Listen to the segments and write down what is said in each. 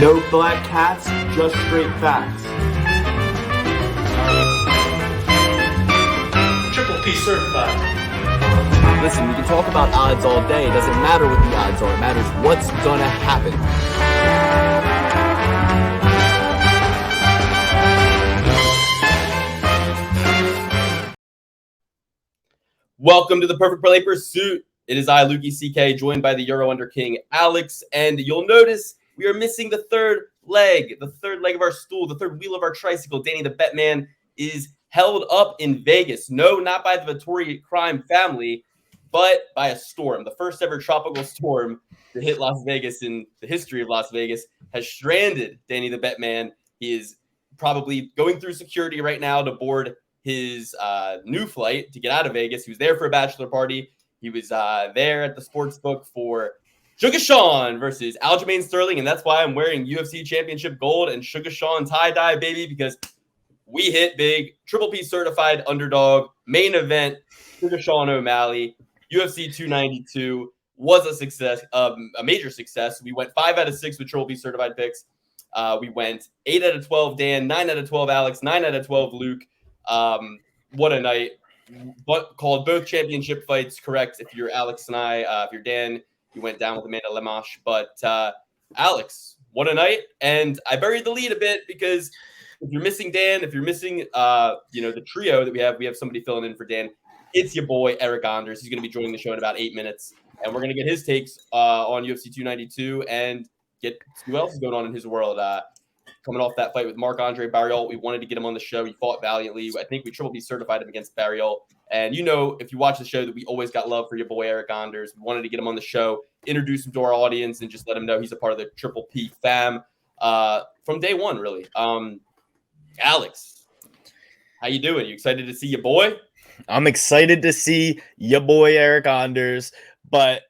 No black cats, just straight facts. Triple P certified. Listen, we can talk about odds all day. It doesn't matter what the odds are. It matters what's gonna happen. Welcome to the Perfect Parlay Pursuit. It is I, Lukey CK, joined by the Euro Under King, Alex. And you'll notice we are missing the third leg of our stool, the third wheel of our tricycle. Danny the Betman is held up in Vegas. No, not by the Vittori crime family, but by a storm. The first ever tropical storm to hit Las Vegas in the history of Las Vegas has stranded Danny the Betman. He is probably going through security right now to board his new flight to get out of Vegas. He was there for a bachelor party. He was there at the sports book for Sugar Sean versus Aljamain Sterling, and that's why I'm wearing UFC Championship Gold and Sugar Sean tie-dye, baby, because we hit big. Triple P certified underdog, main event, Sugar Sean O'Malley, UFC 292 was a success, a major success. We went 5 out of 6 with Triple P certified picks. We went 8 out of 12 Dan, 9 out of 12 Alex, 9 out of 12 Luke. What a night. But called both championship fights correct. If you're Alex and I, if you're Dan, you went down with Amanda Lemache. But Alex, what a night. And I buried the lead a bit because if you're missing Dan, if you're missing the trio that we have somebody filling in for Dan. It's your boy Eryk Anders. He's going to be joining the show in about 8 minutes. And we're going to get his takes on UFC 292 and get who else is going on in his world. Coming off that fight with Marc-Andre Barriault, we wanted to get him on the show. He fought valiantly. I think we Triple P certified him against Barriault. And you know, if you watch the show, that we always got love for your boy Eryk Anders. We wanted to get him on the show, introduce him to our audience, and just let him know he's a part of the Triple P fam from day one, really. Alex, how you doing? You excited to see your boy? I'm excited to see your boy Eryk Anders, but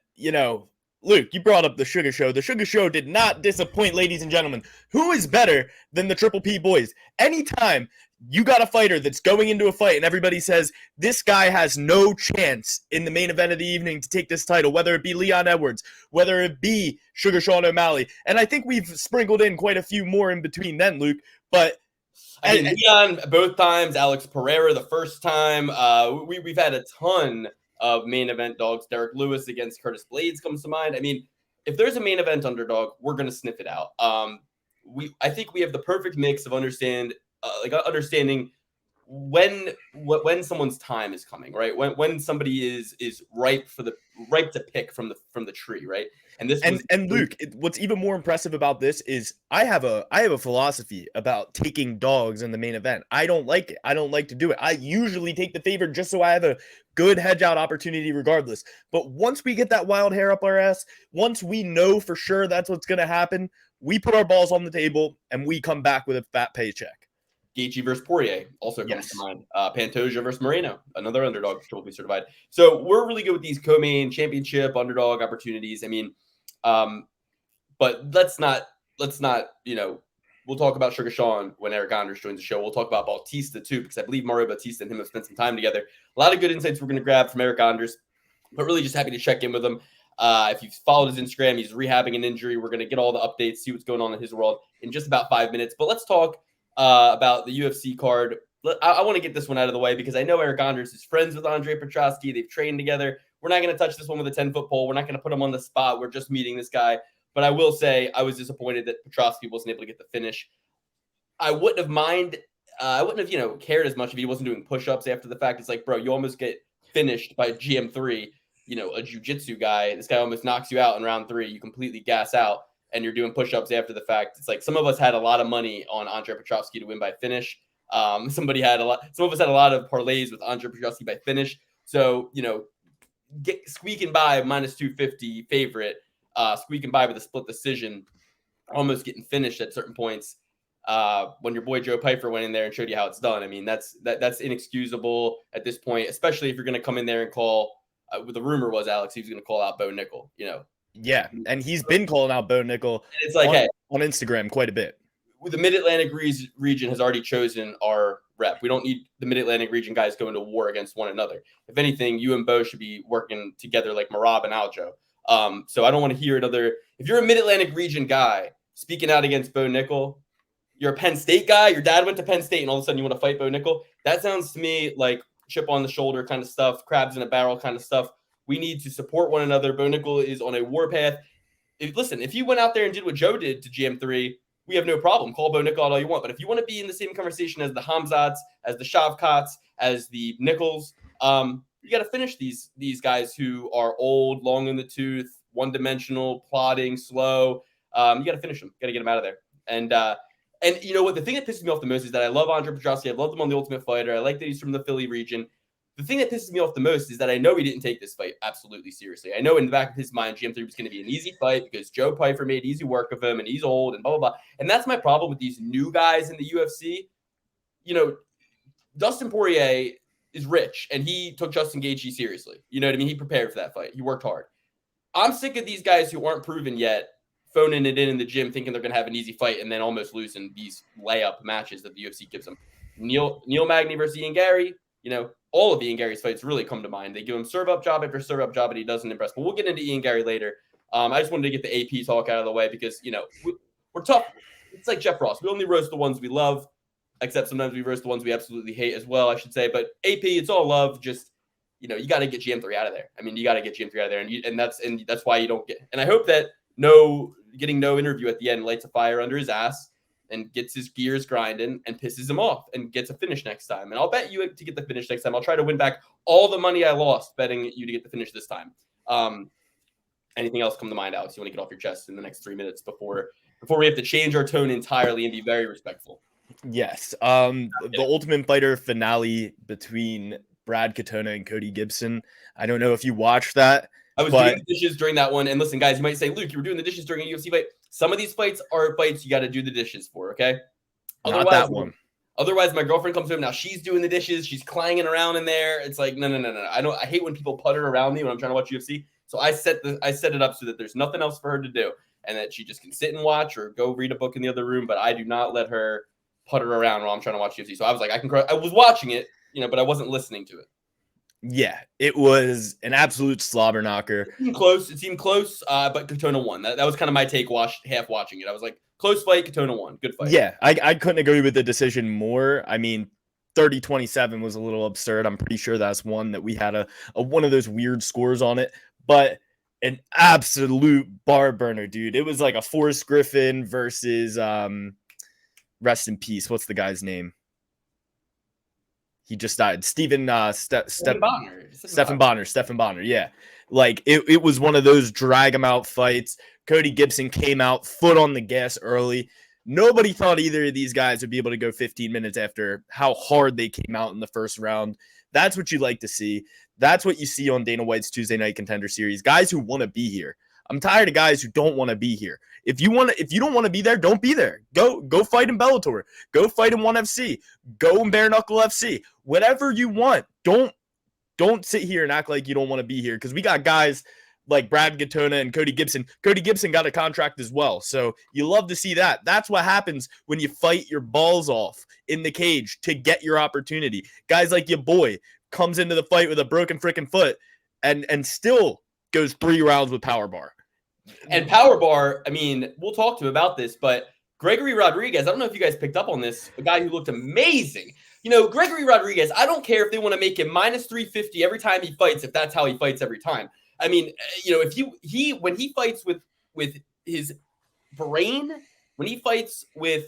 Luke, you brought up the Sugar Show. The Sugar Show did not disappoint, ladies and gentlemen. Who is better than the Triple P boys? Anytime you got a fighter that's going into a fight and everybody says, this guy has no chance in the main event of the evening to take this title, whether it be Leon Edwards, whether it be Sugar Sean O'Malley. And I think we've sprinkled in quite a few more in between then, Luke. But I mean, Leon both times, Alex Pereira the first time. We've had a ton of main event dogs. Derek Lewis against Curtis Blades comes to mind. I mean, if there's a main event underdog, we're going to sniff it out. I think we have the perfect mix of understanding when someone's time is coming, right? When somebody is ripe to pick from the tree, right? And Luke, what's even more impressive about this is I have a philosophy about taking dogs in the main event. I don't like it. I don't like to do it. I usually take the favorite just so I have a good hedge out opportunity regardless. But once we get that wild hair up our ass, once we know for sure that's what's going to happen, we put our balls on the table and we come back with a fat paycheck. Gaethje versus Poirier also comes to mind. Pantoja versus Moreno, another underdog, Triple P certified. So we're really good with these co-main championship underdog opportunities. I mean, but let's not, we'll talk about Sugar Sean when Eryk Anders joins the show. We'll talk about Bautista too, because I believe Mario Bautista and him have spent some time together. A lot of good insights we're going to grab from Eryk Anders, but really just happy to check in with him. If you've followed his Instagram, he's rehabbing an injury. We're going to get all the updates, see what's going on in his world in just about 5 minutes. But let's talk about the UFC card. I want to get this one out of the way because I know Eryk Anders is friends with Andre Petroski. They've trained together. We're not going to touch this one with a 10-foot pole. We're not going to put him on the spot. We're just meeting this guy. But I will say I was disappointed that Petroski wasn't able to get the finish. I wouldn't have cared as much if he wasn't doing push-ups after the fact. It's like, bro, you almost get finished by GM3, a jiu-jitsu guy. This guy almost knocks you out in round 3. You completely gas out, and you're doing push-ups after the fact. It's like some of us had a lot of money on Andre Petroski to win by finish. Some of us had a lot of parlays with Andre Petroski by finish. So, squeaking by minus 250 favorite, squeaking by with a split decision, almost getting finished at certain points. When your boy Joe Pyfer went in there and showed you how it's done. I mean, that's inexcusable at this point, especially if you're going to come in there and call. The rumor was Alex, he was going to call out Bo Nickel. Yeah, and he's been calling out Bo Nickel. It's like, on Instagram quite a bit. The Mid-Atlantic region has already chosen our rep. We don't need the Mid-Atlantic region guys going to war against one another. If anything, you and Bo should be working together like Marab and Aljo. So I don't want to hear another. If you're a Mid-Atlantic region guy speaking out against Bo Nickel. You're a Penn State guy. Your dad went to Penn State, and all of a sudden you want to fight Bo Nickel. That sounds to me like chip on the shoulder kind of stuff, crabs in a barrel kind of stuff. We need to support one another. Bo Nickel is on a warpath. If you went out there and did what Joe did to GM3, we have no problem. Call Bo Nickel out all you want. But if you want to be in the same conversation as the Hamzats, as the Shavkats, as the Nichols, you got to finish these guys who are old, long in the tooth, one-dimensional, plodding, slow. You got to finish them. Got to get them out of there. And you know what? The thing that pisses me off the most is that I love Andre Petrosky. I've loved him on The Ultimate Fighter. I like that he's from the Philly region. The thing that pisses me off the most is that I know he didn't take this fight absolutely seriously. I know in the back of his mind, GM3 was going to be an easy fight because Joe Pyfer made easy work of him and he's old and blah, blah, blah. And that's my problem with these new guys in the UFC. You know, Dustin Poirier is rich and he took Justin Gaethje seriously. You know what I mean? He prepared for that fight. He worked hard. I'm sick of these guys who aren't proven yet, phoning it in the gym, thinking they're going to have an easy fight and then almost losing these layup matches that the UFC gives them. Neil Magny versus Ian Gary, you know, all of Ian Gary's fights really come to mind. They give him serve-up job after serve-up job, and he doesn't impress. But we'll get into Ian Gary later. I just wanted to get the AP talk out of the way because, you know, we're tough. It's like Jeff Ross. We only roast the ones we love, except sometimes we roast the ones we absolutely hate as well, I should say. But AP, it's all love. Just, you know, you got to get GM3 out of there. I mean, you got to get GM3 out of there, and that's why you don't get. And I hope that getting no interview at the end lights a fire under his ass and gets his gears grinding and pisses him off and gets a finish next time. And I'll bet you to get the finish next time. I'll try to win back all the money I lost betting you to get the finish this time. Anything else come to mind, Alex? You want to get off your chest in the next 3 minutes before we have to change our tone entirely and be very respectful? Yes. The Ultimate Fighter finale between Brad Katona and Cody Gibson. I don't know if you watched that. I was doing the dishes during that one. And listen, guys, you might say, Luke, you were doing the dishes during a UFC fight. Some of these fights are fights you got to do the dishes for, okay? Not that one. Otherwise, my girlfriend comes home. Now she's doing the dishes. She's clanging around in there. It's like, no. I hate when people putter around me when I'm trying to watch UFC. So I set it up so that there's nothing else for her to do and that she just can sit and watch or go read a book in the other room. But I do not let her putter around while I'm trying to watch UFC. So I was like, I was watching it, you know, but I wasn't listening to it. Yeah, it was an absolute slobber knocker. It seemed close, but Katona won. That was kind of my take half watching it. I was like, close fight, Katona won. Good fight. Yeah, I couldn't agree with the decision more. I mean, 30-27 was a little absurd. I'm pretty sure that's one that we had a one of those weird scores on it. But an absolute bar burner, dude. It was like a Forrest Griffin versus rest in peace. What's the guy's name? He just died. Stephen Bonner. Stephen Bonner. Yeah. Like it was one of those drag him out fights. Cody Gibson came out foot on the gas early. Nobody thought either of these guys would be able to go 15 minutes after how hard they came out in the first round. That's what you like to see. That's what you see on Dana White's Tuesday Night Contender Series. Guys who want to be here. I'm tired of guys who don't want to be here. If you don't want to be there, don't be there. Go fight in Bellator. Go fight in ONE FC. Go in Bare Knuckle FC. Whatever you want. Don't sit here and act like you don't want to be here because we got guys like Brad Katona and Cody Gibson. Cody Gibson got a contract as well. So you love to see that. That's what happens when you fight your balls off in the cage to get your opportunity. Guys like your boy comes into the fight with a broken freaking foot and still goes 3 rounds with power bar. And power bar, I mean, we'll talk to him about this, but Gregory Rodriguez, I don't know if you guys picked up on this, a guy who looked amazing. You know, Gregory Rodriguez, I don't care if they want to make him minus 350 every time he fights, if that's how he fights every time. I mean, you know, if when he fights with his brain, when he fights with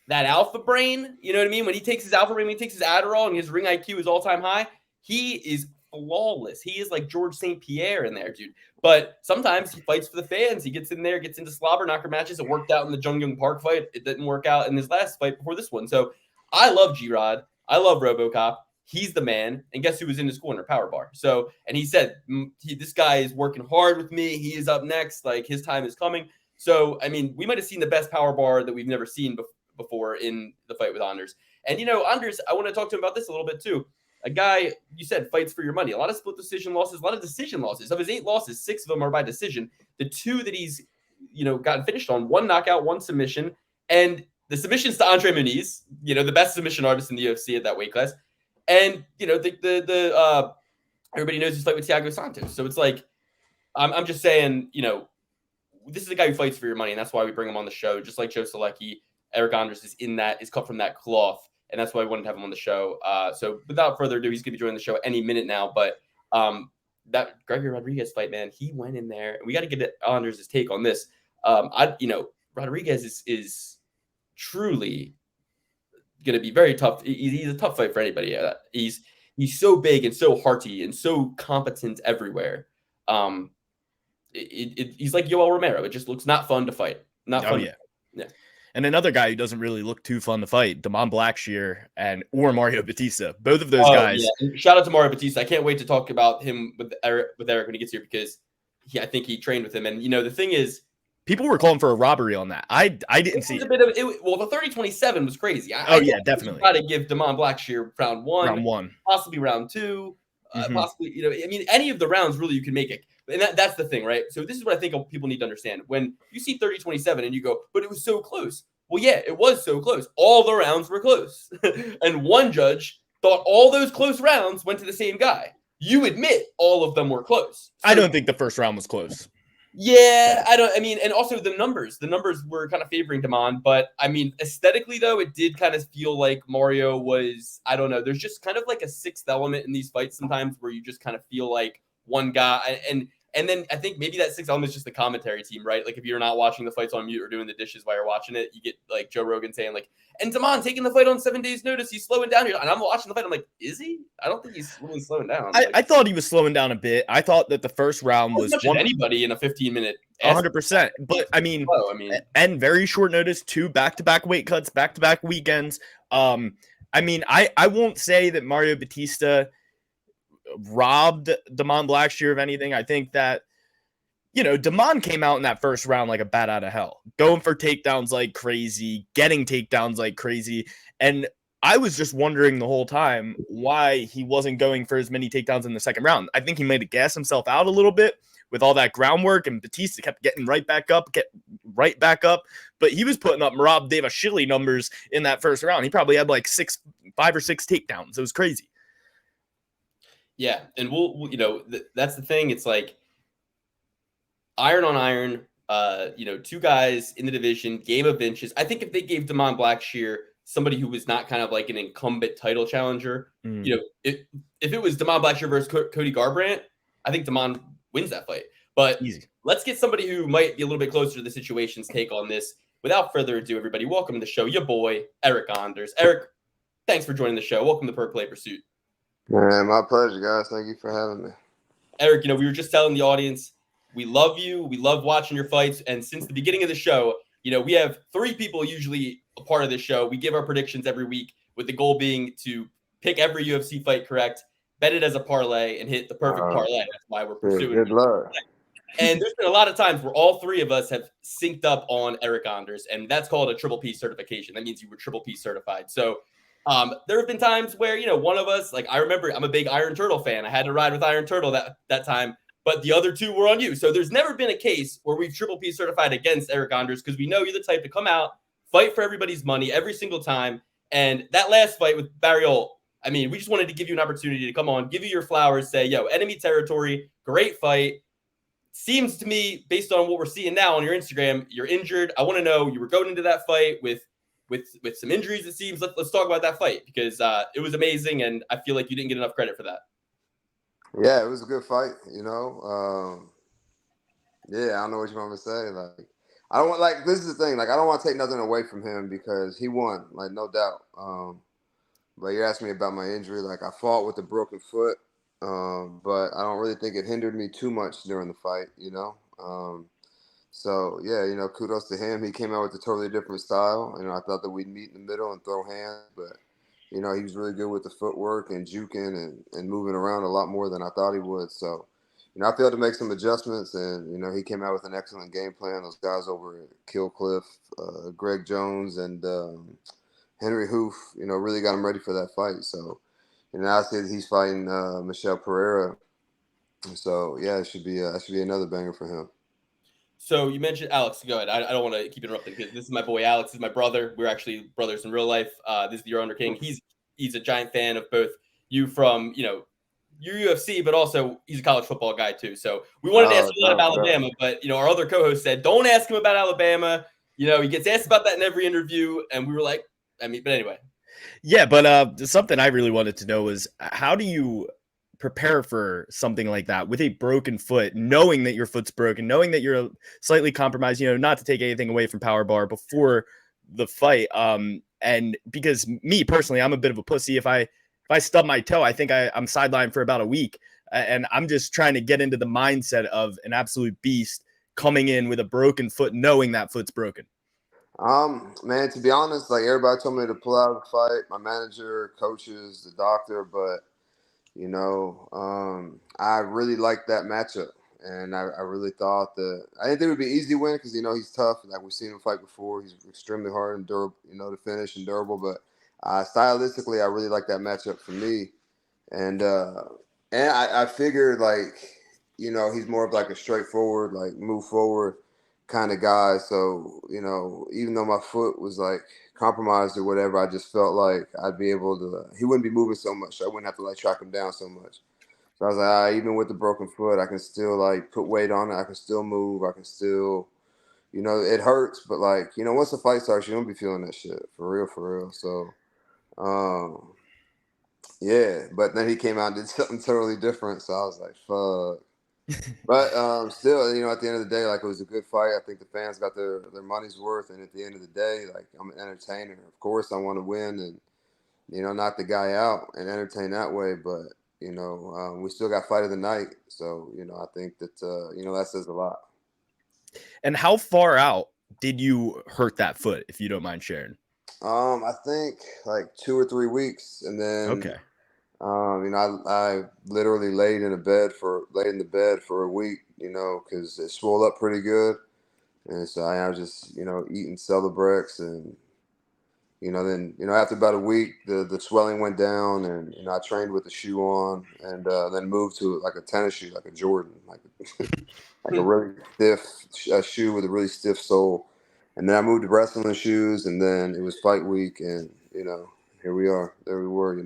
that alpha brain, you know what I mean? When he takes his alpha brain, when he takes his Adderall and his ring IQ is all-time high, he is flawless. He is like George St. Pierre in there, dude. But sometimes he fights for the fans. He gets in there, gets into slobber knocker matches. It worked out in the Jung Young Park fight. It didn't work out in his last fight before this one. So I love G-Rod. I love RoboCop. He's the man. And guess who was in his corner? Power Bar. So, and he said, this guy is working hard with me. He is up next. Like, his time is coming. So, I mean, we might have seen the best Power Bar that we've never seen before in the fight with Anders. And, you know, Anders, I want to talk to him about this a little bit too. A guy, you said, fights for your money. A lot of split decision losses, a lot of decision losses. Of his 8 losses, 6 of them are by decision. The 2 that he's, you know, gotten finished on, 1 knockout, 1 submission. And the submissions to Andre Muniz, you know, the best submission artist in the UFC at that weight class. And, you know, everybody knows his fight with Thiago Santos. So it's like, I'm just saying, you know, this is a guy who fights for your money, and that's why we bring him on the show. Just like Joe Selecki, Eryk Anders is cut from that cloth, and that's why we wanted to have him on the show. So without further ado, he's going to be joining the show any minute now. But that Gregory Rodriguez fight, man, he went in there, and we got to get Anders' take on this. Rodriguez is truly going to be very tough. He's a tough fight for anybody. He's so big and so hearty and so competent everywhere. He's like Yoel Romero. It just looks not fun to fight. Not fun. Yeah. And another guy who doesn't really look too fun to fight, Damon Blackshear or Mario Batista. Both of those guys. Yeah. Shout out to Mario Batista. I can't wait to talk about him with Eryk when he gets here, because I think he trained with him. And the thing is, people were calling for a robbery on that. I didn't see it. Well, the 30-27 was crazy. Definitely. Try to give Damon Blackshear round one, possibly round two, possibly. Any of the rounds really you can make it. And that's the thing, right? So this is what I think people need to understand. When you see 30-27 and you go, but it was so close. Well, yeah, it was so close. All the rounds were close. And one judge thought all those close rounds went to the same guy. You admit all of them were close. So, I don't think the first round was close. Yeah, and also the numbers were kind of favoring Damon, but aesthetically though, it did kind of feel like Mario was, I don't know, there's just kind of like a sixth element in these fights sometimes where you just kind of feel like one guy, and then I think maybe that sixth element is just the commentary team, right? Like if you're not watching the fights on mute or doing the dishes while you're watching it, you get like Joe Rogan saying like, and Damon taking the fight on 7 days notice, he's slowing down here. And I'm watching the fight, I'm like, is he? I don't think he's really slowing down. I thought he was slowing down a bit. I thought that the first round was anybody in a 15-minute 100%. But and very short notice, 2 back-to-back weight cuts, back-to-back weekends. I won't say that Mario Batista robbed Damon Blackshear of anything. I think that Damon came out in that first round like a bat out of hell, going for takedowns like crazy, getting takedowns like crazy. And I was just wondering the whole time why he wasn't going for as many takedowns in the second round. I think he might have gassed himself out a little bit with all that groundwork, and Batista kept getting right back up. But he was putting up Merab Dvalishvili numbers in that first round. He probably had like 5 or 6 takedowns. It was crazy. Yeah, and that's the thing. It's like iron on iron. 2 guys in the division, game of inches. I think if they gave Damon Blackshear somebody who was not kind of like an incumbent title challenger, if it was Damon Blackshear versus Cody Garbrandt, I think Damon wins that fight. But easy. Let's get somebody who might be a little bit closer to the situation's take on this. Without further ado, everybody, welcome to the show. Your boy Eryk Anders. Eryk, thanks for joining the show. Welcome to Parlay Pursuit. Man, my pleasure, guys. Thank you for having me. Eryk, we were just telling the audience, we love you. We love watching your fights. And since the beginning of the show, we have 3 people usually a part of this show. We give our predictions every week with the goal being to pick every UFC fight correct, bet it as a parlay, and hit the perfect parlay. That's why we're pursuing good luck. And there's been a lot of times where all 3 of us have synced up on Eryk Anders, and that's called a triple P certification. That means you were triple P certified. So there have been times where, one of us, like I remember I'm a big Iron Turtle fan. I had to ride with Iron Turtle that time, but the other 2 were on you. So there's never been a case where we've triple P certified against Eryk Anders, because we know you're the type to come out, fight for everybody's money every single time. And that last fight with Barriol, we just wanted to give you an opportunity to come on, give you your flowers, say, enemy territory, great fight. Seems to me, based on what we're seeing now on your Instagram, you're injured. I want to know, you were going into that fight with some injuries, it seems. Let's talk about that fight, because it was amazing, and I feel like you didn't get enough credit for that. Yeah, it was a good fight, I don't know what you want me to say. Like, I don't want, this is the thing, I don't want to take nothing away from him because he won, no doubt. But you're asking me about my injury. I fought with a broken foot, but I don't really think it hindered me too much during the fight, So, kudos to him. He came out with a totally different style. I thought that we'd meet in the middle and throw hands, but, he was really good with the footwork and juking and moving around a lot more than I thought he would. So, I failed to make some adjustments, and, he came out with an excellent game plan. Those guys over at Killcliff, Greg Jones and Henry Hoof, really got him ready for that fight. So, I see that he's fighting Michelle Pereira. So, yeah, it should be another banger for him. So you mentioned Alex. Go ahead. I don't want to keep interrupting, because this is my boy Alex. This is my brother. We're actually brothers in real life. This is the Euro Under King. He's a giant fan of both you from UFC, but also he's a college football guy too. So we wanted to ask him a lot about Alabama, but our other co-host said, don't ask him about Alabama. He gets asked about that in every interview. And we were like, but anyway. Yeah, but something I really wanted to know was, how do you prepare for something like that with a broken foot, knowing that your foot's broken, knowing that you're slightly compromised, not to take anything away from power bar before the fight. And because me personally, I'm a bit of a pussy. If I stub my toe, I think I'm sidelined for about a week. And I'm just trying to get into the mindset of an absolute beast coming in with a broken foot, knowing that foot's broken. Man, to be honest, like, everybody told me to pull out of the fight, my manager, coaches, the doctor, but I really liked that matchup. And I really thought I didn't think it would be an easy win because, he's tough. Like, we've seen him fight before. He's extremely hard and durable, to finish and durable. But stylistically, I really like that matchup for me. And I figured, like, he's more of like a straightforward, like, move forward kind of guy. So, even though my foot was like compromised or whatever, I just felt like I'd be able to, he wouldn't be moving so much. So I wouldn't have to like track him down so much. So I was like, even with the broken foot, I can still like put weight on it. I can still move. I can still, it hurts, but like, once the fight starts, you don't be feeling that shit for real. So, yeah, but then he came out and did something totally different. So I was like, fuck. But still, at the end of the day, like, it was a good fight. I think the fans got their money's worth. And at the end of the day, like, I'm an entertainer. Of course, I want to win and, knock the guy out and entertain that way. But, we still got fight of the night. So, I think that, that says a lot. And how far out did you hurt that foot, if you don't mind sharing? I think like 2 or 3 weeks. And then, okay. I literally laid in the bed for a week, because it swelled up pretty good. And so I was just, eating Celebrex and, then, after about a week, the swelling went down and, I trained with the shoe on and then moved to like a tennis shoe, like a Jordan, like a really stiff shoe with a really stiff sole. And then I moved to wrestling shoes and then it was fight week and, here we are, there we were,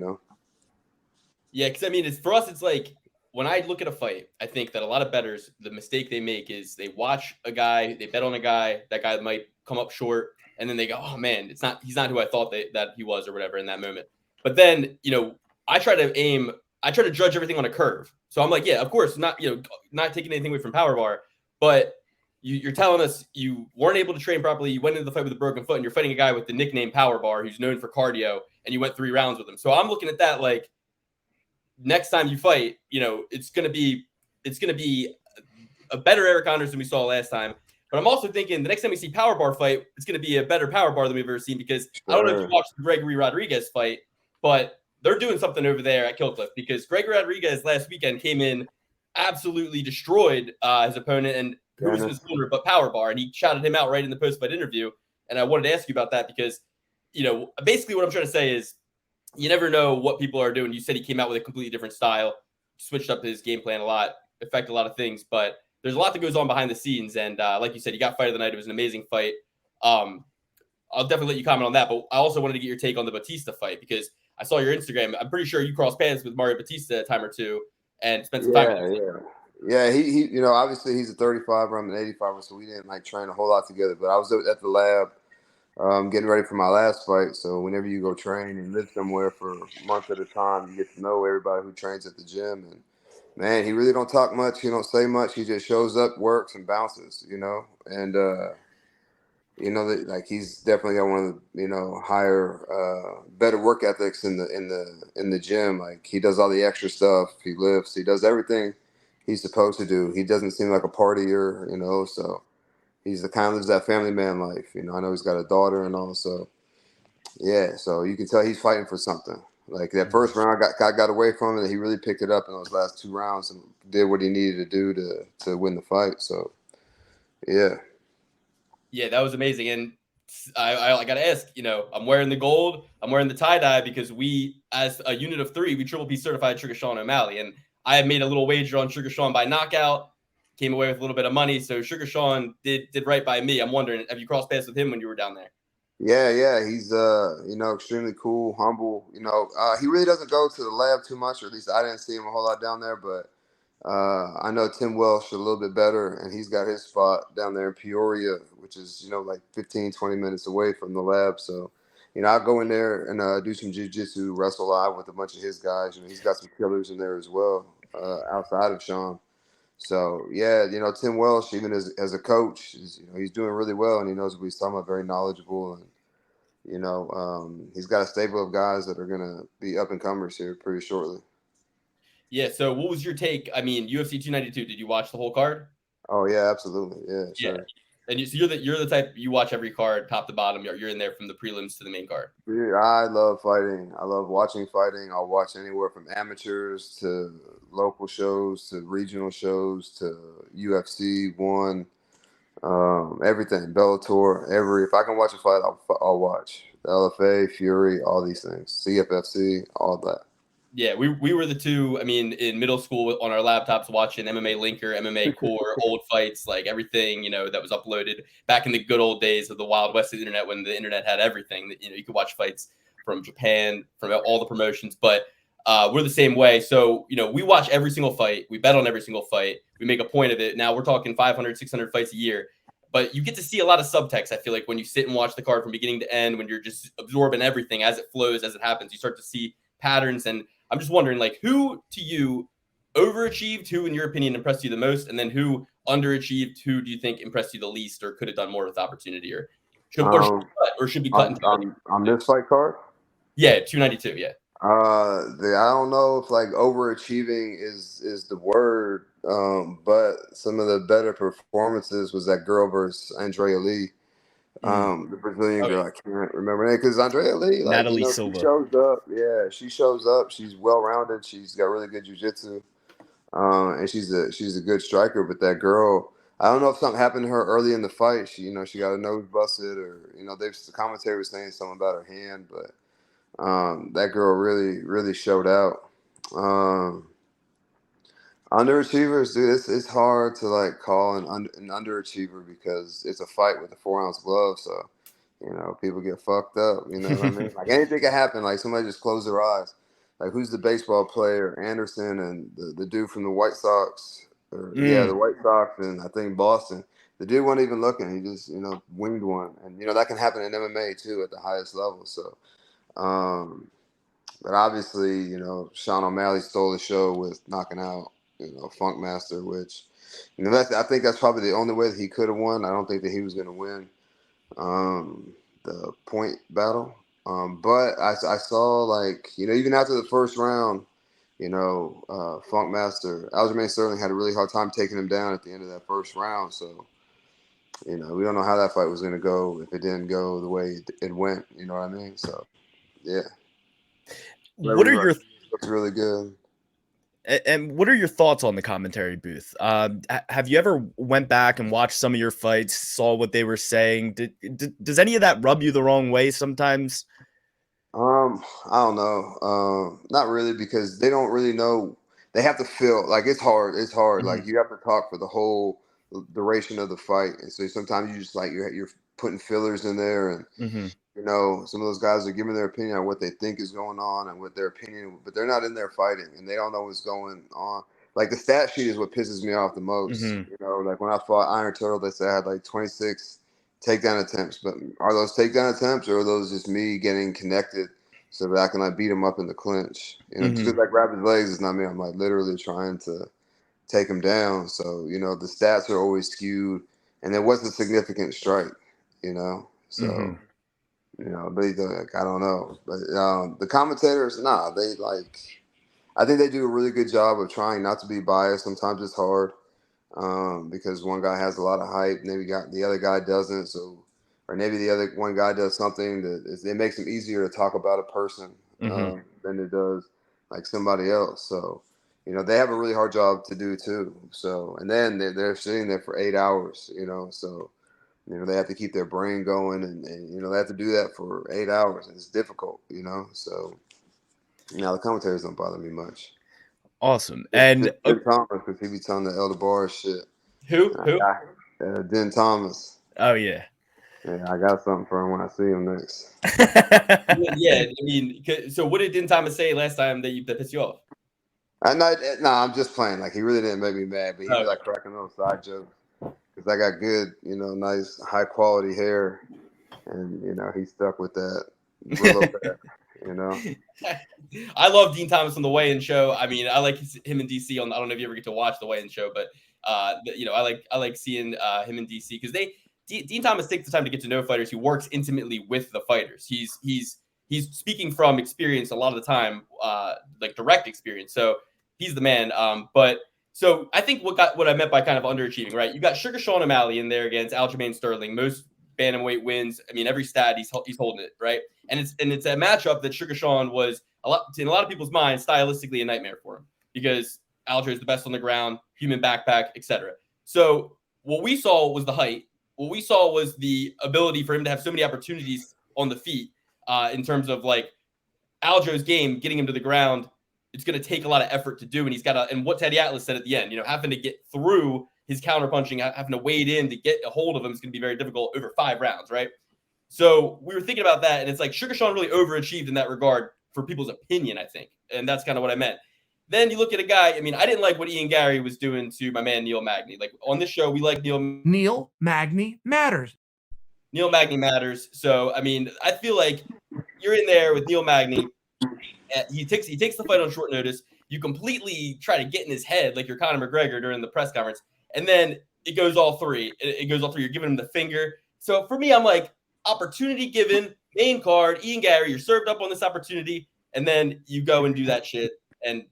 Yeah, because for us, it's like when I look at a fight, I think that a lot of bettors, the mistake they make is they watch a guy, they bet on a guy, that guy might come up short, and then they go, "Oh man, he's not who I thought that he was or whatever in that moment." But then I try to judge everything on a curve. So I'm like, yeah, of course, not taking anything away from power bar, but you're telling us you weren't able to train properly. You went into the fight with a broken foot, and you're fighting a guy with the nickname Power Bar, who's known for cardio, and you went 3 rounds with him. So I'm looking at that like, next time you fight, it's gonna be a better Eryk Anders than we saw last time. But I'm also thinking the next time we see Power Bar fight, it's gonna be a better Power Bar than we've ever seen because I don't know if you watched the Gregory Rodriguez fight, but they're doing something over there at Killcliff because Gregory Rodriguez last weekend came in, absolutely destroyed his opponent and who was his owner but Power Bar, and he shouted him out right in the post-fight interview. And I wanted to ask you about that because basically what I'm trying to say is, you never know what people are doing. You said he came out with a completely different style, switched up his game plan a lot, affected a lot of things, but there's a lot that goes on behind the scenes. And like you said, you got fight of the night. It was an amazing fight. I'll definitely let you comment on that, but I also wanted to get your take on the Batista fight because I saw your Instagram. I'm pretty sure you crossed paths with Mario Batista a time or two and spent some time with him. Yeah, he obviously he's a 35er, I'm an 85er, so we didn't like train a whole lot together, but I was at the lab getting ready for my last fight. So whenever you go train and live somewhere for a month at a time, you get to know everybody who trains at the gym. And man, he really don't talk much. He don't say much. He just shows up, works, and bounces. And like he's definitely got one of the higher, better work ethics in the gym. Like he does all the extra stuff. He lifts. He does everything he's supposed to do. He doesn't seem like a partier. So. He's the kind of lives that family man life. I know he's got a daughter and all. So, yeah. So you can tell he's fighting for something. Like that first round got away from him, and he really picked it up in those last 2 rounds and did what he needed to do to win the fight. So, yeah. Yeah, that was amazing. And I got to ask, I'm wearing the gold. I'm wearing the tie-dye because we, as a unit of 3, we Triple P certified Sugar Sean O'Malley. And I had made a little wager on Sugar Sean by knockout. Came away with a little bit of money, so Sugar Sean did right by me. I'm wondering, have you crossed paths with him when you were down there? Yeah, he's extremely cool, humble. He really doesn't go to the lab too much, or at least I didn't see him a whole lot down there. But I know Tim Welsh a little bit better, and he's got his spot down there in Peoria, which is like 15, 20 minutes away from the lab. So, I'll go in there and do some jiu-jitsu, wrestle live with a bunch of his guys. He's got some killers in there as well, outside of Sean. So yeah, Tim Welsh, even as a coach, he's doing really well, and he knows what he's talking about. Very knowledgeable, and he's got a stable of guys that are gonna be up and comers here pretty shortly. Yeah. So what was your take? I mean, UFC 292. Did you watch the whole card? Oh yeah, absolutely. Yeah, sure. Yeah. And so you're the type you watch every card top to bottom. You're in there from the prelims to the main card. Dude, I love fighting. I love watching fighting. I'll watch anywhere from amateurs to local shows to regional shows to UFC 1, everything, Bellator, if I can watch a fight, I'll watch. The LFA, Fury, all these things, CFFC, all that. Yeah, we were the two. I mean, in middle school on our laptops watching MMA Linker, MMA Core, old fights, like everything, that was uploaded back in the good old days of the Wild West of the internet when the internet had everything. That you could watch fights from Japan, from all the promotions. But we're the same way. So, we watch every single fight. We bet on every single fight. We make a point of it. Now we're talking 500, 600 fights a year. But you get to see a lot of subtext, I feel like, when you sit and watch the card from beginning to end, when you're just absorbing everything as it flows, as it happens. You start to see patterns. And I'm just wondering, who to you overachieved, who in your opinion impressed you the most, and then who underachieved, who do you think impressed you the least, or could have done more with opportunity, or should be cut on this fight card? Yeah, 292. Yeah. I don't know if overachieving is the word, but some of the better performances was that girl versus Andrea Lee. The Brazilian girl, I can't remember her name because Andrea Lee, Natalie Silva. She shows up. Yeah, she shows up. She's well-rounded. She's got really good jiu-jitsu, and she's a good striker. But that girl, I don't know if something happened to her early in the fight. She got her nose busted, or the commentary was saying something about her hand, but that girl really, really showed out. Underachievers, dude, it's hard to call an underachiever because it's a fight with a 4-ounce glove, so people get fucked up. You know what I mean? Anything can happen. Somebody just close their eyes. Who's the baseball player? Anderson and the dude from the White Sox, the White Sox, and I think Boston. The dude wasn't even looking. He just winged one, and that can happen in MMA too at the highest level. So. But obviously, Sean O'Malley stole the show with knocking out, Funk Master, which, I think that's probably the only way that he could have won. I don't think that he was going to win the point battle. But I saw, even after the first round, Funk Master, Aljamain Sterling had a really hard time taking him down at the end of that first round. So, we don't know how that fight was going to go if it didn't go the way it went. You know what I mean? So. Yeah. What are your looks really good. And what are your thoughts on the commentary booth? Have you ever went back and watched some of your fights, saw what they were saying? Does any of that rub you the wrong way sometimes? I don't know. Not really, because they don't really know. They have to feel it's hard. It's hard. Mm-hmm. You have to talk for the whole duration of the fight, and so sometimes you just you're putting fillers in there, and mm-hmm. Some of those guys are giving their opinion on what they think is going on and what their opinion, but they're not in there fighting, and they don't know what's going on. The stat sheet is what pisses me off the most. Mm-hmm. When I fought Iron Turtle, they said I had 26 takedown attempts, but are those takedown attempts, or are those just me getting connected so that I can beat him up in the clinch? Mm-hmm. Just grab his legs is not me. I'm literally trying to take him down. So the stats are always skewed, and it was a significant strike. So. Mm-hmm. I don't know, but the commentators, I think they do a really good job of trying not to be biased. Sometimes it's hard because one guy has a lot of hype, maybe the other guy doesn't. So, or maybe the other one guy does something it makes it easier to talk about a person than it does somebody else. So, they have a really hard job to do too. So, and then they're sitting there for 8 hours, so. They have to keep their brain going, and they have to do that for 8 hours, and it's difficult, So, the commentators don't bother me much. Awesome. And Den Thomas, because he be telling the Elder Bar shit. Who? Den Thomas. Oh yeah. Yeah, I got something for him when I see him next. Yeah, I mean, so what did Thomas say last time that pissed you off? I'm just playing. Like, he really didn't make me mad, but he be Okay. like cracking those side jokes because I got good, nice high quality hair, and he stuck with that Brillo pad, I love Dean Thomas on the weigh-in show. I mean, I like him in DC on. I don't know if you ever get to watch the weigh-in show, but I like seeing him in DC because Dean Thomas takes the time to get to know fighters. He works intimately with the fighters. He's speaking from experience a lot of the time, like direct experience. So he's the man. But so I think what I meant by kind of underachieving, right? You got Sugar Sean O'Malley in there against Aljamain Sterling. Most bantamweight wins. I mean, every stat he's holding it, right? And it's a matchup that Sugar Sean was in a lot of people's minds stylistically a nightmare for him because Aljo is the best on the ground, human backpack, etc. So what we saw was the height. What we saw was the ability for him to have so many opportunities on the feet in terms of like Aljo's game, getting him to the ground. It's going to take a lot of effort to do, and he's got to. And what Teddy Atlas said at the end, having to get through his counterpunching, having to wade in to get a hold of him is going to be very difficult over 5 rounds, right? So we were thinking about that, and it's like Sugar Sean really overachieved in that regard for people's opinion, I think, and that's kind of what I meant. Then you look at a guy. I mean, I didn't like what Ian Gary was doing to my man Neil Magny. Like on this show, we like Neil Magny matters. Neil Magny matters. So I mean, I feel like you're in there with Neil Magny. He takes the fight on short notice. You completely try to get in his head like you're Conor McGregor during the press conference, and then it goes all three. It goes all three. You're giving him the finger. So for me, I'm like, opportunity given, main card, Ian Gary, you're served up on this opportunity, and then you go and do that shit, and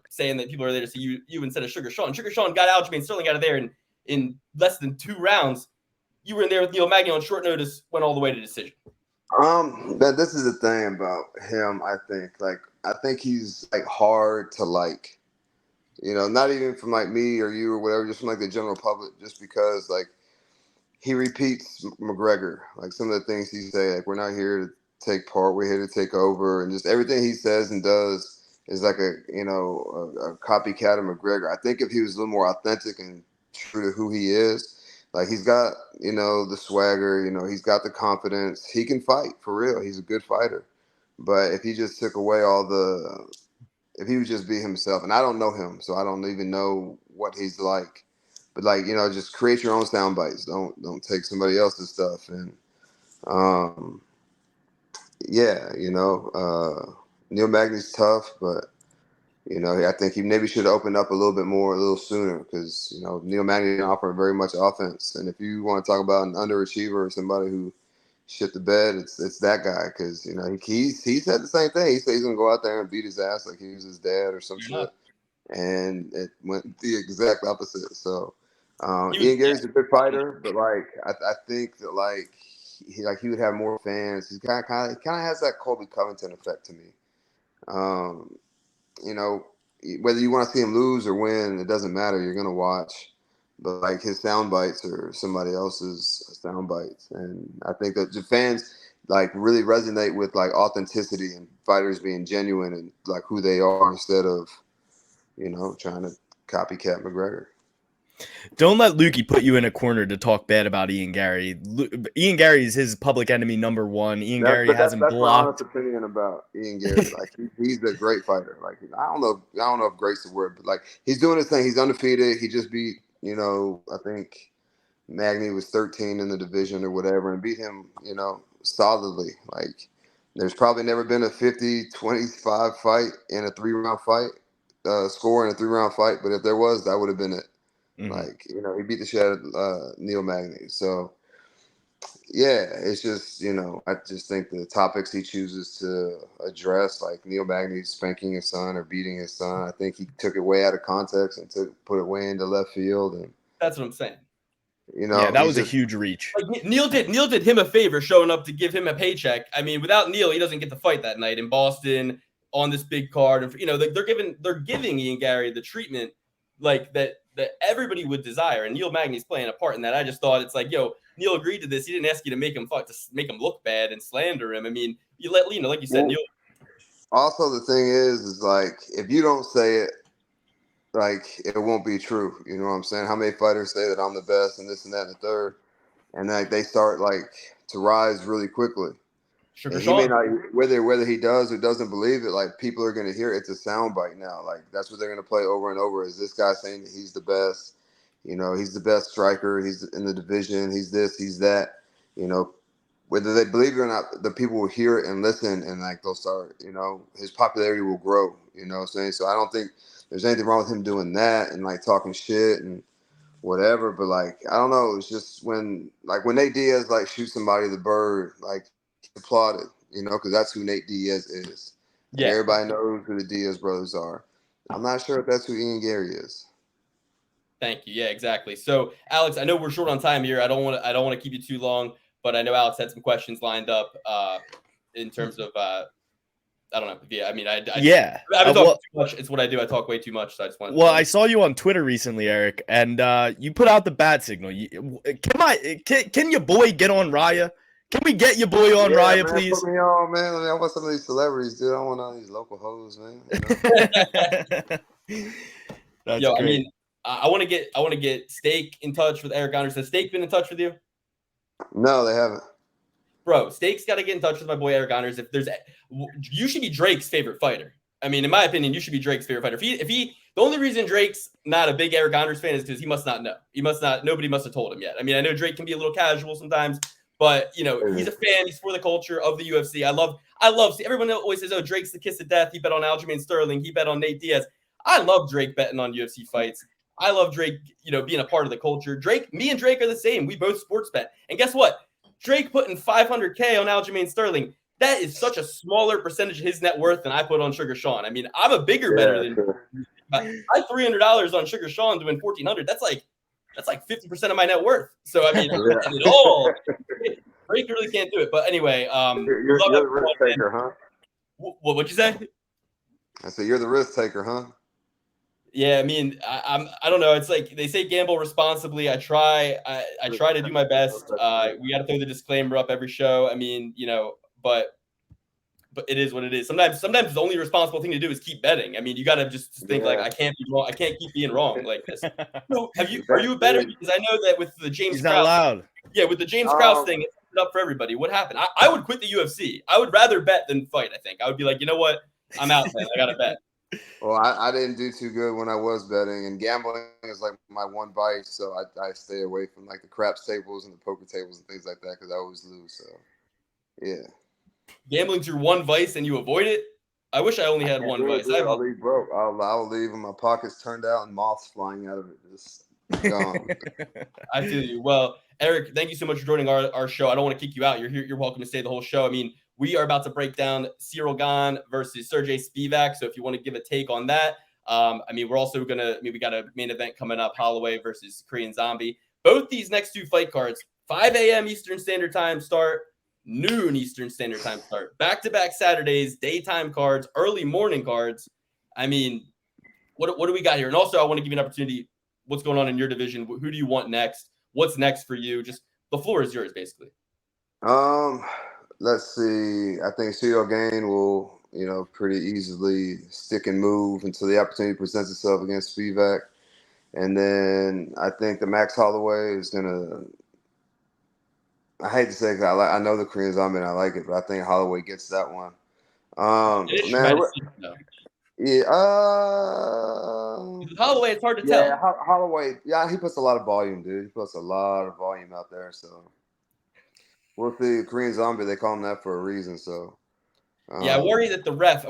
saying that people are there to see you instead of Sugar Sean. Sugar Sean got Aljamain Sterling out of there in less than 2 rounds. You were in there with Neil Magny on short notice, went all the way to decision. This is the thing about him. I think he's like hard to like, not even from like me or you or whatever, just from like the general public, just because like he repeats McGregor, like some of the things he say, like we're not here to take part, we're here to take over, and just everything he says and does is like a copycat of McGregor. I think if he was a little more authentic and true to who he is. Like he's got, the swagger, he's got the confidence. He can fight for real. He's a good fighter. But if he just took away if he would just be himself, and I don't know him, so I don't even know what he's like. But like, just create your own sound bites. Don't take somebody else's stuff. And Neil Magny's tough, but I think he maybe should have opened up a little bit more, a little sooner, because Neil Magny didn't offer very much offense. And if you want to talk about an underachiever or somebody who shit the bed, it's that guy, because he said the same thing. He said he's gonna go out there and beat his ass like he was his dad or some shit, and it went the exact opposite. So Ian Gary's a good fighter, but like I think that like he would have more fans. He kind of has that Colby Covington effect to me. Whether you want to see him lose or win, it doesn't matter. You're going to watch. But, like, his sound bites are somebody else's sound bites. And I think that the fans, like, really resonate with, like, authenticity and fighters being genuine and, like, who they are instead of, trying to copycat McGregor. Don't let Lukey put you in a corner to talk bad about Ian Gary. Ian Gary is his public enemy number 1. Gary hasn't that's blocked. That's my honest opinion about Ian Gary. Like he's a great fighter. Like I don't know if great's the word, but like he's doing his thing. He's undefeated. He just beat I think Magny was 13 in the division or whatever, and beat him solidly. Like there's probably never been a 50-25 fight in a 3-round fight, score in a 3-round fight. But if there was, that would have been it. Mm-hmm. Like, he beat the shit out of Neil Magny. So, yeah, it's just, I just think the topics he chooses to address, like Neil Magny spanking his son or beating his son, I think he took it way out of context and put it way into left field. And that's what I'm saying. Yeah, that was a huge reach. Like Neil did him a favor showing up to give him a paycheck. I mean, without Neil, he doesn't get the fight that night in Boston on this big card. And they're giving Ian Gary the treatment like that everybody would desire. And Neil Magny's playing a part in that. I just thought it's like, Neil agreed to this. He didn't ask you to make him look bad and slander him. I mean, like you said, Neil. Also, the thing is like if you don't say it, like it won't be true. You know what I'm saying? How many fighters say that I'm the best and this and that and the third, and like they start like to rise really quickly. Sugar And he may Sean. not, whether he does or doesn't believe it, like people are going to hear it's a soundbite now. Like that's what they're going to play over and over. Is this guy saying that he's the best? You know, he's the best striker. He's in the division. He's this. He's that. You know, whether they believe it or not, the people will hear it and listen, and like they'll start. You know, his popularity will grow. You know what I'm saying? So I don't think there's anything wrong with him doing that and like talking shit and whatever. But like I don't know. It's just when Nate Diaz like shoots somebody the bird, like. Applauded, you know, because that's who Nate Diaz is. And Yeah. everybody knows who the Diaz brothers are. I'm not sure if that's who Ian Gary is. Thank you. Yeah, exactly. So, Alex, I know we're short on time here. I don't want to keep you too long, but I know Alex had some questions lined up in terms of I don't know. Yeah, I mean, I've been talking too much. It's what I do. I talk way too much. So I just want. Well, I saw you on Twitter recently, Eryk, and you put out the bat signal. Can your boy get on Raya? Can we get your boy on Raya, man, please? Put me on, man. I want some of these celebrities, dude. I want all these local hoes, man. You know? That's Yo, great. I mean, I want to get Steak in touch with Eryk Anders. Has Steak been in touch with you? No, they haven't. Bro, Steak's got to get in touch with my boy Eryk Anders. You should be Drake's favorite fighter. I mean, in my opinion, you should be Drake's favorite fighter. The only reason Drake's not a big Eryk Anders fan is because he must not know. Nobody must have told him yet. I mean, I know Drake can be a little casual sometimes. But, you know, he's a fan. He's for the culture of the UFC. I love everyone always says, oh, Drake's the kiss of death. He bet on Aljamain Sterling. He bet on Nate Diaz. I love Drake betting on UFC fights. I love Drake, you know, being a part of the culture. Me and Drake are the same. We both sports bet. And guess what? Drake putting $500K on Aljamain Sterling. That is such a smaller percentage of his net worth than I put on Sugar Sean. I mean, I'm a bigger better than I $300 on Sugar Sean doing $1,400. That's like 50% of my net worth. So I mean, it all. Drake really can't do it. But anyway, you're the risk taker, huh? What'd you say? I said you're the risk taker, huh? Yeah, I mean, I don't know. It's like they say gamble responsibly. I try to do my best. We got to throw the disclaimer up every show. I mean, you know, but it is what it is. Sometimes the only responsible thing to do is keep betting. I mean, you got to just think like I can't be wrong. I can't keep being wrong like this. So, are you a better? Because I know that with the James Krause, loud. Yeah, with the James Krause thing, it's up for everybody. What happened? I would quit the UFC. I would rather bet than fight. I think I would be like, you know what? I'm out, man. I got to bet. Well, I didn't do too good when I was betting, and gambling is like my one vice, so I stay away from like the craps tables and the poker tables and things like that because I always lose. So, yeah. Gambling's your one vice and you avoid it? I wish I only had one vice. I'll leave broke. I'll leave with my pockets turned out and moths flying out of it. Just gone. I feel you. Well, Eryk, thank you so much for joining our show. I don't want to kick you out. You're here. You're welcome to stay the whole show. I mean, we are about to break down Cyril Gane versus Sergey Spivak. So if you want to give a take on that, I mean, we're also we got a main event coming up, Holloway versus Korean Zombie. Both these next two fight cards, 5 a.m. Eastern Standard Time start, noon Eastern Standard Time start. Back-to-back Saturdays, daytime cards, early morning cards. I mean, what do we got here? And also, I want to give you an opportunity. What's going on in your division? Who do you want next? What's next for you? Just the floor is yours, basically. Let's see. I think Cyril Gane will, pretty easily stick and move until the opportunity presents itself against Spivak. And then I think the Max Holloway is gonna. I hate to say it, I know the Korean Zombie and I like it, but I think Holloway gets that one. Yeah. Holloway, it's hard to tell. Yeah, Holloway. Yeah, he puts a lot of volume, dude. He puts a lot of volume out there. So we'll see. Korean Zombie, they call him that for a reason. So yeah, I worry that the ref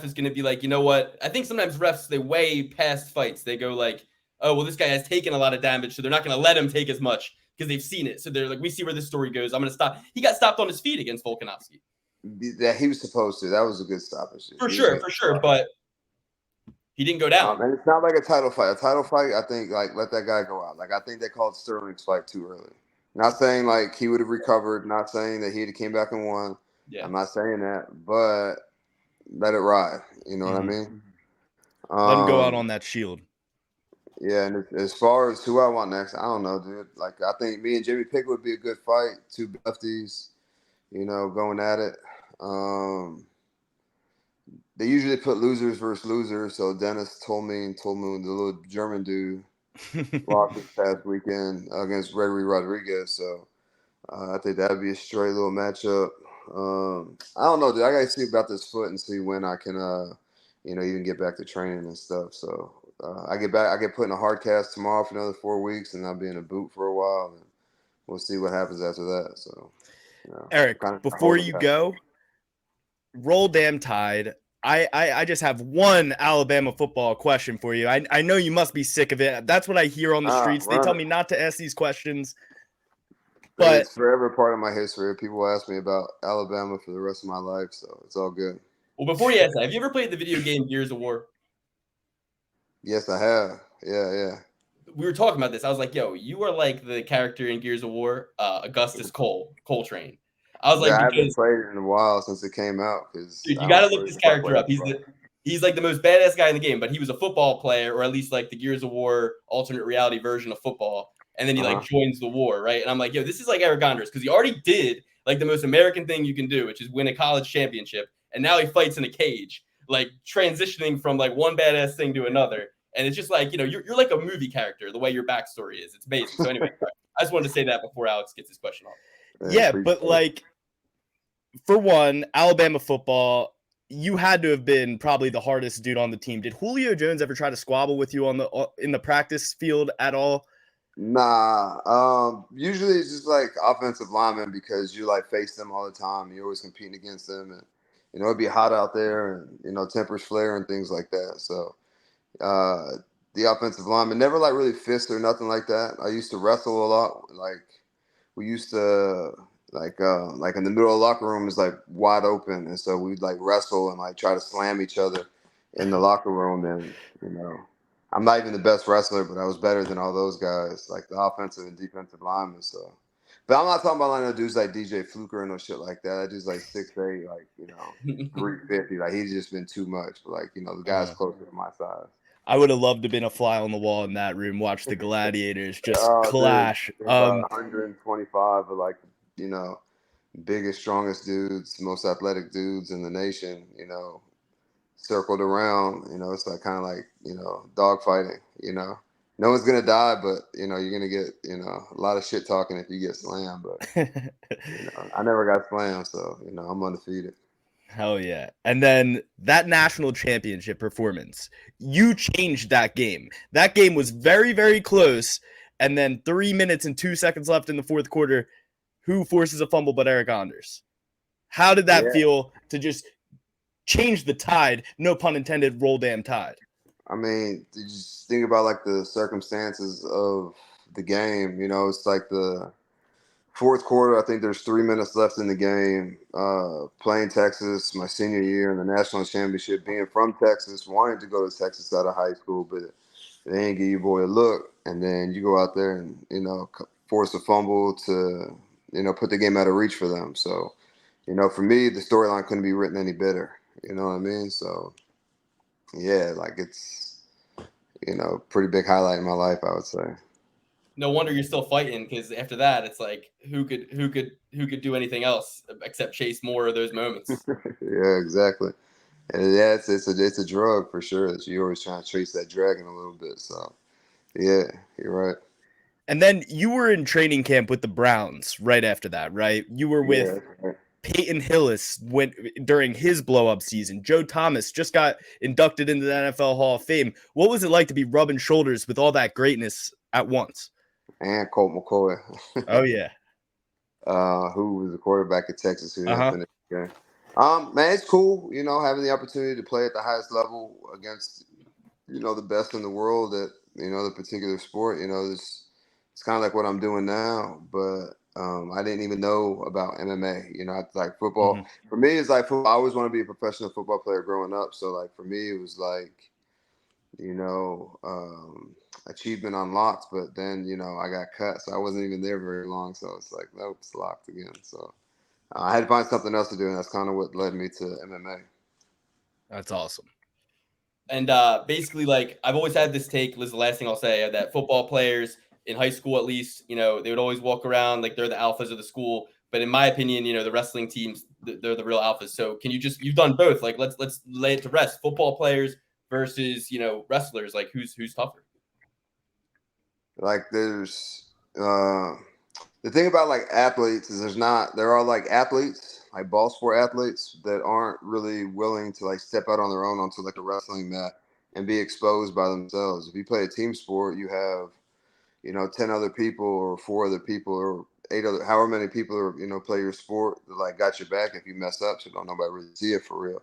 is going to be like, you know what? I think sometimes refs, they weigh past fights. They go like, oh, well, this guy has taken a lot of damage, so they're not going to let him take as much because they've seen it. So they're like, we see where this story goes. I'm going to stop. He got stopped on his feet against Volkanovski. That he was supposed to. That was a good stoppage. For sure. But he didn't go down. And it's not like a title fight. A title fight, I think, let that guy go out. I think they called Sterling's fight too early. Not saying he would have recovered. Not saying that he'd have came back and won. Yeah. I'm not saying that, but let it ride. You know what I mean? Let him go out on that shield. Yeah, and as far as who I want next, I don't know, dude. I think me and Jimmy Pickett would be a good fight. Two lefties, going at it. They usually put losers versus losers. So Dennis told me, the little German dude, lost this past weekend against Gregory Rodriguez. So I think that'd be a straight little matchup. I don't know, dude. I gotta see about this foot and see when I can, even get back to training and stuff. So I get put in a hard cast tomorrow for another 4 weeks, and I'll be in a boot for a while, and we'll see what happens after that. So, Eryk, kind of before you go, roll damn Tide. I just have one Alabama football question for you. I know you must be sick of it. That's what I hear on the streets. They tell me not to ask these questions. But it's forever part of my history. People ask me about Alabama for the rest of my life, so it's all good. Well, before you ask that, have you ever played the video game Gears of War? Yes, I have. Yeah. We were talking about this. I was like, yo, you are like the character in Gears of War, Augustus Coltrane. I was like, I haven't played it in a while since it came out. Dude, you got to look this character up. He's like the most badass guy in the game, but he was a football player, or at least like the Gears of War alternate reality version of football. And then he like joins the war, right? And I'm like, yo, this is like Eryk Anders, because he already did like the most American thing you can do, which is win a college championship. And now he fights in a cage, like transitioning from like one badass thing to another. And it's just like, you're like a movie character, the way your backstory is. It's amazing. So anyway, I just wanted to say that before Alex gets his question off. Yeah, but like, for one, Alabama football, you had to have been probably the hardest dude on the team. Did Julio Jones ever try to squabble with you in the practice field at all? Nah. Usually it's just like offensive linemen, because you like face them all the time. You're always competing against them, and it'd be hot out there, and tempers flare and things like that. So the offensive lineman never like really fist or nothing like that. I used to wrestle a lot. Like we used to like in the middle of the locker room is like wide open, and so we'd like wrestle and like try to slam each other in the locker room. And I'm not even the best wrestler, but I was better than all those guys, like the offensive and defensive linemen. So, but I'm not talking about like no dudes like DJ Fluker and no shit like that. That dude's like 6'8", like 350. Like he's just been too much. But like the guys closer to my size. I would have loved to have been a fly on the wall in that room, watch the gladiators just clash. Dude, 125 of like biggest, strongest dudes, most athletic dudes in the nation. Circled around. It's like kind of like dog fighting. No one's gonna die, but you're gonna get a lot of shit talking if you get slammed. But I never got slammed, so I'm undefeated. Hell yeah. And then that national championship performance, you changed that game. That game was very, very close. And then 3 minutes and 2 seconds left in the fourth quarter, who forces a fumble but Eryk Anders? How did that feel to just change the tide? No pun intended, roll damn Tide. I mean, you just think about like the circumstances of the game. It's like the fourth quarter. I think there's 3 minutes left in the game. Playing Texas, my senior year in the national championship, being from Texas, wanting to go to Texas out of high school, but they ain't give you boy a look. And then you go out there and force a fumble to put the game out of reach for them. So for me, the storyline couldn't be written any better. You know what I mean? So yeah, like it's pretty big highlight in my life, I would say. No wonder you're still fighting, because after that, it's like who could do anything else except chase more of those moments. Yeah, exactly. And yeah, it's a drug for sure. That you're always trying to chase that dragon a little bit. So yeah, you're right. And then you were in training camp with the Browns right after that, right? You were with Peyton Hillis during his blow-up season. Joe Thomas just got inducted into the NFL Hall of Fame. What was it like to be rubbing shoulders with all that greatness at once? And Colt McCoy. Oh yeah. Who was the quarterback at Texas who didn't finish the game. Man, it's cool, having the opportunity to play at the highest level against, the best in the world at, the particular sport. It's kind of like what I'm doing now, but I didn't even know about MMA. It's like football. Mm-hmm. For me, it's like football. I always want to be a professional football player growing up. So like for me, it was like, achievement unlocked, but then I got cut, so I wasn't even there very long. So it's like, nope, it's locked again. So I had to find something else to do, and that's kind of what led me to MMA. That's awesome. And basically, like I've always had this take. This is the last thing I'll say, that football players in high school, at least, they would always walk around like they're the alphas of the school. But in my opinion, the wrestling teams, they're the real alphas. So can you've done both? Like let's lay it to rest. Football players versus wrestlers. Like who's tougher? Like there's The thing about like athletes is there are like athletes, like ball sport athletes that aren't really willing to like step out on their own onto like a wrestling mat and be exposed by themselves. If you play a team sport, you have, 10 other people or 4 other people or 8 other, however many people are, play your sport that like got your back if you mess up. So don't nobody really see it for real.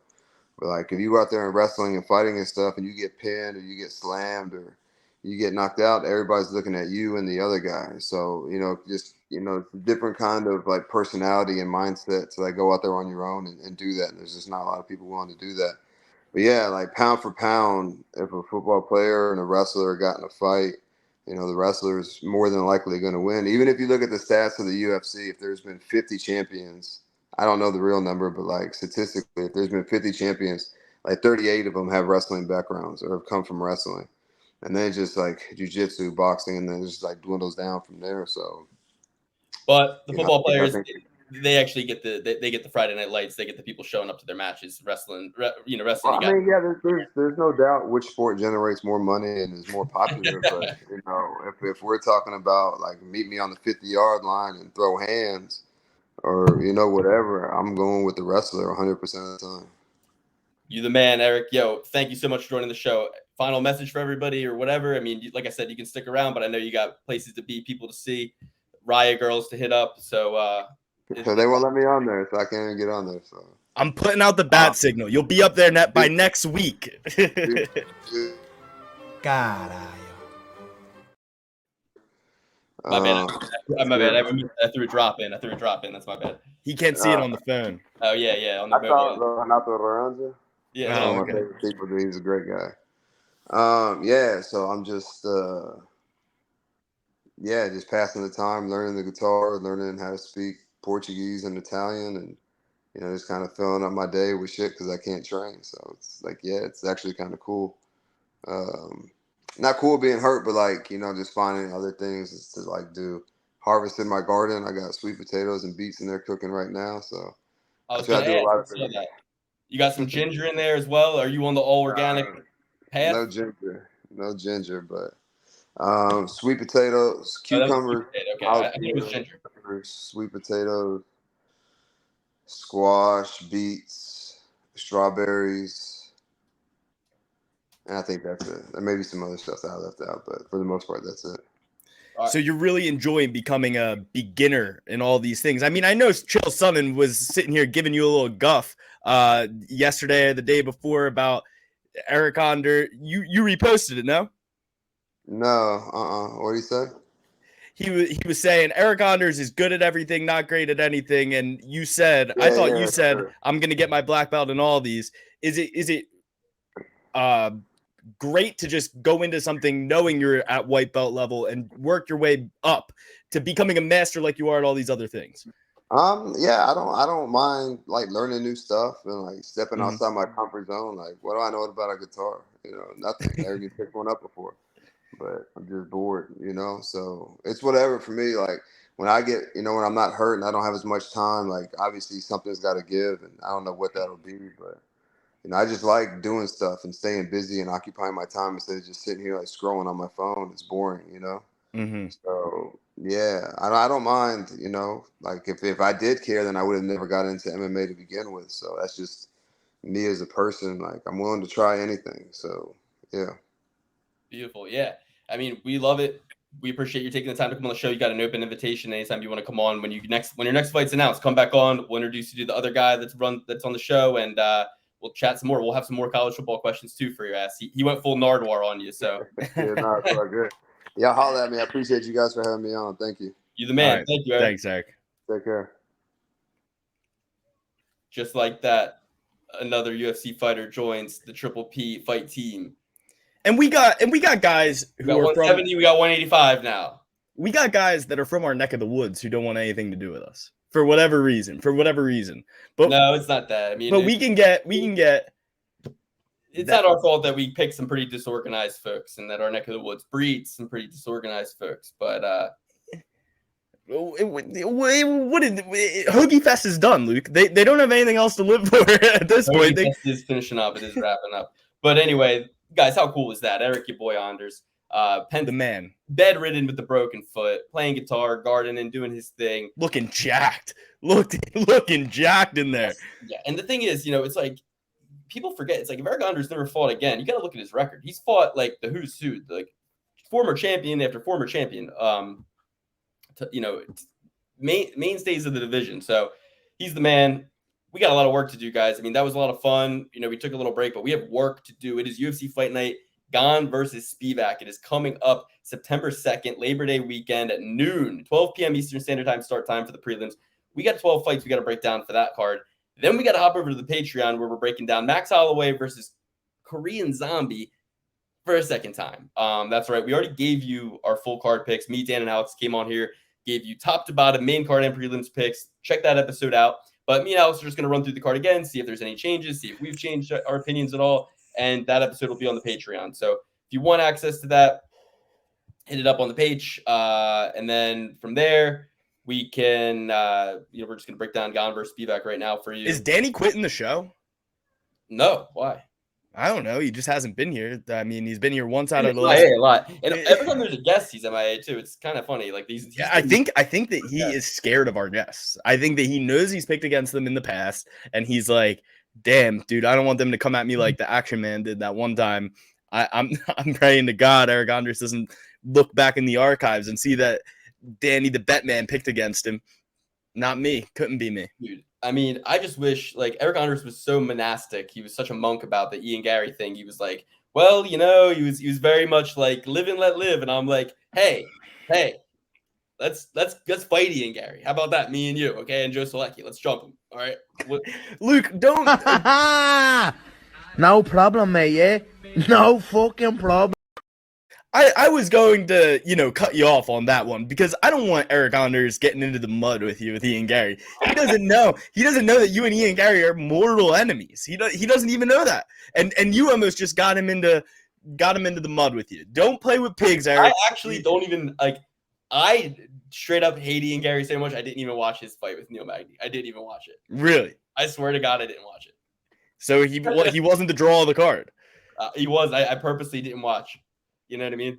But like if you go out there and wrestling and fighting and stuff and you get pinned or you get slammed or you get knocked out, everybody's looking at you and the other guy. So, it's a different kind of like personality and mindset to like go out there on your own and do that. And there's just not a lot of people willing to do that. But yeah, like pound for pound, if a football player and a wrestler got in a fight, the wrestler is more than likely going to win. Even if you look at the stats of the UFC, if there's been 50 champions, I don't know the real number, but like statistically, if there's been 50 champions, like 38 of them have wrestling backgrounds or have come from wrestling. And then just like jiu-jitsu, boxing, and then it just like dwindles down from there. So, but the football players, they actually get they get the Friday night lights. They get the people showing up to their matches, wrestling. Wrestling. Well, I mean, yeah, there's no doubt which sport generates more money and is more popular. But if we're talking about like meet me on the 50-yard line and throw hands, or whatever, I'm going with the wrestler 100% of the time. You the man, Eryk. Yo, thank you so much for joining the show. Final message for everybody or whatever. I mean, like I said, you can stick around, but I know you got places to be, people to see, Raya girls to hit up. So they won't let me on there, so I can't even get on there. So I'm putting out the bat signal. You'll be up there by next week. Caralho. My bad. My bad. I threw a drop in. That's my bad. He can't see it on the phone. Oh yeah. On the Renato Aranja. Yeah. One of my favorite people. He's a great guy. So I'm just just passing the time, learning the guitar, learning how to speak Portuguese and Italian, and just kind of filling up my day with shit because I can't train. So it's like, it's actually kind of cool. Not cool being hurt, but like, just finding other things to like do. Harvesting my garden. I got sweet potatoes and beets in there cooking right now. So I try to do a lot of things. You got some ginger in there as well? Are you on the all organic path? No ginger, but sweet potatoes, cucumbers, sweet potatoes, squash, beets, strawberries, and I think that's it. There may be some other stuff that I left out, but for the most part, that's it. So you're really enjoying becoming a beginner in all these things. I mean, I know Chill Summon was sitting here giving you a little guff yesterday or the day before about Eryk Anders. You reposted it, no? No, what did he say? He was saying Eryk Anders is good at everything, not great at anything, and you said, you said, sure, I'm gonna get my black belt in all these. Is it great to just go into something knowing you're at white belt level and work your way up to becoming a master like you are at all these other things? I don't mind like learning new stuff and like stepping outside my comfort zone. Like, what do I know about a guitar? Nothing. I never even picked one up before, but I'm just bored, so it's whatever for me. Like when I get, when I'm not hurt and I don't have as much time, like obviously something's got to give, and I don't know what that'll be, but I just like doing stuff and staying busy and occupying my time instead of just sitting here like scrolling on my phone. It's boring, So yeah, I don't mind, like if I did care, then I would have never got into MMA to begin with. So that's just me as a person. Like I'm willing to try anything. So yeah. Beautiful. Yeah. I mean, we love it. We appreciate you taking the time to come on the show. You got an open invitation anytime you want to come on. When your next fight's announced, come back on. We'll introduce you to the other guy that's on the show, and we'll chat some more. We'll have some more college football questions too for your ass. He went full Nardwar on you, so. Yeah, no, it's all good. Yeah, holler at me. I appreciate you guys for having me on. Thank you. You the man. Right. Thank you, Eryk. Thanks, Eryk. Take care. Just like that, another UFC fighter joins the Triple P fight team. And we got guys who we got 170. We got 185 now. We got guys that are from our neck of the woods who don't want anything to do with us for whatever reason. But no, it's not that. I mean, but we can get. It's not our fault that we picked some pretty disorganized folks and that our neck of the woods breeds some pretty disorganized folks. But Hoagie Fest is done, Luke. They don't have anything else to live for at this point. Hoagie Fest is finishing up. It is wrapping up. But anyway, guys, how cool is that? Eryk, your boy Anders. The man. Bedridden with the broken foot, playing guitar, gardening, doing his thing. Looking jacked. Looking jacked in there. Yeah, and the thing is, it's like, people forget. It's like, if Eryk Anders never fought again, you got to look at his record. He's fought, like, the who's who, like, former champion after former champion, mainstays of the division. So he's the man. We got a lot of work to do, guys. I mean, that was a lot of fun. We took a little break, but we have work to do. It is UFC Fight Night. Gane versus Spivak. It is coming up September 2nd, Labor Day weekend at noon, 12 p.m. Eastern Standard Time start time for the prelims. We got 12 fights we got to break down for that card. Then we got to hop over to the Patreon where we're breaking down Max Holloway versus Korean Zombie for a second time. That's right. We already gave you our full card picks. Me, Dan, and Alex came on here, gave you top to bottom main card and prelims picks. Check that episode out. But me and Alex are just going to run through the card again, see if there's any changes, see if we've changed our opinions at all. And that episode will be on the Patreon. So if you want access to that, hit it up on the page. And then from there, we can, we're just going to break down Gane versus Spivak right now for you. Is Danny quitting the show? No. Why? I don't know. He just hasn't been here. I mean, he's been here once out of the last. A lot. And every time there's a guest, he's MIA too. It's kind of funny. Like he's I think that he is scared of our guests. I think that he knows he's picked against them in the past, and he's like, damn, dude, I don't want them to come at me like the Action Man did that one time. I'm praying to God Eryk Anders doesn't look back in the archives and see that Danny the Batman picked against him. Not me. Couldn't be me. Dude, I mean, I just wish, like, Eryk Anders was so monastic. He was such a monk about the Ian Gary thing. He was like, well, he was very much like live and let live. And I'm like, hey, let's fight Ian Gary. How about that? Me and you, okay? And Joe Solecki. Let's jump him. All right. Luke, don't. No problem, mate. Yeah, no fucking problem. I was going to, cut you off on that one because I don't want Eryk Anders getting into the mud with you with Ian Gary. He doesn't know. He doesn't know that you and Ian Gary are mortal enemies. He doesn't even know that. And you almost just got him into the mud with you. Don't play with pigs, Eryk. I actually don't even I straight up hate Ian Gary so much I didn't even watch his fight with Neil Magny. I didn't even watch it. Really? I swear to God I didn't watch it. So he wasn't the draw of the card. He was. I purposely didn't watch. You know what I mean?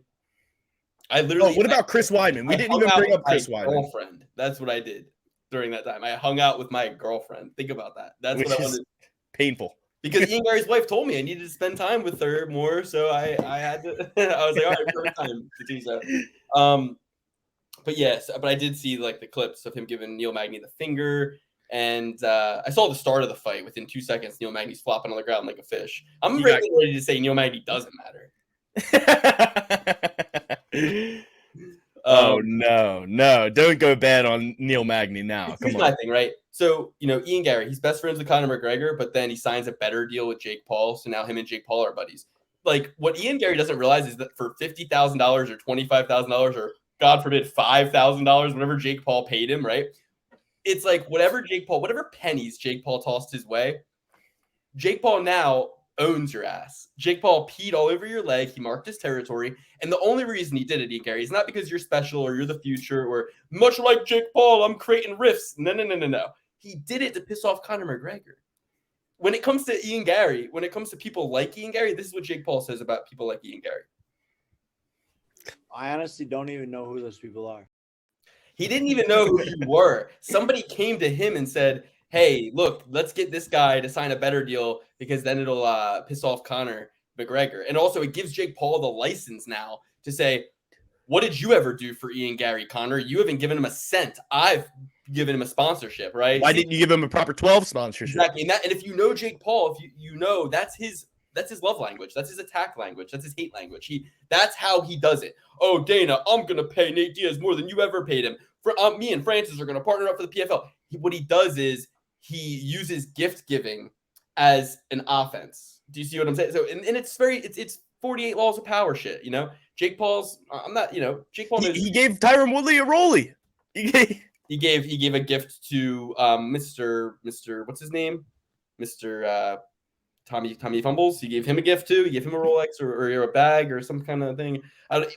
I literally. Oh, what about Chris Weidman? We didn't even bring up Chris Weidman. Girlfriend. That's what I did during that time. I hung out with my girlfriend. Think about that. That's what I wanted. Painful. Because Ian Gary's wife told me I needed to spend time with her more, so I had to. I was like, all right, perfect time to do so. But yes, but I did see like the clips of him giving Neil Magny the finger. And I saw the start of the fight. Within 2 seconds, Neil Magny's flopping on the ground like a fish. I'm ready to say Neil Magny doesn't matter. Oh no! Don't go bad on Neil Magny now. Here's my thing, right? So Ian Gary, he's best friends with Conor McGregor, but then he signs a better deal with Jake Paul. So now him and Jake Paul are buddies. Like what Ian Gary doesn't realize is that for $50,000 or $25,000 or God forbid $5,000, whatever Jake Paul paid him, right? It's like whatever pennies Jake Paul tossed his way, Jake Paul now owns your ass. Jake Paul peed all over your leg. He marked his territory. And the only reason he did it, Ian Gary, is not because you're special or you're the future or much like Jake Paul, I'm creating rifts. No. He did it to piss off Conor McGregor. When it comes to Ian Gary, when it comes to people like Ian Gary, this is what Jake Paul says about people like Ian Gary. I honestly don't even know who those people are. He didn't even know who you were. Somebody came to him and said, hey, look, let's get this guy to sign a better deal because then it'll piss off Conor McGregor. And also it gives Jake Paul the license now to say, what did you ever do for Ian Gary, Conor? You haven't given him a cent. I've given him a sponsorship, right? Why didn't you give him a proper 12 sponsorship? Exactly. And if you know Jake Paul, if you know that's his love language. That's his attack language. That's his hate language. That's how he does it. Oh, Dana, I'm going to pay Nate Diaz more than you ever paid him. Me and Francis are going to partner up for the PFL. What he does is he uses gift giving as an offense. Do you see what I'm saying? So, and it's 48 laws of power shit, Jake Paul's, Jake Paul. He gave Tyron Woodley a rollie. He gave a gift to Mr. What's his name? Mr. Tommy Fumbles. He gave him a gift too. He gave him a Rolex or a bag or some kind of thing.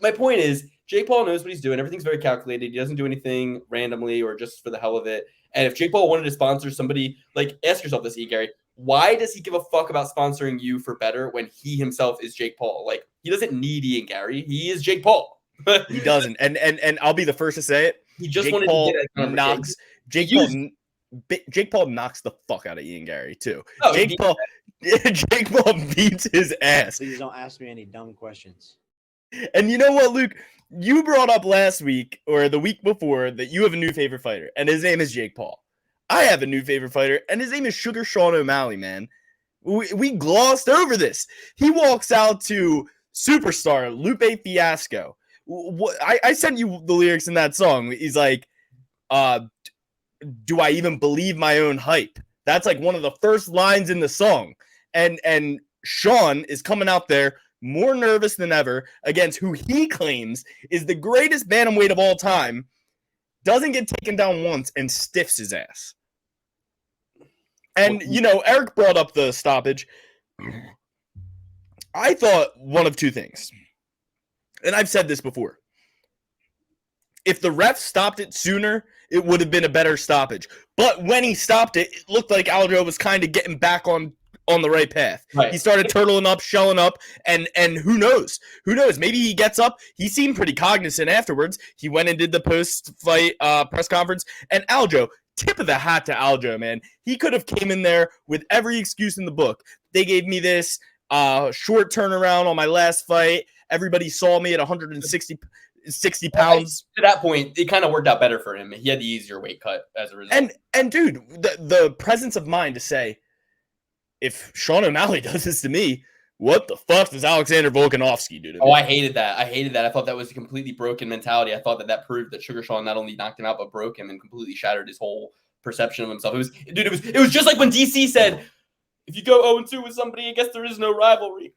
My point is, Jake Paul knows what he's doing. Everything's very calculated. He doesn't do anything randomly or just for the hell of it. And if Jake Paul wanted to sponsor somebody, ask yourself this, Gary, why does he give a fuck about sponsoring you for better when he himself is Jake Paul? He doesn't need Ian Gary. He is Jake Paul. He doesn't. And I'll be the first to say it. He just Jake wanted Paul to get a knocks Jake Paul knocks the fuck out of Ian Gary too. Oh, Jake Paul beats his ass. Please don't ask me any dumb questions. And you know what, Luke? You brought up last week or the week before that you have a new favorite fighter, and his name is Jake Paul. I have a new favorite fighter, and his name is Sugar Sean O'Malley, man. We glossed over this. He walks out to superstar Lupe Fiasco. I sent you the lyrics in that song. He's like, do I even believe my own hype? That's like one of the first lines in the song. And Sean is coming out there more nervous than ever against who he claims is the greatest bantamweight of all time, doesn't get taken down once, and stiffs his ass. And, you know, Eryk brought up the stoppage. I thought one of two things. And I've said this before. If the ref stopped it sooner, it would have been a better stoppage. But when he stopped it, it looked like Aljo was kind of getting back on the right path. Right. He started turtling up, shelling up, and who knows? Who knows? Maybe he gets up. He seemed pretty cognizant afterwards. He went and did the post-fight press conference. And Aljo, tip of the hat to Aljo, man. He could have came in there with every excuse in the book. They gave me this short turnaround on my last fight. Everybody saw me at 160 pounds. To that point, it kind of worked out better for him. He had the easier weight cut as a result. And dude, the presence of mind to say, if Sean O'Malley does this to me, what the fuck does Alexander Volkanovski do to me? Oh, I hated that. I thought that was a completely broken mentality. I thought that proved that Sugar Sean not only knocked him out, but broke him and completely shattered his whole perception of himself. It was just like when DC said, if you go 0-2 with somebody, I guess there is no rivalry.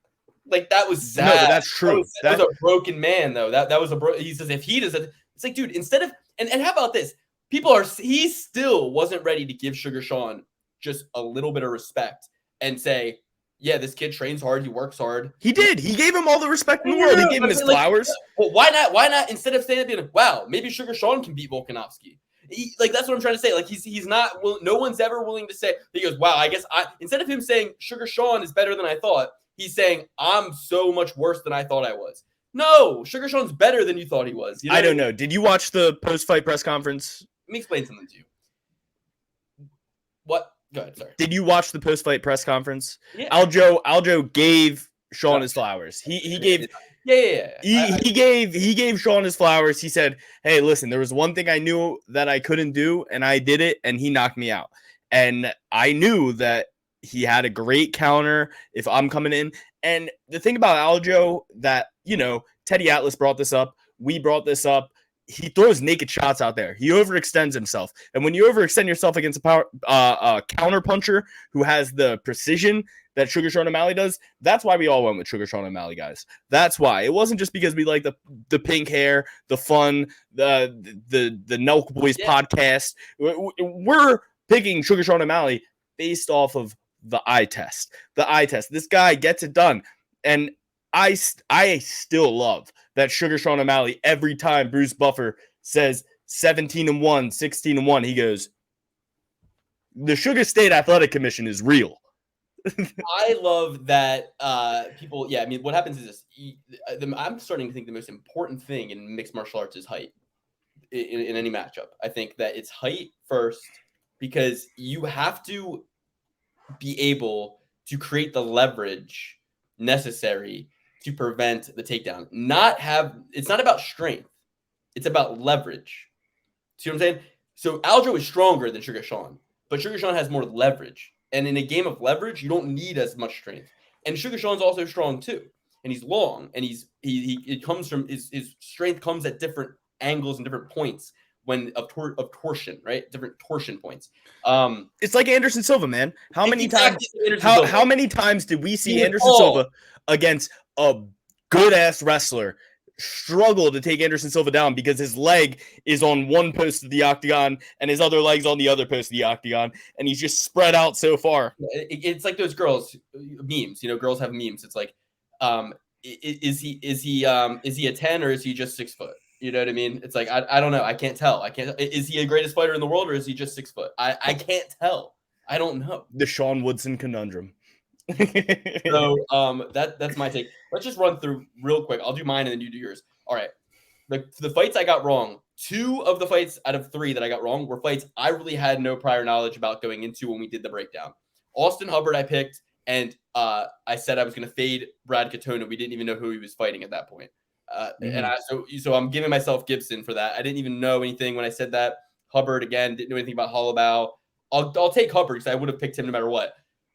Like, that was sad. No, but that's true. That was a broken man, though. That was he says, if he does it, it's like, dude, instead of, and how about this? He still wasn't ready to give Sugar Sean just a little bit of respect and say, yeah, this kid trains hard, he works hard. He did. He gave him all the respect in the world. He gave him his flowers. Well, why not? Why not, instead of saying that, wow, maybe Sugar Sean can beat Volkanovski? That's what I'm trying to say. Like, he's not, no one's ever willing to say, he goes, wow, I guess instead of him saying Sugar Sean is better than I thought, he's saying, I'm so much worse than I thought I was. No, Sugar Sean's better than you thought he was. You know I don't know. Did you watch the post-fight press conference? Let me explain something to you. What? Go ahead, sorry. Did you watch the post-fight press conference? Yeah. Aljo gave Sean his flowers. He gave He gave Sean his flowers. He said, hey, listen, there was one thing I knew that I couldn't do, and I did it, and he knocked me out. And I knew that he had a great counter if I'm coming in. And the thing about Aljo that, you know, Teddy Atlas brought this up. We brought this up. He throws naked shots out there. He overextends himself. And when you overextend yourself against a counter puncher who has the precision that Sugar Sean O'Malley does, that's why we all went with Sugar Sean O'Malley, guys. That's why. It wasn't just because we like the pink hair, the fun, the Nelk Boys podcast. We're picking Sugar Sean O'Malley based off of the eye test. The eye test. This guy gets it done. And I still love that Sugar Sean O'Malley, every time Bruce Buffer says 17-1, 16-1, he goes, the Sugar State Athletic Commission is real. I love that people, yeah, I mean, what happens is this. I'm starting to think the most important thing in mixed martial arts is height in any matchup. I think that it's height first because you have to be able to create the leverage necessary to prevent the takedown. It's not about strength. It's about leverage. See what I'm saying? So Aljo is stronger than Sugar Sean, but Sugar Sean has more leverage. And in a game of leverage, you don't need as much strength. And Sugar Sean's also strong too. And he's long, and it comes from his strength comes at different angles and different points of torsion, right? Different torsion points. It's like Anderson Silva, man. How many times did we see Anderson Silva against a good ass wrestler struggle to take Anderson Silva down because his leg is on one post of the octagon and his other leg's on the other post of the octagon, and he's just spread out so far. It's like those girls memes. You know, girls have memes. It's like, is he a 10 or is he just 6 foot? You know what I mean? It's like I don't know. I can't tell. Is he the greatest fighter in the world or is he just 6 foot? I can't tell. I don't know. The Sean Woodson conundrum. So that's my take. Let's just run through real quick. I'll do mine and then you do yours. All right. The fights I got wrong, 2 of the fights out of 3 that I got wrong were fights I really had no prior knowledge about going into when we did the breakdown. Austin Hubbard I picked, and I said I was going to fade Brad Katona. We didn't even know who he was fighting at that point. And so I'm giving myself Gibson for that. I didn't even know anything when I said that. Hubbard, again, didn't know anything about Holloway. I'll take Hubbard because I would have picked him no matter what.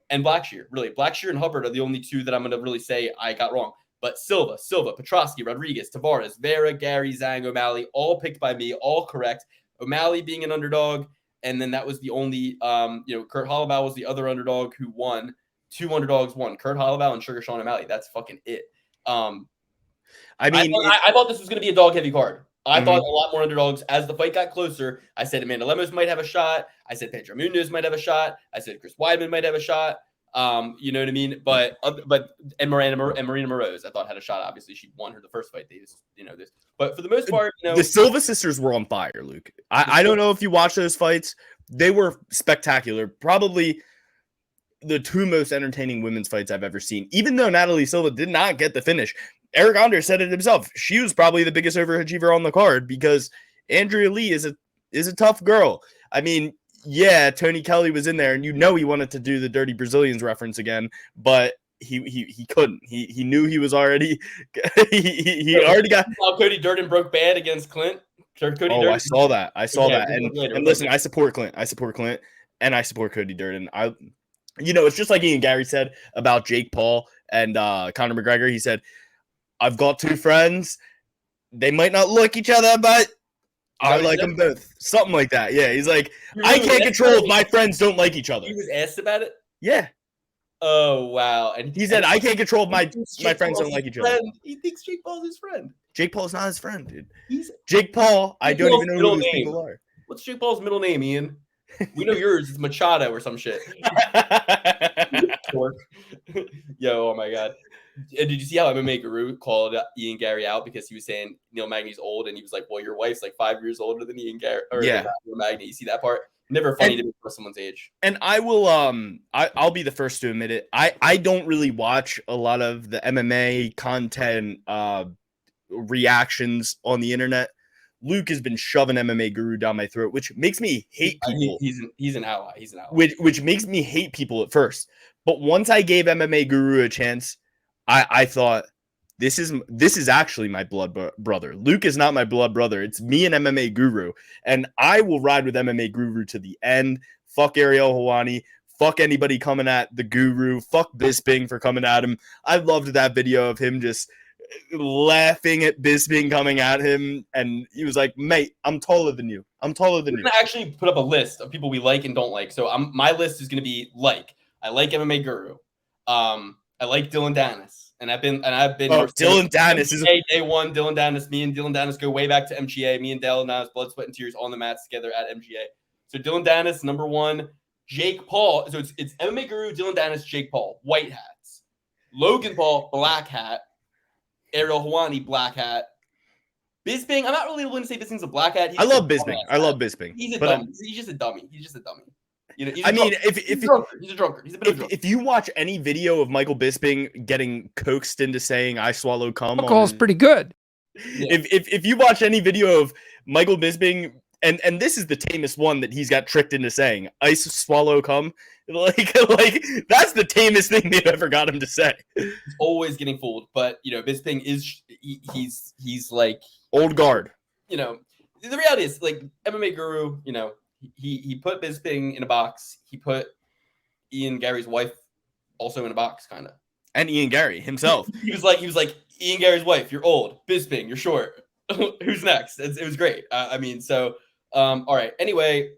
And Blackshear, really. Blackshear and Hubbard are the only 2 that I'm going to really say I got wrong. But Silva, Petrosky, Rodriguez, Tavares, Vera, Gary, Zhang, O'Malley, all picked by me, all correct. O'Malley being an underdog, and then that was the only, Kurt Holloway was the other underdog who won. 2 underdogs won, Kurt Holloway and Sugar Sean O'Malley. That's fucking it. I thought this was going to be a dog-heavy card. I thought a lot more underdogs. As the fight got closer, I said Amanda Lemos might have a shot. I said Pedro Munoz might have a shot. I said Chris Weidman might have a shot. You know what I mean? But Marina Moroz, I thought had a shot. Obviously, she won her the first fight. They just, this. But for the most part, the Silva sisters were on fire, Luke. I don't know if you watched those fights. They were spectacular. Probably the 2 most entertaining women's fights I've ever seen. Even though Natalie Silva did not get the finish, Eryk Anders said it himself. She was probably the biggest overachiever on the card because Andrea Lee is a tough girl. I mean, yeah, Tony Kelly was in there, and he wanted to do the Dirty Brazilians reference again, but he couldn't. He knew he was already he already got. Cody Durden broke bad against Clint. Durden. I saw that. And listen, I support Clint, and I support Cody Durden. It's just like Ian Gary said about Jake Paul and Conor McGregor. He said, "I've got 2 friends. They might not like each other, but I like them both." Something like that. Yeah, he's like, I can't control if my friends don't like each other. He was asked about it? Yeah. Oh, wow. And he said, I can't control if my friends don't like each other. He thinks Jake Paul's his friend. Jake Paul's not his friend, dude. Jake Paul, I don't even know who these people are. What's Jake Paul's middle name, Ian? We know yours. It's Machado or some shit. Yo, oh my God. Did you see how MMA Guru called Ian Gary out because he was saying Neil Magny's old, and he was like, "Well, your wife's like 5 years older than Ian Gary or Neil Magny." You see that part? Never funny to be for someone's age. And I will I'll be the first to admit it. I don't really watch a lot of the MMA content reactions on the internet. Luke has been shoving MMA Guru down my throat, which makes me hate people. He's an ally. He's an ally. Which makes me hate people at first. But once I gave MMA Guru a chance, I thought this is actually my blood brother. Luke is not my blood brother. It's me and MMA Guru, and I will ride with MMA Guru to the end. Fuck Ariel Helwani. Fuck anybody coming at the Guru. Fuck Bisping for coming at him. I loved that video of him just laughing at Bisping coming at him, and he was like, "Mate, I'm taller than you. I'm taller than you." I'm gonna actually put up a list of people we like and don't like. So my list is gonna be I like MMA Guru. I like Dylan Danis, and I've been. Dylan Danis is day one. Dylan Danis. Me and Dylan Danis go way back to MGA. Me and Dylan Danis, blood, sweat, and tears on the mats together at MGA. So Dylan Danis, number 1. Jake Paul. So it's MMA Guru, Dylan Danis, Jake Paul, white hats. Logan Paul, black hat. Ariel Helwani, black hat. Bisping. I'm not really willing to say Bisping's a black hat. I love Bisping. He's a dummy. He's just a dummy. He's a dummy. He's a drunkard. He's a bit of a drunkard. If you watch any video of Michael Bisping getting coaxed into saying "I swallow cum," alcohol's pretty good. Yeah. If you watch any video of Michael Bisping, and this is the tamest one that he's got tricked into saying "I swallow cum," like that's the tamest thing they've ever got him to say. He's always getting fooled, but Bisping is he's like old guard. The reality is like MMA Guru. He put Bisping in a box. He put Ian Gary's wife also in a box, kind of. And Ian Gary himself. He was like Ian Gary's wife. You're old. Bisping. You're short. Who's next? It was great. All right. Anyway,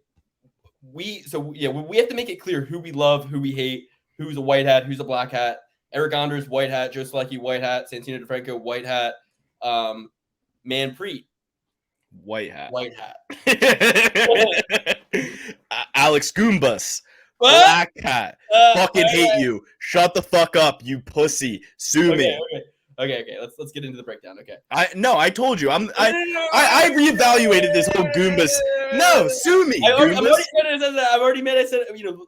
we have to make it clear who we love, who we hate, who's a white hat, who's a black hat. Eryk Anders, white hat. Joe Selecki, white hat. Santino DeFranco, white hat. Manpreet. White hat. Alex Goombas. Black hat. Fucking hate you. Shut the fuck up, you pussy. Sue me. Okay. Let's get into the breakdown. Okay. I told you. I reevaluated this whole Goombas No, sue me. I'm already Goobus. said that. I've already made. I said,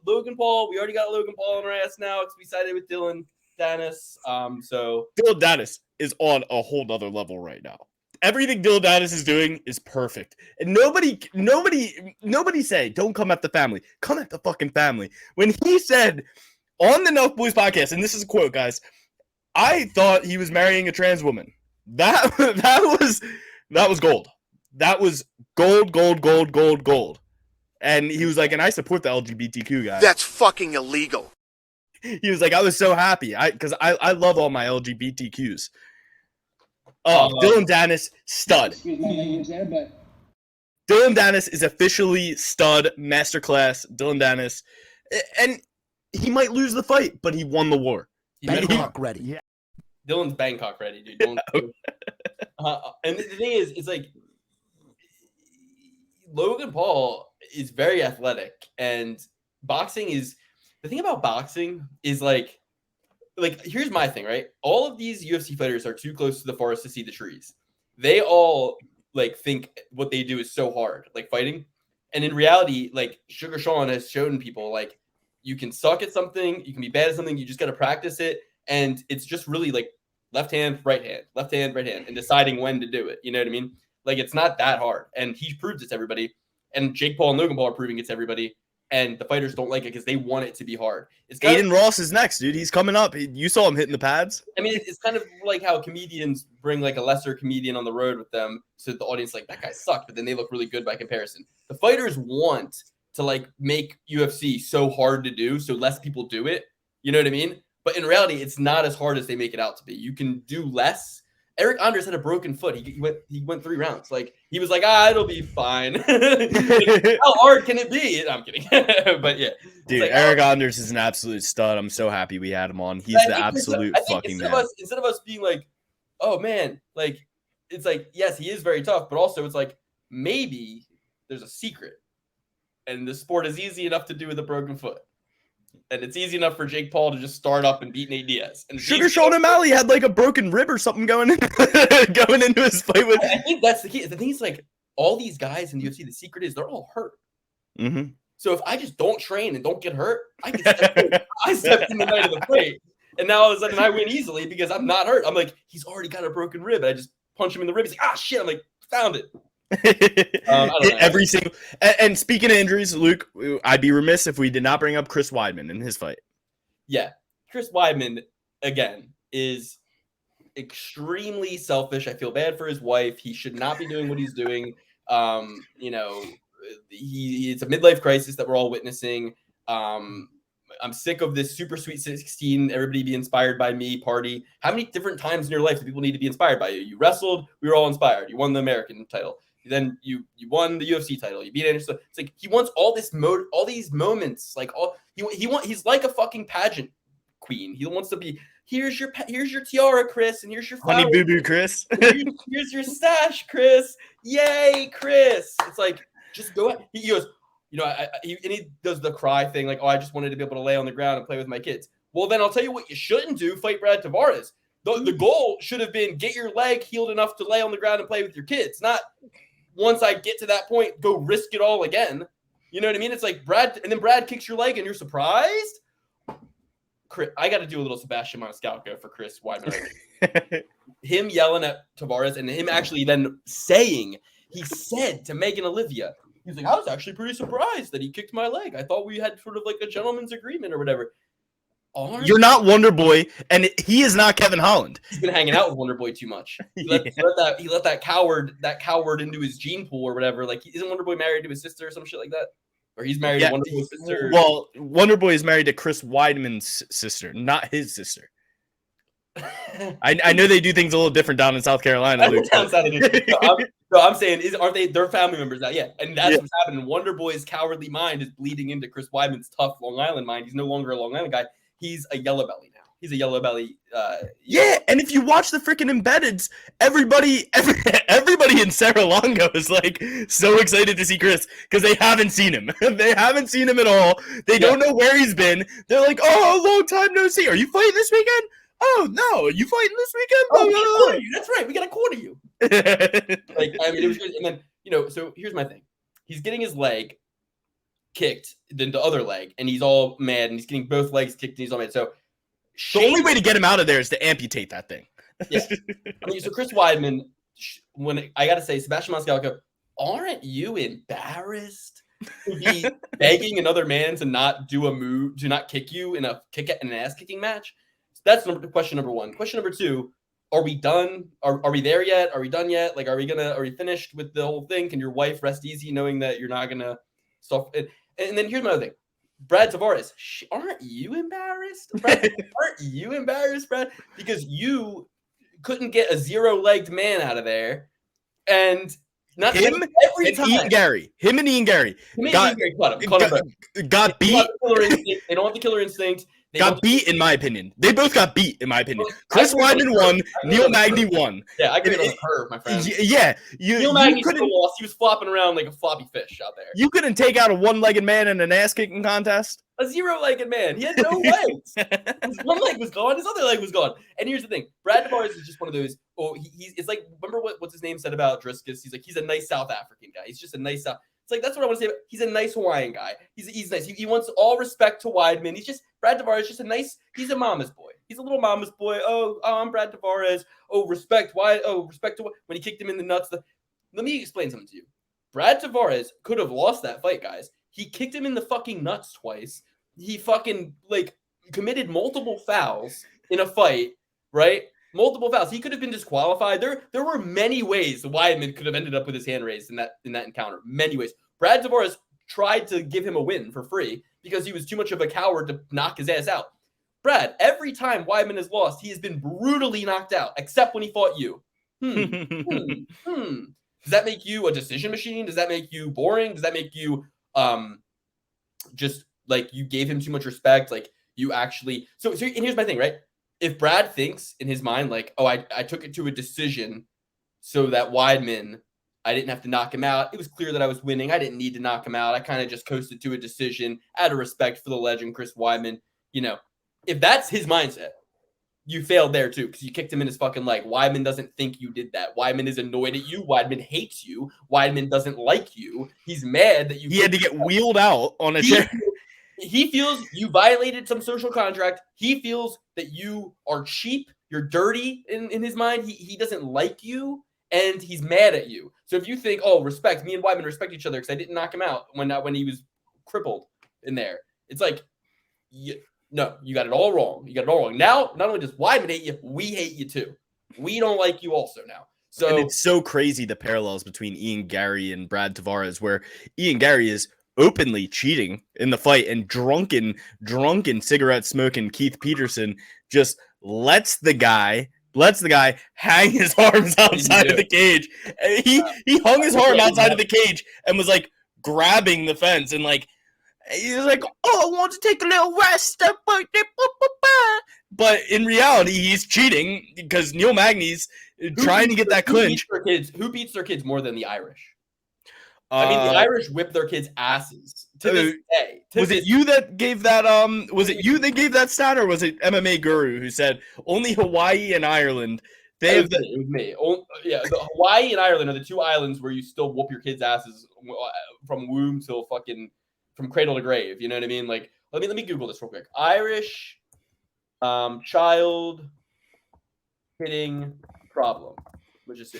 Logan Paul. We already got Logan Paul on our ass now because we sided with Dylan Dennis. So Dylan Dennis is on a whole nother level right now. Everything Dylan Dennis is doing is perfect. And nobody say, don't come at the family. Come at the fucking family. When he said on the Enough Boys podcast, and this is a quote, guys, I thought he was marrying a trans woman. That was gold. That was gold. And he was like, and I support the LGBTQ guys. That's fucking illegal. He was like, I was so happy because I love all my LGBTQs. Oh, Dylan Dennis, stud. Dylan Dennis is officially stud, masterclass. Dylan Dennis, and he might lose the fight, but he won the war. Bangkok ready. Yeah. Dylan's Bangkok ready, dude. And the thing is, it's like Logan Paul is very athletic, and boxing is the thing about boxing is like here's my thing, right? All of these UFC fighters are too close to the forest to see the trees. They all like think what they do is so hard, like fighting. And in reality, like Sugar Sean has shown people, like you can suck at something, you can be bad at something, you just got to practice it. And it's just really like left hand, right hand, and deciding when to do it. You know what I mean? Like it's not that hard. And he proves it to everybody. And Jake Paul and Logan Paul are proving it to everybody. And the fighters don't like it because they want it to be hard. It's Aiden Ross is next, dude. He's coming up. You saw him hitting the pads. I mean, it's kind of like how comedians bring like a lesser comedian on the road with them, so the audience like that guy sucked, but then they look really good by comparison. The fighters want to like make UFC so hard to do, so less people do it. You know what I mean? But in reality, it's not as hard as they make it out to be. You can do less. Eryk Anders had a broken foot. He went 3 rounds. Like he was like, it'll be fine. How hard can it be? I'm kidding. But yeah. Dude, like, Eryk Anders is an absolute stud. I'm so happy we had him on. He's the absolute fucking man. Instead of us being like, oh man, like it's like, yes, he is very tough, but also it's like maybe there's a secret. And the sport is easy enough to do with a broken foot. And it's easy enough for Jake Paul to just start up and beat Nate Diaz. And Sugar Sean O'Malley had like a broken rib or something going into his fight with. I think that's the key. The thing is, like, all these guys in the UFC, the secret is they're all hurt. Mm-hmm. So if I just don't train and don't get hurt, I can step in the night of the fight. And now all of a sudden I win easily because I'm not hurt. I'm like, he's already got a broken rib. And I just punch him in the rib. He's like, shit. I'm like, found it. Every single and speaking of injuries, Luke, I'd be remiss if we did not bring up Chris Weidman in his fight. Yeah, Chris Weidman again is extremely selfish. I feel bad for his wife. He should not be doing what he's doing. It's a midlife crisis that we're all witnessing. I'm sick of this super sweet 16. Everybody be inspired by me party. How many different times in your life do people need to be inspired by you? You wrestled. We were all inspired. You won the American title. Then you won the UFC title. You beat Anderson. It's like he wants all these moments. Like he's like a fucking pageant queen. He wants to be. Here's your tiara, Chris, and here's your flower. Honey boo boo, Chris. here's your stash, Chris. Yay, Chris. It's like just go ahead. He goes. He does the cry thing, like, I just wanted to be able to lay on the ground and play with my kids. Well, then I'll tell you what you shouldn't do: fight Brad Tavares. The goal should have been get your leg healed enough to lay on the ground and play with your kids, not once I get to that point, go risk it all again. You know what I mean? It's like Brad kicks your leg and you're surprised. Chris, I got to do a little Sebastian Maniscalco for Chris Weidman. Him yelling at Tavares and him actually then saying, he said to Megan Olivia, he's like, I was actually pretty surprised that he kicked my leg. I thought we had sort of like a gentleman's agreement or whatever. You're not Wonder Boy, and he is not Kevin Holland. He's been hanging out with Wonder Boy too much. He let that coward into his gene pool or whatever. Like, isn't Wonder Boy married to his sister or some shit like that? Or he's married to Wonder Boy's sister? Well, Wonder Boy is married to Chris Weidman's sister, not his sister. I know they do things a little different down in South Carolina. I'm saying, aren't they're family members now? Yeah, and that's what's happening. Wonder Boy's cowardly mind is bleeding into Chris Weidman's tough Long Island mind. He's no longer a Long Island guy. He's a yellow belly now. He's a yellow belly. And if you watch the freaking embeddeds, everybody in Cerro Longo is like so excited to see Chris because they haven't seen him. They haven't seen him at all. They don't know where he's been. They're like, oh, long time no see. Are you fighting this weekend? Oh no, are you fighting this weekend? Oh, that's right. We gotta quarter you. Like, I mean, it was good. And then, so here's my thing. he's getting his leg kicked, then the other leg, and he's all mad, and he's getting both legs kicked, and he's all mad. So the only way to get him out of there is to amputate that thing. Yeah. I mean, so Chris Weidman, when I got to say, Sebastian Maniscalco, aren't you embarrassed to be begging another man to not do a move, to not kick you in an ass kicking match? So that's question number one. Question number two, are we done? Are we there yet? Are we done yet? Like, are we finished with the whole thing? Can your wife rest easy knowing that you're not going to stop? And then here's my other thing. Brad Tavares, aren't you embarrassed? Brad? Aren't you embarrassed, Brad? Because you couldn't get a zero-legged man out of there, and not him every and time. Ian Gary. Him and Ian Gary got beat. They don't have the killer instinct. They got beat, in my opinion. They both got beat, in my opinion. Chris Weidman won. Neil Magny won. Yeah, I agree on the curve, my friend. Yeah. Neil Magny couldn't lost. He was flopping around like a floppy fish out there. You couldn't take out a one-legged man in an ass-kicking contest? A zero-legged man. He had no legs. His one leg was gone. His other leg was gone. And here's the thing. Brad Tavares is just one of those. Oh, it's like, remember what's his name said about Driscus? He's like, he's a nice South African guy. He's just a nice South. It's like, that's what I want to say. He's a nice Hawaiian guy. He's nice. He wants all respect to Weidman. Brad Tavares is just a nice, he's a mama's boy. He's a little mama's boy. Oh, I'm Brad Tavares. Oh, respect. Why? Oh, respect to when he kicked him in the nuts. Let me explain something to you. Brad Tavares could have lost that fight, guys. He kicked him in the fucking nuts twice. He fucking, committed multiple fouls in a fight, right? Multiple fouls. He could have been disqualified. There were many ways Weidman could have ended up with his hand raised in that encounter. Many ways. Brad Tavares tried to give him a win for free because he was too much of a coward to knock his ass out. Brad, every time Weidman has lost, he has been brutally knocked out, except when he fought you. Does that make you a decision machine? Does that make you boring? Does that make you just like you gave him too much respect? Like you actually so and here's my thing, right? If Brad thinks in his mind, like, oh, I took it to a decision so that Weidman, I didn't have to knock him out. It was clear that I was winning. I didn't need to knock him out. I kind of just coasted to a decision out of respect for the legend, Chris Weidman. You know, if that's his mindset, you failed there too because you kicked him in his fucking leg. Weidman doesn't think you did that. Weidman is annoyed at you. Weidman hates you. Weidman doesn't like you. He's mad that you. He had to get wheeled out on a chair. He feels you violated some social contract. He feels that you are cheap. You're dirty in his mind. He doesn't like you, and he's mad at you. So if you think, oh, respect, me and Weidman respect each other because I didn't knock him out when he was crippled in there. It's like, no, you got it all wrong. You got it all wrong. Now, not only does Weidman hate you, we hate you too. We don't like you also now. So and it's so crazy the parallels between Ian Gary and Brad Tavares, where Ian Gary is openly cheating in the fight, and drunken cigarette smoking Keith Peterson just lets the guy hang his arms outside of the cage. And he hung his arm outside of the cage and was like grabbing the fence and like he was like, oh, I want to take a little rest. But in reality, he's cheating because Neil Magny's trying to get that clinch. Who beats their kids more than the Irish? I mean, the Irish whip their kids' asses to this day. Was it you that gave that? Was it you that gave that stat, or was it MMA Guru who said only Hawaii and Ireland? It was me. Yeah, Hawaii and Ireland are the two islands where you still whoop your kids' asses from womb till fucking from cradle to grave. You know what I mean? Like, let me Google this real quick. Irish child hitting problem. Let's just see.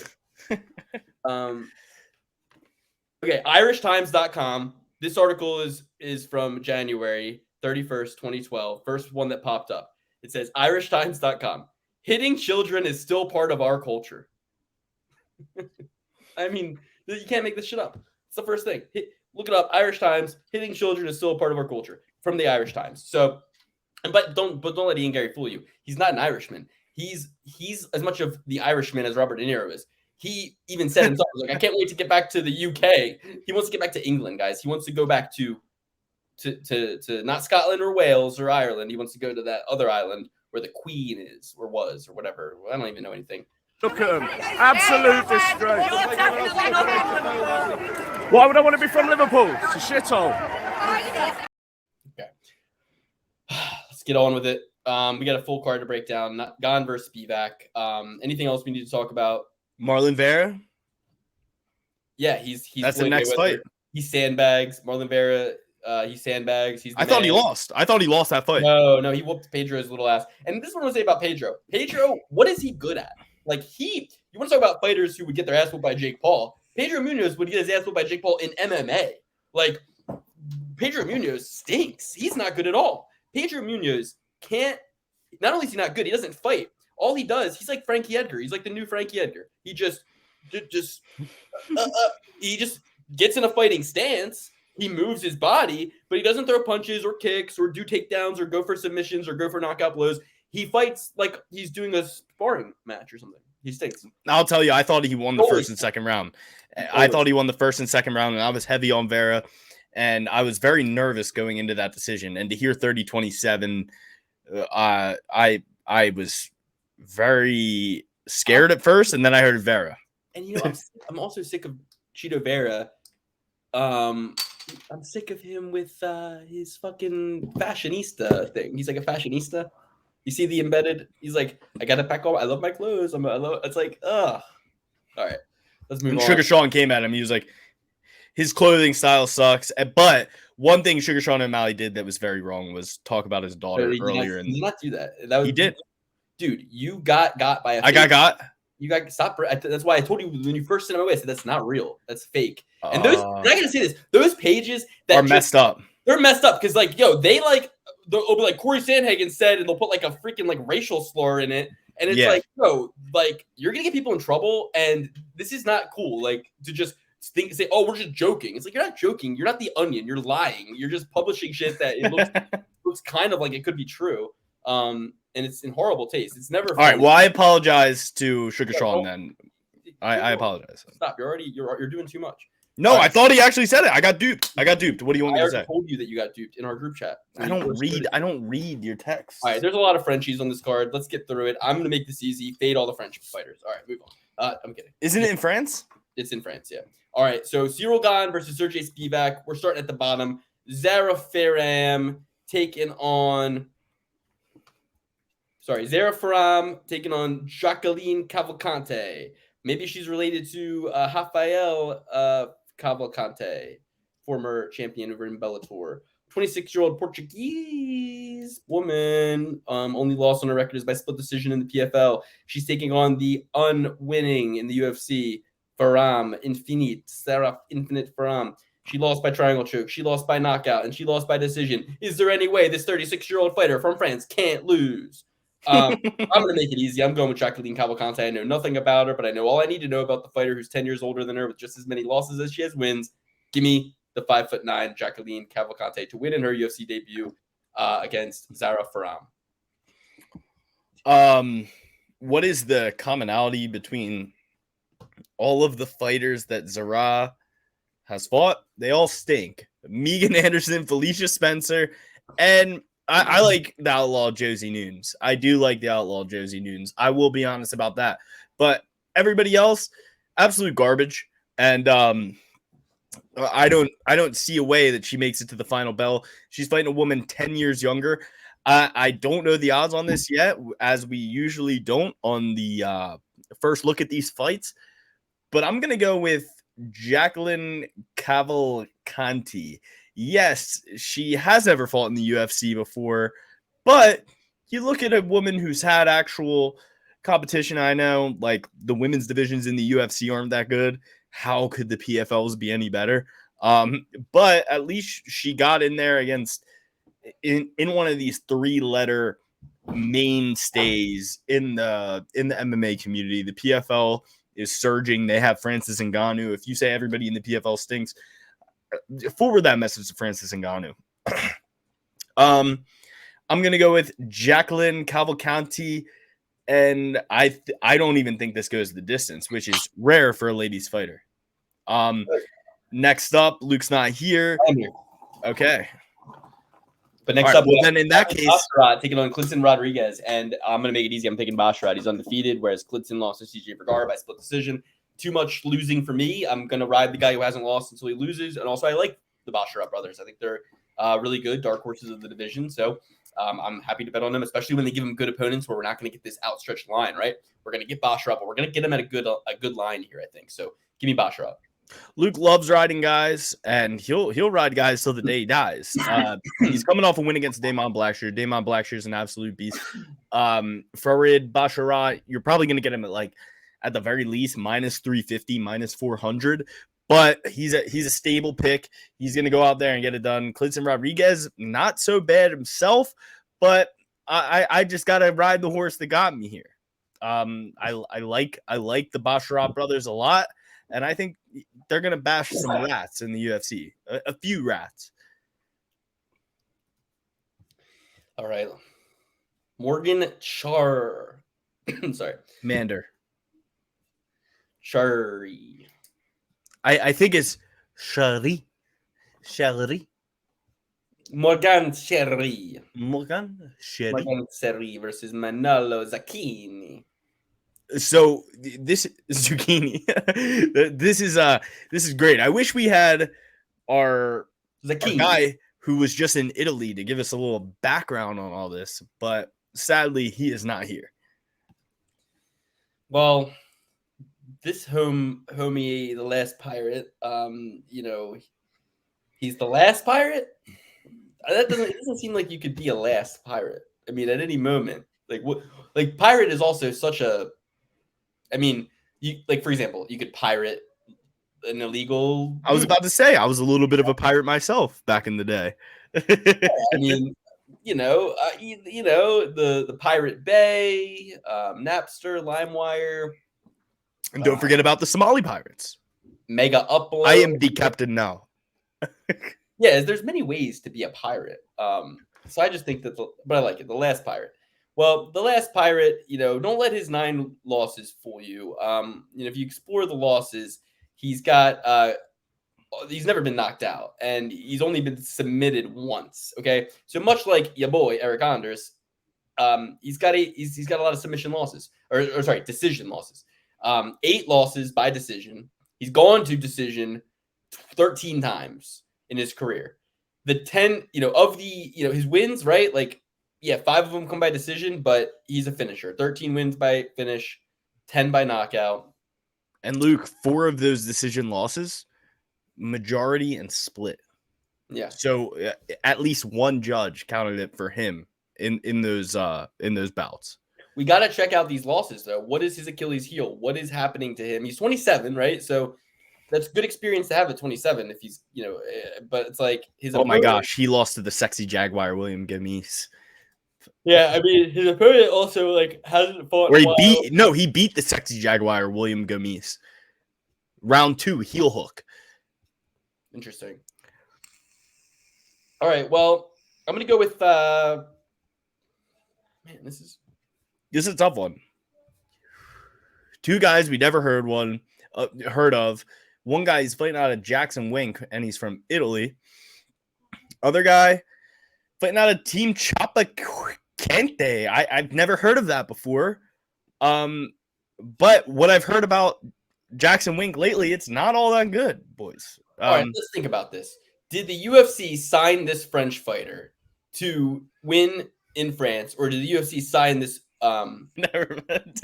Okay, irishtimes.com. This article is from January 31st, 2012. First one that popped up. It says irishtimes.com. Hitting children is still part of our culture. I mean, you can't make this shit up. It's the first thing. Look it up. Irish Times. Hitting children is still a part of our culture. From the Irish Times. So, but don't let Ian Gary fool you. He's not an Irishman. He's as much of the Irishman as Robert De Niro is. He even said himself, like, I can't wait to get back to the UK. He wants to get back to England, guys. He wants to go back to not Scotland or Wales or Ireland. He wants to go to that other island where the Queen is or was or whatever. I don't even know anything. Look at him. Absolute disgrace. Why would I want to be from Liverpool? It's a shithole. Okay. Let's get on with it. We got a full card to break down. Gane versus Spivak. Anything else we need to talk about? Marlon Vera? Yeah, he's that's the next fight. he sandbags. Marlon Vera, he sandbags. He's the I thought he man. lost. I thought he lost that fight. No, he whooped Pedro's little ass. And this is what I want to say about Pedro. Pedro, what is he good at? Like you want to talk about fighters who would get their ass whooped by Jake Paul. Pedro Munoz would get his ass whooped by Jake Paul in MMA. Like, Pedro Munoz stinks. He's not good at all. Pedro Munoz not only is he not good, he doesn't fight. All he does, he's like Frankie Edgar. He's like the new Frankie Edgar. He just gets in a fighting stance. He moves his body, but he doesn't throw punches or kicks or do takedowns or go for submissions or go for knockout blows. He fights like he's doing a sparring match or something. He stinks. I'll tell you, I thought he won the first and second round. I thought he won the first and second round, and I was heavy on Vera, and I was very nervous going into that decision. And to hear 30-27, I was very scared at first, and then I heard Vera. And I'm also sick of Chito Vera. I'm sick of him with his fucking fashionista thing. He's like a fashionista. You see the embedded? He's like, I gotta pack all. I love my clothes. It's like, ugh. All right, let's move on. Sugar Sean came at him. He was like, his clothing style sucks. But one thing Sugar Sean O'Malley did that was very wrong was talk about his daughter earlier. He did not do that. He did. Dude, you got by a. I got. You got stop. That's why I told you when you first sent my way. I said that's not real. That's fake. And those, I'm not gonna say this. Those pages that are messed up. They're messed up because they'll be like Corey Sandhagen said, and they'll put like a freaking like racial slur in it, and it's like, you're gonna get people in trouble, and this is not cool. Like to just say, oh, we're just joking. It's like you're not joking. You're not the Onion. You're lying. You're just publishing shit that it looks kind of like it could be true. And it's in horrible taste. It's never funny. All right. Well, I apologize to Sugar Sean then. I apologize. Stop. You're doing too much. No, I thought he actually said it. I got duped. What do you want me to say? I told you that you got duped in our group chat. I don't read your text. All right. There's a lot of Frenchies on this card. Let's get through it. I'm going to make this easy. Fade all the French fighters. All right. Move on. I'm kidding. Isn't it in France? It's in France. Yeah. All right. So Cyril Gane versus Sergey Spivak. We're starting at the bottom. Zara Faram taking on. Zara Faram taking on Jacqueline Cavalcante. Maybe she's related to Rafael Cavalcante, former champion over in Bellator. 26-year-old Portuguese woman, only loss on her record is by split decision in the PFL. She's taking on the unwinning in the UFC, Sarah Infinite Faram. She lost by triangle choke. She lost by knockout, and she lost by decision. Is there any way this 36-year-old fighter from France can't lose? I'm going to make it easy. I'm going with Jacqueline Cavalcante. I know nothing about her, but I know all I need to know about the fighter who's 10 years older than her with just as many losses as she has wins. Give me the 5'9" Jacqueline Cavalcante to win in her UFC debut against Zara Faram. What is the commonality between all of the fighters that Zara has fought? They all stink. Megan Anderson, Felicia Spencer, and I like the outlaw Josie Nunes. I do like the outlaw Josie Nunes. I will be honest about that. But everybody else, absolute garbage. And I don't see a way that she makes it to the final bell. She's fighting a woman 10 years younger. I don't know the odds on this yet, as we usually don't on the first look at these fights. But I'm going to go with Jacqueline Cavalcante. Yes, she has never fought in the UFC before, but you look at a woman who's had actual competition. I know, like, the women's divisions in the UFC aren't that good. How could the PFLs be any better? But at least she got in there against in one of these 3-letter mainstays in the MMA community. The PFL is surging. They have Francis Ngannou. If you say everybody in the PFL stinks, forward that message to Francis Ngannou. I'm going to go with Jacqueline Cavalcante, and I don't even think this goes the distance, which is rare for a ladies fighter. Next up, Luke's not here. I'm here. Okay. But next up, well, then in that case, Basharat taking on Clinton Rodriguez, and I'm going to make it easy. I'm picking Basharat. He's undefeated, whereas Clinton lost to CJ Vergara by split decision. Too much losing for me. I'm going to ride the guy who hasn't lost until he loses. And also, I like the Basharat brothers. I think they're really good, dark horses of the division. So I'm happy to bet on them, especially when they give them good opponents where we're not going to get this outstretched line, right? We're going to get Basharat, but we're going to get him at a good line here, I think. So give me Basharat. Luke loves riding guys, and he'll ride guys till the day he dies. He's coming off a win against Damon Blackshear. Damon Blackshear is an absolute beast. Farid Basharat, you're probably going to get him at the very least minus 350, minus 400. But he's a stable pick. He's going to go out there and get it done. Clinton Rodriguez, not so bad himself, but I just got to ride the horse that got me here. I like the Basharat brothers a lot. And I think they're going to bash some rats in the UFC. A few rats. All right. Morgan Char. Sorry. Mander. Chari. I think it's Shari. Morgan Cherry. Morgan Cherry versus Manolo Zacchini. So this zucchini. this is great. I wish we had our guy who was just in Italy to give us a little background on all this, but sadly he is not here. Well, this homie, the last pirate, he's the last pirate. It doesn't seem like you could be a last pirate. I mean, at any moment, pirate is also such a. I mean, for example, you could pirate an illegal. I was about to say I was a little bit of a pirate myself back in the day. I mean, the Pirate Bay, Napster, LimeWire, and don't forget about the Somali pirates. Mega Upload. I am the captain now. Yeah, there's many ways to be a pirate. So I just think but I like it. The last pirate. Well, the last pirate, don't let his 9 losses fool you. If you explore the losses, he's never been knocked out, and he's only been submitted once. Okay, so much like your boy Eryk Anders, he's got a lot of submission losses, or sorry, decision losses. 8 losses by decision. He's gone to decision 13 times in his career. The 10, of the his wins, right? 5 of them come by decision, but he's a finisher. 13 wins by finish, 10 by knockout. And Luke, 4 of those decision losses, majority and split. Yeah. So at least one judge counted it for him in those bouts. We got to check out these losses though. What is his Achilles heel? What is happening to him? He's 27, right? So that's good experience to have at 27 if he's, but it's like his opponent, my gosh, he lost to the sexy Jaguar William Gamis. Yeah, I mean, his opponent also hasn't fought. Where he beat the sexy Jaguar William Gamis. Round 2, heel hook. Interesting. All right, well, I'm gonna go with man, this is a tough one. 2 guys we never heard of. One guy is fighting out of Jackson Wink, and he's from Italy. Other guy fighting out of Team Chapa Kente. I've never heard of that before. But what I've heard about Jackson Wink lately, it's not all that good, boys. All right, let's think about this. Did the UFC sign this French fighter to win in France, or did the UFC sign this? Never mind.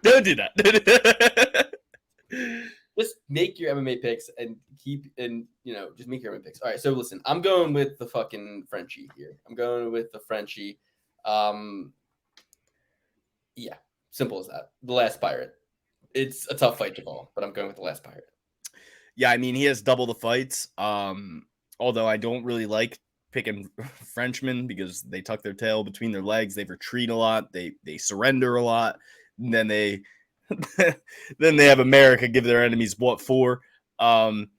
Don't do that. Just make your MMA picks and just make your MMA picks. All right, so listen, I'm going with the fucking Frenchie here. I'm going with the Frenchie. Yeah, simple as that. The last pirate. It's a tough fight to call, but I'm going with the last pirate. Yeah, I mean, he has double the fights. Although I don't really like picking Frenchmen because they tuck their tail between their legs. They retreat a lot. They surrender a lot. And then they have America give their enemies what for. I'm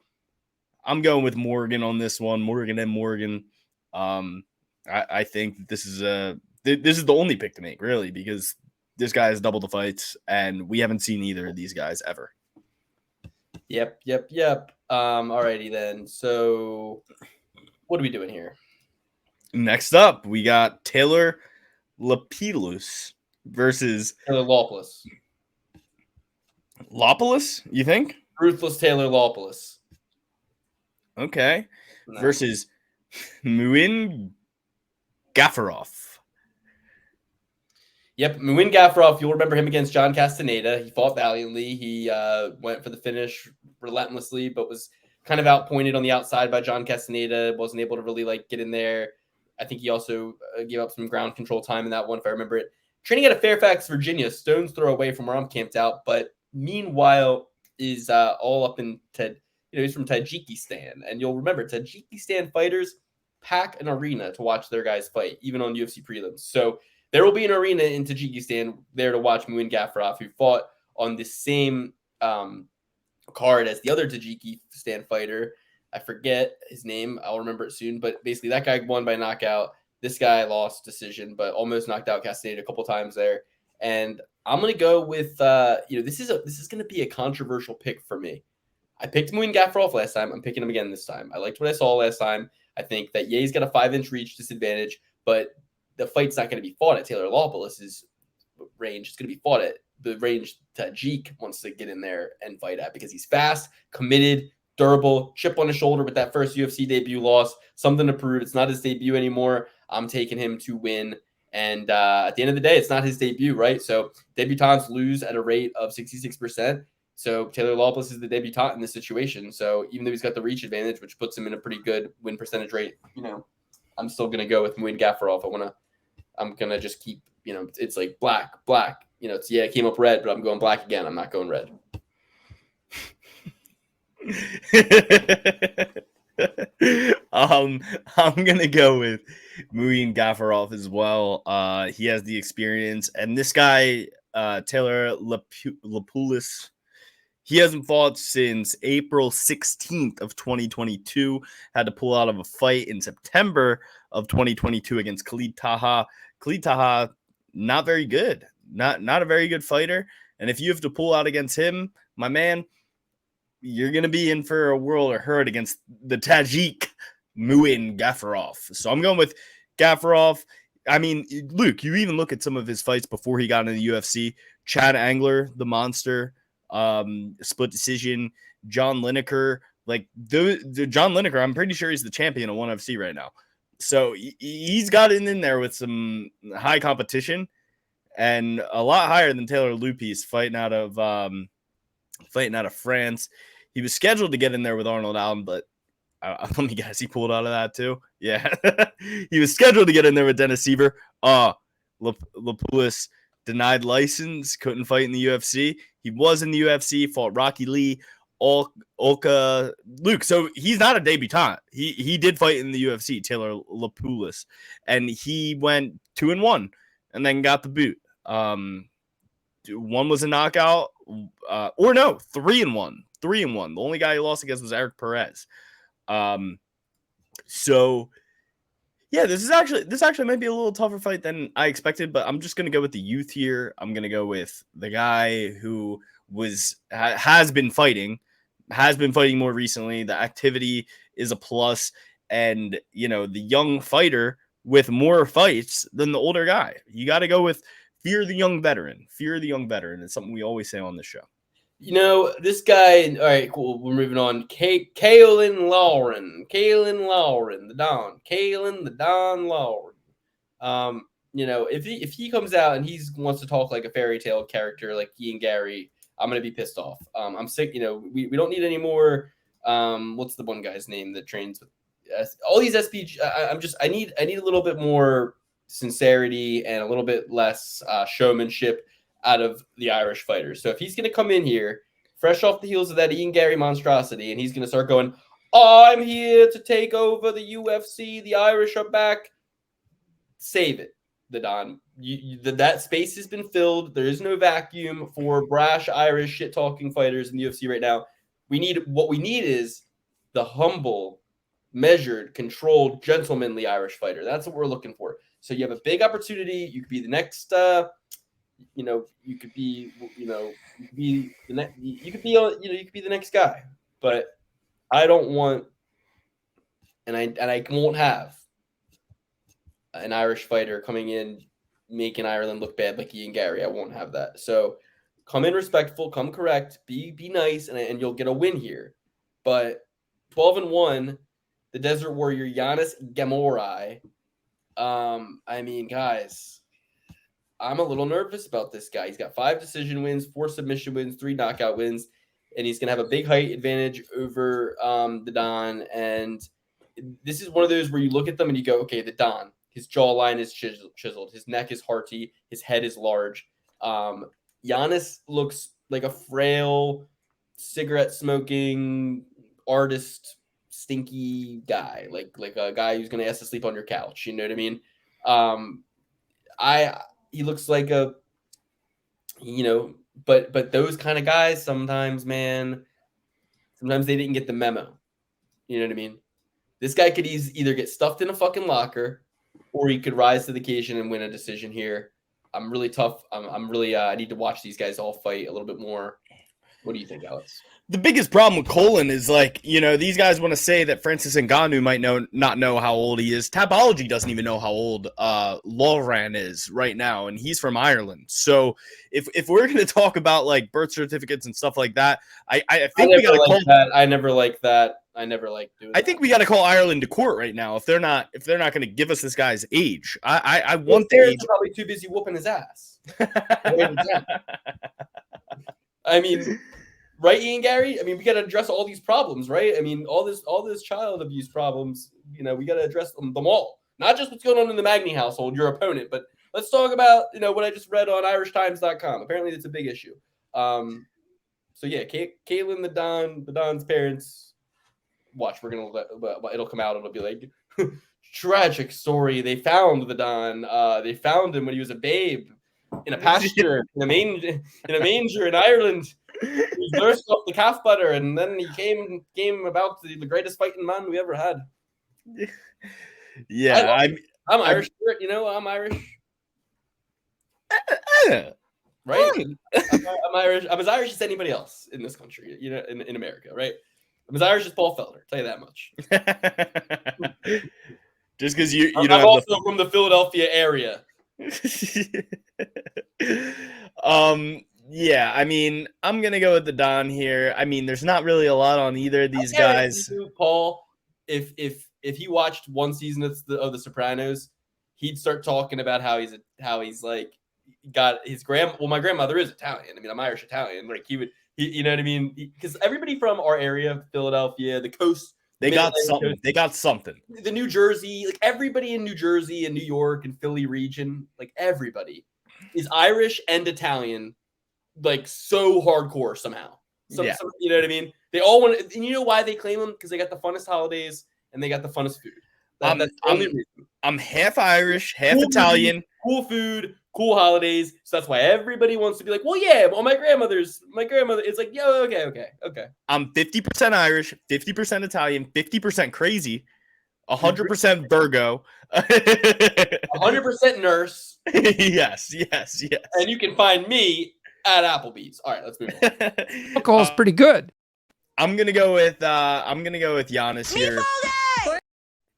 going with Morgan on this one. Morgan. I think this is the only pick to make, really, because this guy has double the fights, and we haven't seen either of these guys ever. Yep. Alrighty then. So what are we doing here? Next up, we got Taylor Lapilus versus Taylor Lawless. Lopoulos, you think? Ruthless Taylor Lawless. Okay. No. Versus Muin Gafarov. Yep, Muin Gafarov. You'll remember him against John Castaneda. He fought valiantly. He went for the finish relentlessly, but was kind of outpointed on the outside by John Castaneda. Wasn't able to really like get in there. I think he also gave up some ground control time in that one, if I remember it. Training out of Fairfax, Virginia, stone's throw away from where I'm camped out, but meanwhile is all up in he's from Tajikistan, and you'll remember Tajikistan fighters pack an arena to watch their guys fight, even on UFC prelims. So there will be an arena in Tajikistan there to watch Muin Gafurov, who fought on the same card as the other Tajikistan fighter. I forget his name. I'll remember it soon. But basically, that guy won by knockout. This guy lost decision, but almost knocked out Castaneda a couple times there. And I'm gonna go with this is gonna be a controversial pick for me. I picked Muin Gafurov last time. I'm picking him again this time. I liked what I saw last time. I think that Ye's got a 5-inch reach disadvantage, but the fight's not going to be fought at Taylor Lawless's range. It's going to be fought at the range Tajik wants to get in there and fight at, because he's fast, committed, durable, chip on his shoulder with that first UFC debut loss. Something to prove. It's not his debut anymore. I'm taking him to win. And at the end of the day, it's not his debut, right? So debutants lose at a rate of 66%. So Taylor Lawless is the debutant in this situation. So even though he's got the reach advantage, which puts him in a pretty good win percentage rate, I'm still going to go with Muin Gafurov. I'm going to just keep, it's like black. It came up red, but I'm going black again. I'm not going red. I'm gonna go with Muin Gafurov as well. He has the experience, and this guy, Taylor Lapoulis, he hasn't fought since April 16th of 2022. Had to pull out of a fight in September of 2022 against Khalid Taha. Khalid Taha, not very good, not a very good fighter. And if you have to pull out against him, my man, you're going to be in for a world of hurt against the Tajik Muin Gafurov. So I'm going with Gafurov. I mean, Luke, you even look at some of his fights before he got into the UFC. Chad Angler, the monster, split decision. John Lineker, like the John Lineker, I'm pretty sure he's the champion of ONE FC right now. So he's gotten in there with some high competition, and a lot higher than Taylor Lukey's fighting out of France. He was scheduled to get in there with Arnold Allen, but let me guess, he pulled out of that too. Yeah, he was scheduled to get in there with Dennis Seaver. Lapoulis denied license, couldn't fight in the UFC. He was in the UFC, fought Rocky Lee, Olka, Luke. So he's not a debutant. He did fight in the UFC, Taylor Lapoulis, and he went 2-1 and then got the boot. One was a knockout, 3-1. 3-1. The only guy he lost against was Eryk Perez. So yeah, this actually might be a little tougher fight than I expected, but I'm just gonna go with the youth here. I'm gonna go with the guy who has been fighting more recently. The activity is a plus, and the young fighter with more fights than the older guy. You got to go with fear the young veteran. Fear the young veteran. It's something we always say on this show. This guy. All right, cool. We're moving on. Kaylin Lauren, the Don. Kaylin the Don Lauren. If he comes out and he wants to talk like a fairy tale character like Ian Gary, I'm gonna be pissed off. I'm sick. We don't need any more. What's the one guy's name that trains with all these SPG? I need a little bit more sincerity and a little bit less showmanship out of the Irish fighters. So if he's going to come in here fresh off the heels of that Ian Gary monstrosity and he's going to start going, I'm here to take over the UFC, the Irish are back, save it, the Don. That space has been filled. There is no vacuum for brash Irish shit-talking fighters in the UFC right now. What we need is the humble, measured, controlled, gentlemanly Irish fighter. That's what we're looking for. So you have a big opportunity. You could be the next you could be the next guy, but I don't want, and I won't have an Irish fighter coming in making Ireland look bad like Ian Gary. I won't have that. So come in respectful, come correct, be nice, and you'll get a win here. But 12-1, the Desert Warrior Giannis Gamorai. Guys, I'm a little nervous about this guy. He's got 5 decision wins, 4 submission wins, 3 knockout wins. and he's going to have a big height advantage over the Don. And this is one of those where you look at them and you go, okay, the Don, his jawline is chiseled, his neck is hearty, his head is large. Giannis looks like a frail, cigarette-smoking artist, stinky guy, like a guy who's going to ask to sleep on your couch. You know what I mean? He looks like a, but those kind of guys sometimes they didn't get the memo. You know what I mean? This guy could either get stuffed in a fucking locker, or he could rise to the occasion and win a decision here. I'm really tough. I'm really. I need to watch these guys all fight a little bit more. What do you think, Alex? The biggest problem with Colin is these guys want to say that Francis Ngannou might not know how old he is. Tapology doesn't even know how old Lauren is right now, and he's from Ireland. So if we're going to talk about birth certificates and stuff like that, I think we got to call that. I never like that. I never like doing. I think we got to call Ireland to court right now if they're not going to give us this guy's age. I want the age. Probably too busy whooping his ass. I mean. Right, Ian Gary? I mean, we got to address all these problems, right? I mean, all this child abuse problems, we got to address them all. Not just what's going on in the Magny household, your opponent, but let's talk about, what I just read on irishtimes.com. Apparently, it's a big issue. So, yeah, Caitlin, the Don's parents, watch, we're going to it'll come out. It'll be like, tragic story. They found the Don. They found him when he was a babe in a pasture, in a manger in Ireland. He nursed off the calf butter, and then he came about the greatest fighting man we ever had. Yeah, I'm Irish. I'm Irish. Right? I'm Irish. I'm as Irish as anybody else in this country, in America, right? I'm as Irish as Paul Felder, tell you that much. Just because you I'm don't also from the Philadelphia area. Yeah, I mean, I'm gonna go with the Don here. I mean, there's not really a lot on either of these guys. Paul, if he watched one season of the Sopranos, he'd start talking about how he's got his my grandmother is Italian. I mean, I'm Irish Italian. You know what I mean? Because everybody from our area, Philadelphia, the coast, they got something. They got something. The New Jersey, everybody in New Jersey and New York and Philly region, everybody is Irish and Italian. So hardcore somehow. You know what I mean? They all want to, and you know why they claim them? Because they got the funnest holidays and they got the funnest food. That's the only reason. I'm half Irish, half Italian. Cool food, cool holidays. So that's why everybody wants to be like, well, yeah, well, my grandmother, it's like, yo, okay. I'm 50% Irish, 50% Italian, 50% crazy, 100% Virgo. 100% nurse. Yes. And you can find me at Applebee's. All right, let's move on. Alcohol's pretty good. I'm gonna go with Giannis here.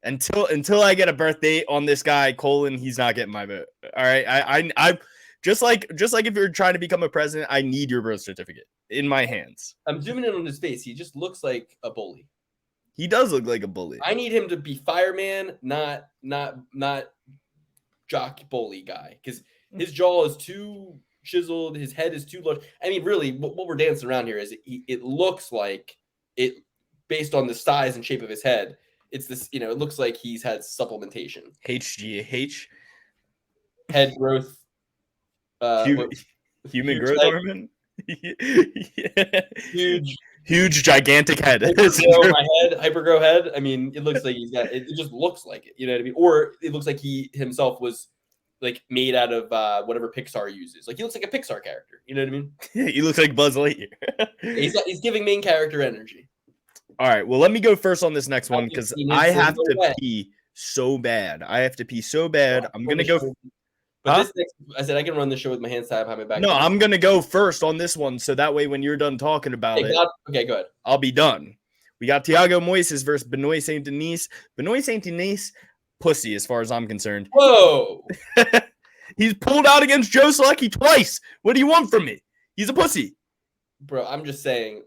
Until I get a birth date on this guy, Colin, he's not getting my vote. All right, I just like if you're trying to become a president, I need your birth certificate in my hands. I'm zooming in on his face. He just looks like a bully. He does look like a bully. I need him to be fireman, not jock bully guy, because his jaw is too chiseled, his head is too large. I mean, really, what we're dancing around here is it looks like it, based on the size and shape of his head. It's this, it looks like he's had supplementation. HGH, head growth, human growth hormone. Huge, gigantic head. Hypergrow head. I mean, it looks like he's got. It just looks like it. You know what I mean? Or it looks like he himself was made out of whatever Pixar uses. He looks like a Pixar character. You know what I mean? He looks like Buzz Lightyear. He's giving main character energy. All right. Well, let me go first on this next one because I have to pee so bad. I'm gonna go. But this next, I said I can run the show with my hands tied behind my back. No, I'm gonna go first on this one, so that way when you're done talking about it, okay, go ahead. I'll be done. We got Thiago Moises versus Benoit Saint-Denis. Benoit Saint-Denis, pussy as far as I'm concerned. Whoa! He's pulled out against Joe Selecki twice. What do you want from me? He's a pussy, bro. I'm just saying,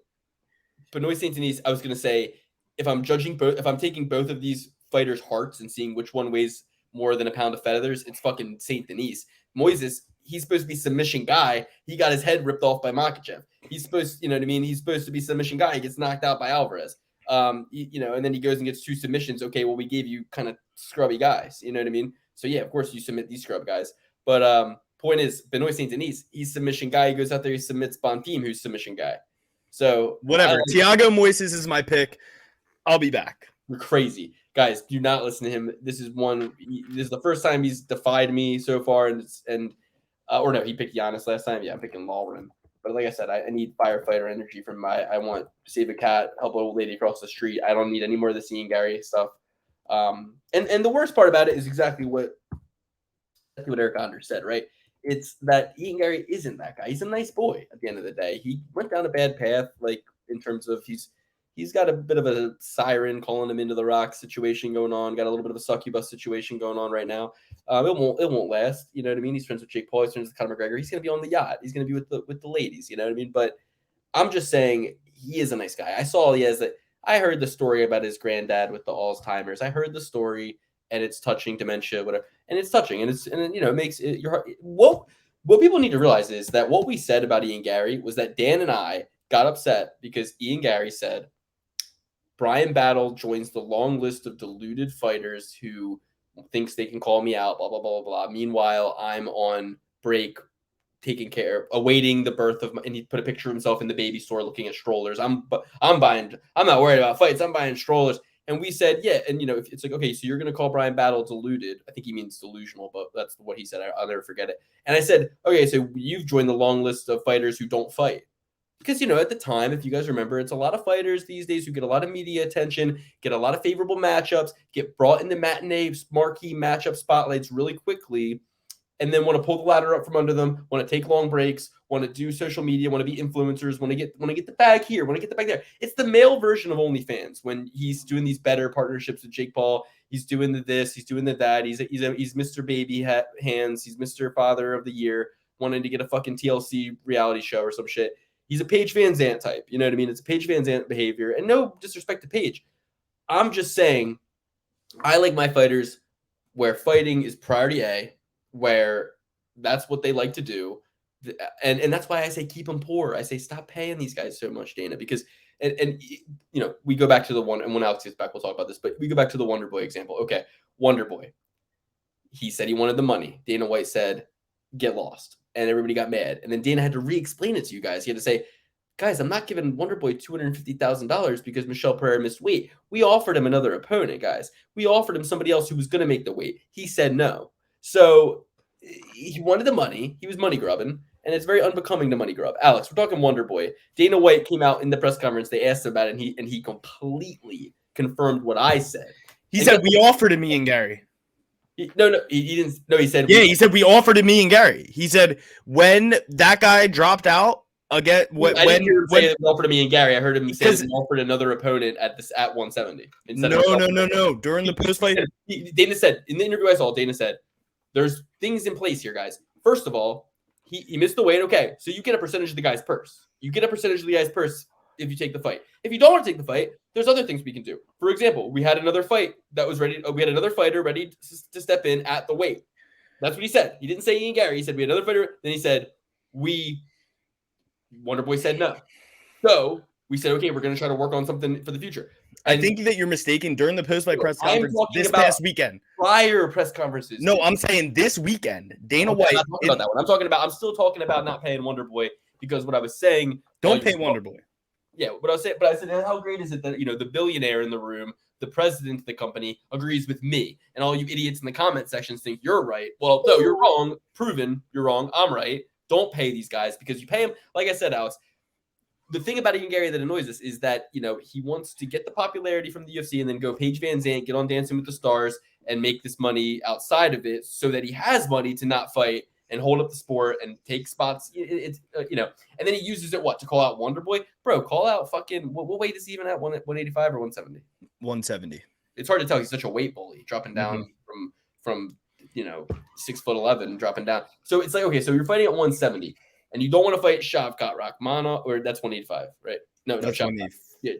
Benoit Saint-Denis. I was gonna say if I'm taking both of these fighters' hearts and seeing which one weighs more than a pound of feathers, it's fucking Saint Denis. Moises, he's supposed to be submission guy. He got his head ripped off by Makhachev. He's supposed, you know what I mean? He's supposed to be submission guy. He gets knocked out by Alvarez. You know, and then he goes and gets 2 submissions. Okay, well, we gave you kind of scrubby guys. You know what I mean? So yeah, of course you submit these scrub guys. But point is, Benoit Saint Denis, he's submission guy. He goes out there, he submits Bonteam, who's submission guy. So whatever. Thiago Moises is my pick. I'll be back. You're crazy. Guys, do not listen to him. This is the first time he's defied me so far, or no, he picked Giannis last time. Yeah, I'm picking Lauren. But like I said, I need firefighter energy from I want to save a cat, help an old lady across the street. I don't need any more of the Ian Gary stuff. And the worst part about it is exactly what Eryk Anders said, right? It's that Ian Gary isn't that guy. He's a nice boy at the end of the day. He went down a bad path, like in terms of he's got a bit of a siren calling him into the rock situation going on. Got a little bit of a succubus situation going on right now. It won't last. You know what I mean? He's friends with Jake Paul. He's friends with Conor McGregor. He's going to be on the yacht. He's going to be with the ladies. You know what I mean? But I'm just saying he is a nice guy. I heard the story about his granddad with the Alzheimer's. I heard the story, and it's touching, dementia, whatever. And it's touching, and it makes it your heart. What people need to realize is that what we said about Ian Gary was that Dan and I got upset because Ian Gary said Brian Battle joins the long list of deluded fighters who thinks they can call me out, blah, blah, blah, blah, blah. Meanwhile, I'm on break, taking care, awaiting the birth of and he put a picture of himself in the baby store looking at strollers. I'm not worried about fights. I'm buying strollers. And we said, yeah. And, you know, if it's like, okay, so you're going to call Brian Battle deluded. I think he means delusional, but that's what he said. I'll never forget it. And I said, okay, so you've joined the long list of fighters who don't fight. Because, you know, at the time, if you guys remember, it's a lot of fighters these days who get a lot of media attention, get a lot of favorable matchups, get brought into matinee marquee matchup spotlights really quickly, and then want to pull the ladder up from under them, want to take long breaks, want to do social media, want to be influencers, want to get the bag here, want to get the bag there. It's the male version of OnlyFans when he's doing these better partnerships with Jake Paul. He's doing this, he's doing that. He's Mr. Baby Hands. He's Mr. Father of the Year, wanting to get a fucking TLC reality show or some shit. He's a Paige Van Zandt type. You know what I mean? It's Paige Van Zandt behavior. And no disrespect to Paige. I'm just saying I like my fighters where fighting is priority A, where that's what they like to do. And that's why I say keep them poor. I say stop paying these guys so much, Dana, because and you know, we go back to the one, and when Alex gets back, we'll talk about this, but we go back to the Wonder Boy example. Okay, Wonder Boy. He said he wanted the money. Dana White said, get lost. And everybody got mad. And then Dana had to re-explain it to you guys. He had to say, guys, I'm not giving Wonder Boy $250,000 because Michelle Pereira missed weight. We offered him another opponent, guys. We offered him somebody else who was going to make the weight. He said no. So he wanted the money. He was money grubbing. And it's very unbecoming to money grub. Alex, we're talking Wonder Boy. Dana White came out in the press conference. They asked him about it, and he completely confirmed what I said. He said, we offered him Ian Gary. He didn't. No, he said. Yeah, he said we offered him Ian Gary. He said when that guy dropped out again. I didn't hear him say we offered him Ian Gary. I heard him say we offered another opponent at 170. No. During the post fight, Dana said in the interview I saw. Dana said, "There's things in place here, guys. First of all, he missed the weight. Okay, so you get a percentage of the guy's purse. You get a percentage of the guy's purse if you take the fight. If you don't want to take the fight, there's other things we can do. For example, we had another fight that was ready. We had another fighter ready to step in at the weight. That's what he said. He didn't say Ian Gary. He said we had another fighter. Then he said Wonder Boy said no. So we said, okay, we're going to try to work on something for the future. And I think that you're mistaken during the post-fight press conference this past weekend. Prior press conferences. No, I'm saying this weekend. Dana White. I'm not talking about that one. I'm still talking about not paying Wonder Boy because what I was saying. Don't pay Wonder Boy. Yeah, but I said, how great is it that, you know, the billionaire in the room, the president of the company agrees with me, and all you idiots in the comment sections think you're right. Well, no, you're wrong. Proven you're wrong. I'm right. Don't pay these guys because you pay them. Like I said, Alex, the thing about Ian Gary that annoys us is that, you know, he wants to get the popularity from the UFC and then go Paige Van Zandt, get on Dancing with the Stars, and make this money outside of it so that he has money to not fight and hold up the sport and take spots. It's you know, and then he uses it to call out Wonder Boy, bro. Call out fucking what weight is he even at? 185 or 170? 170. It's hard to tell. He's such a weight bully, dropping down from 6'11", dropping down. So it's like, okay, so you're fighting at 170, and you don't want to fight Shavkat Rakhmonov, or that's 1185, right? No, that's Shavkat. Yeah,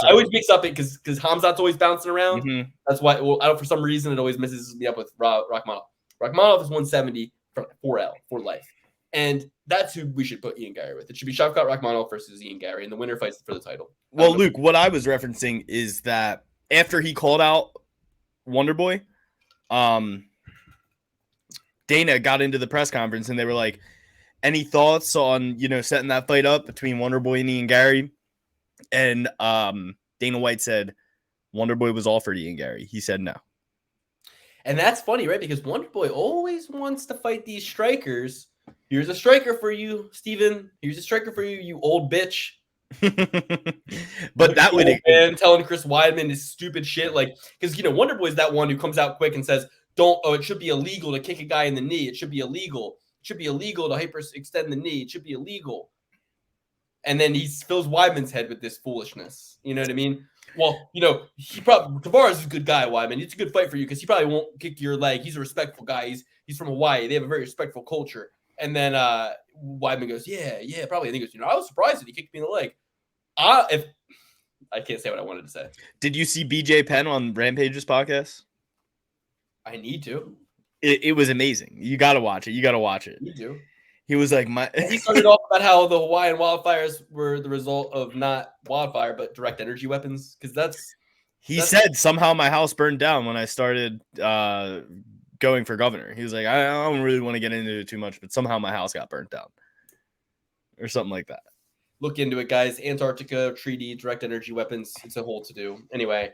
I always mix up it because Hamzat's always bouncing around. Mm-hmm. That's why. Well, I don't, for some reason it always messes me up with Rakhmonov. Rakhmonov is 170. For life. And That's who we should put Ian Gary with. It should be Shavkat Rakhmonov versus Ian Gary, and the winner fights for the title. Well, Luke, what I was referencing is that after he called out Wonderboy, Dana got into the press conference and they were like, any thoughts on, setting that fight up between Wonderboy and Ian Gary? And Dana White said Wonderboy was offered Ian Gary. He said no. And that's funny, right? Because Wonderboy always wants to fight these strikers. Here's a striker for you, Steven. Here's a striker for you, you old bitch. But that would and telling Chris Weidman this stupid shit, because Wonderboy is that one who comes out quick and says, it should be illegal to kick a guy in the knee. It should be illegal. It should be illegal to hyperextend the knee. It should be illegal. And then he fills Weidman's head with this foolishness. You know what I mean? Well, Tavares is a good guy, Weidman. It's a good fight for you because he probably won't kick your leg. He's a respectful guy. He's from Hawaii. They have a very respectful culture. And then Weidman goes, yeah, probably. And he goes, I was surprised that he kicked me in the leg. If I can't say what I wanted to say. Did you see BJ Penn on Rampage's podcast? I need to. It was amazing. You got to watch it. You do. He was like, he started off about how the Hawaiian wildfires were the result of not wildfire, but direct energy weapons. Because he said somehow my house burned down when I started going for governor. He was like, I don't really want to get into it too much, but somehow my house got burnt down. Or something like that. Look into it, guys. Antarctica treaty, direct energy weapons. It's a whole to-do. Anyway,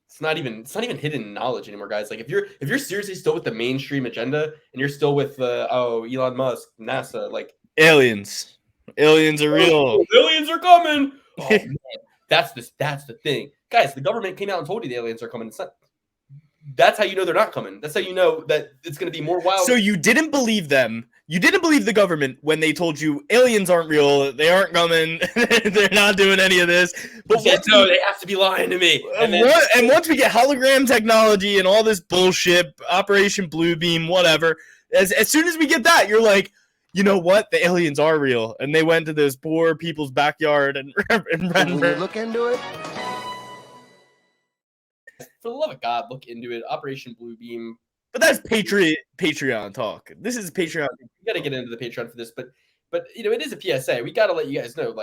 it's not even hidden knowledge anymore, guys. Like if you're seriously still with the mainstream agenda and you're still with Elon Musk, NASA, like aliens are real. Aliens are coming. Oh, man. That's the thing, guys. The government came out and told you the aliens are coming. That's how you know they're not coming. That's how you know that it's going to be more wild. So you didn't believe them. You didn't believe the government when they told you aliens aren't real. They aren't coming. They're not doing any of this. But they have to be lying to me. And once we get hologram technology and all this bullshit, Operation Bluebeam, whatever, as soon as we get that, you're like, you know what? The aliens are real. And they went to those poor people's backyard and When you look into it, for the love of God, look into it. Operation Bluebeam. But that's Patreon talk. This is Patreon. We got to get into the Patreon for this, but it is a PSA. We got to let you guys know,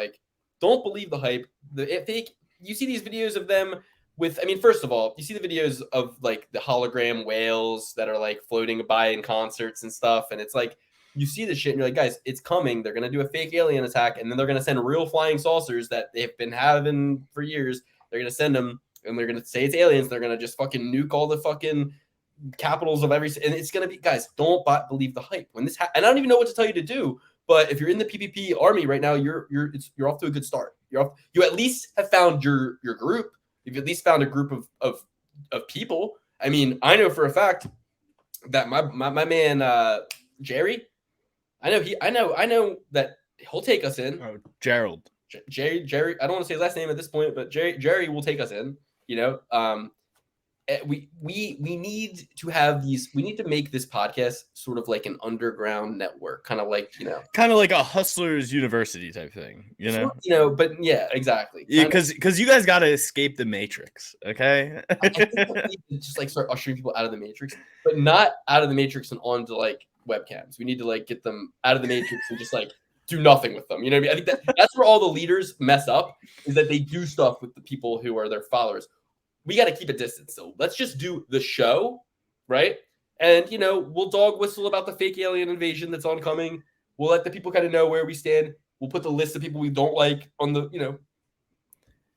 don't believe the hype. You see these videos of them with. I mean, first of all, you see the videos of the hologram whales that are floating by in concerts and stuff, and it's you see the shit and you're like, guys, it's coming. They're gonna do a fake alien attack, and then they're gonna send real flying saucers that they've been having for years. They're gonna send them, and they're gonna say it's aliens. They're gonna just fucking nuke all the fucking capitals of every, and it's gonna be, guys, don't believe the hype when this and I don't even know what to tell you to do, but if you're in the PPP army right now, you're off to a good start. You at least have found your group. You've at least found a group of people. I mean, I know for a fact that my man Jerry, I know that he'll take us in. Oh, Gerald. Jerry, I don't want to say his last name at this point, but Jerry will take us in, we need to have these. We need to make this podcast sort of like an underground network, kind of like a hustlers university type thing, But yeah, exactly. Yeah, because you guys got to escape the matrix, okay? I think we need to just start ushering people out of the matrix, but not out of the matrix and onto webcams. We need to get them out of the matrix and just do nothing with them. You know what I mean? I think that's where all the leaders mess up, is that they do stuff with the people who are their followers. We got to keep a distance. So let's just do the show, right? And, we'll dog whistle about the fake alien invasion that's oncoming. We'll let the people kind of know where we stand. We'll put the list of people we don't like on the,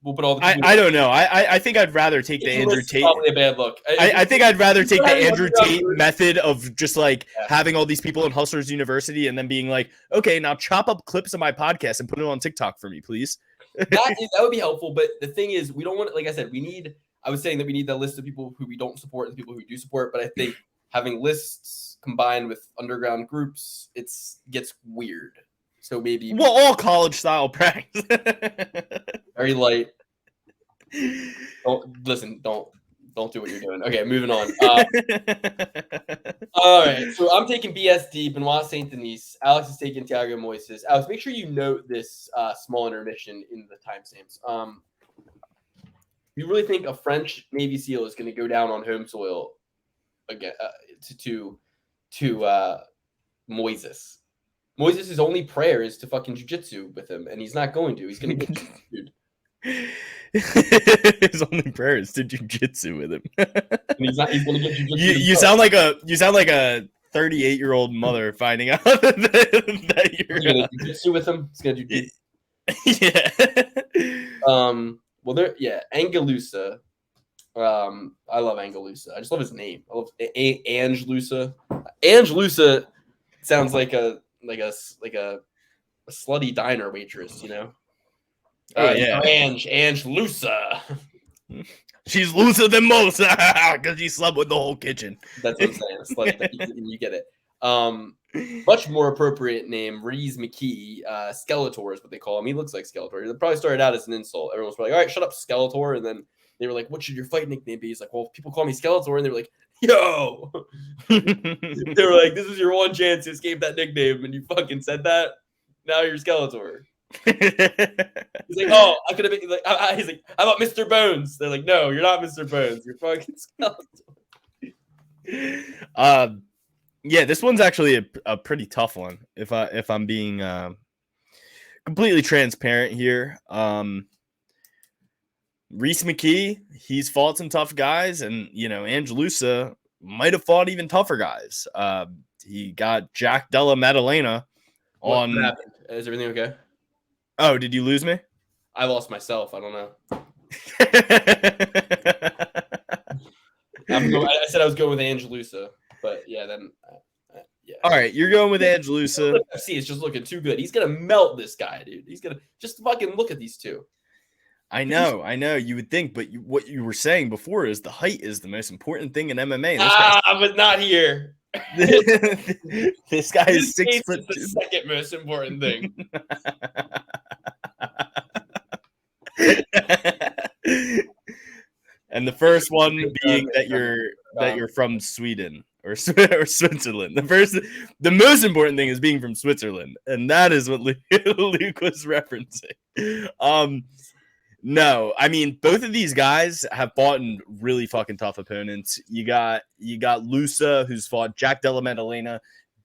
we'll put all the people. I don't know. I think I'd rather take the Andrew Tate. Probably a bad look. I think I'd rather take the Andrew Tate method of just having all these people in Hustlers University and then being like, okay, now chop up clips of my podcast and put it on TikTok for me, please. That would be helpful. But the thing is, we don't want, like I said, I was saying that we need that list of people who we don't support and the people who do support. But I think having lists combined with underground groups, gets weird. So maybe all college style pranks. Very light. Don't do what you're doing. Okay, moving on. All right, so I'm taking BSD, Benoit Saint Denis. Alex is taking Thiago Moises. Alex, make sure you note this small intermission in the timestamps. You really think a French Navy SEAL is going to go down on home soil again to Moises. Moises' only prayer is to fucking jujitsu with him, and he's not going to. He's going to get dude. His only prayer is to jujitsu with him. And he's not. He's going to get jujitsu. You sound like a 38-year-old mother finding out that you're going to jujitsu with him. He's going to do. Yeah. Well, Angalusa. I love Angalusa. I just love his name. I love Angelusa. Angelusa sounds like a slutty diner waitress, you know. Yeah. Angelusa. She's looser than most because she slept with the whole kitchen. That's what I'm saying. You get it. Much more appropriate name, Reese McKee. Skeletor is what they call him. He looks like Skeletor. It probably started out as an insult. Everyone was probably like, all right, shut up, Skeletor. And then they were like, what should your fight nickname be? He's like, well, people call me Skeletor. And they were like, yo. They were like, this was your one chance to escape that nickname. And you fucking said that. Now you're Skeletor. He's like, oh, I could have been like, he's like, how about Mr. Bones? They're like, no, you're not Mr. Bones. You're fucking Skeletor. Yeah, this one's actually a pretty tough one. If I'm being completely transparent here, Reese McKee, he's fought some tough guys, and Angelusa might have fought even tougher guys. He got Jack Della Maddalena on. What happened? Is everything okay? Oh, did you lose me? I lost myself. I don't know. I said I was going with Angelusa, but yeah, then yeah. All right, you're going with Angelusa. See, it's just looking too good. He's gonna melt this guy, dude. He's gonna just fucking look at these two. I know. You would think, but what you were saying before is the height is the most important thing in MMA. But not here. This guy is 6 foot. The second most important thing. And the first one being that you're from Sweden or Switzerland. The most important thing is being from Switzerland, and that is what Luke was referencing. No, I mean both of these guys have fought in really fucking tough opponents. You got Lusa, who's fought Jack Della Maddalena,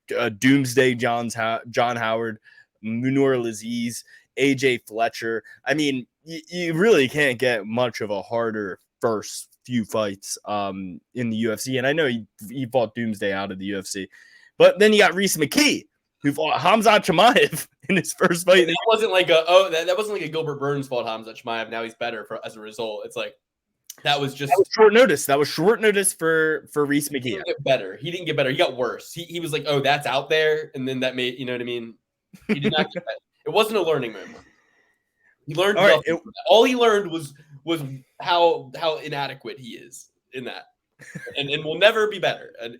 Doomsday John Howard, Munir Laziz, AJ Fletcher. I mean, you really can't get much of a harder first few fights in the UFC. And I know he fought Doomsday out of the UFC. But then you got Reese McKee, who fought Khamzat Chimaev in his first fight. That wasn't like that wasn't like a Gilbert Burns fought Khamzat Chimaev. Now he's better as a result. It's like that was short notice. That was short notice for Reese McKee. He didn't get better. He got worse. He was like, oh, that's out there, and then that made, you know what I mean? He did not get better. It wasn't a learning moment. He learned nothing. All he learned was how inadequate he is in that. And will never be better. And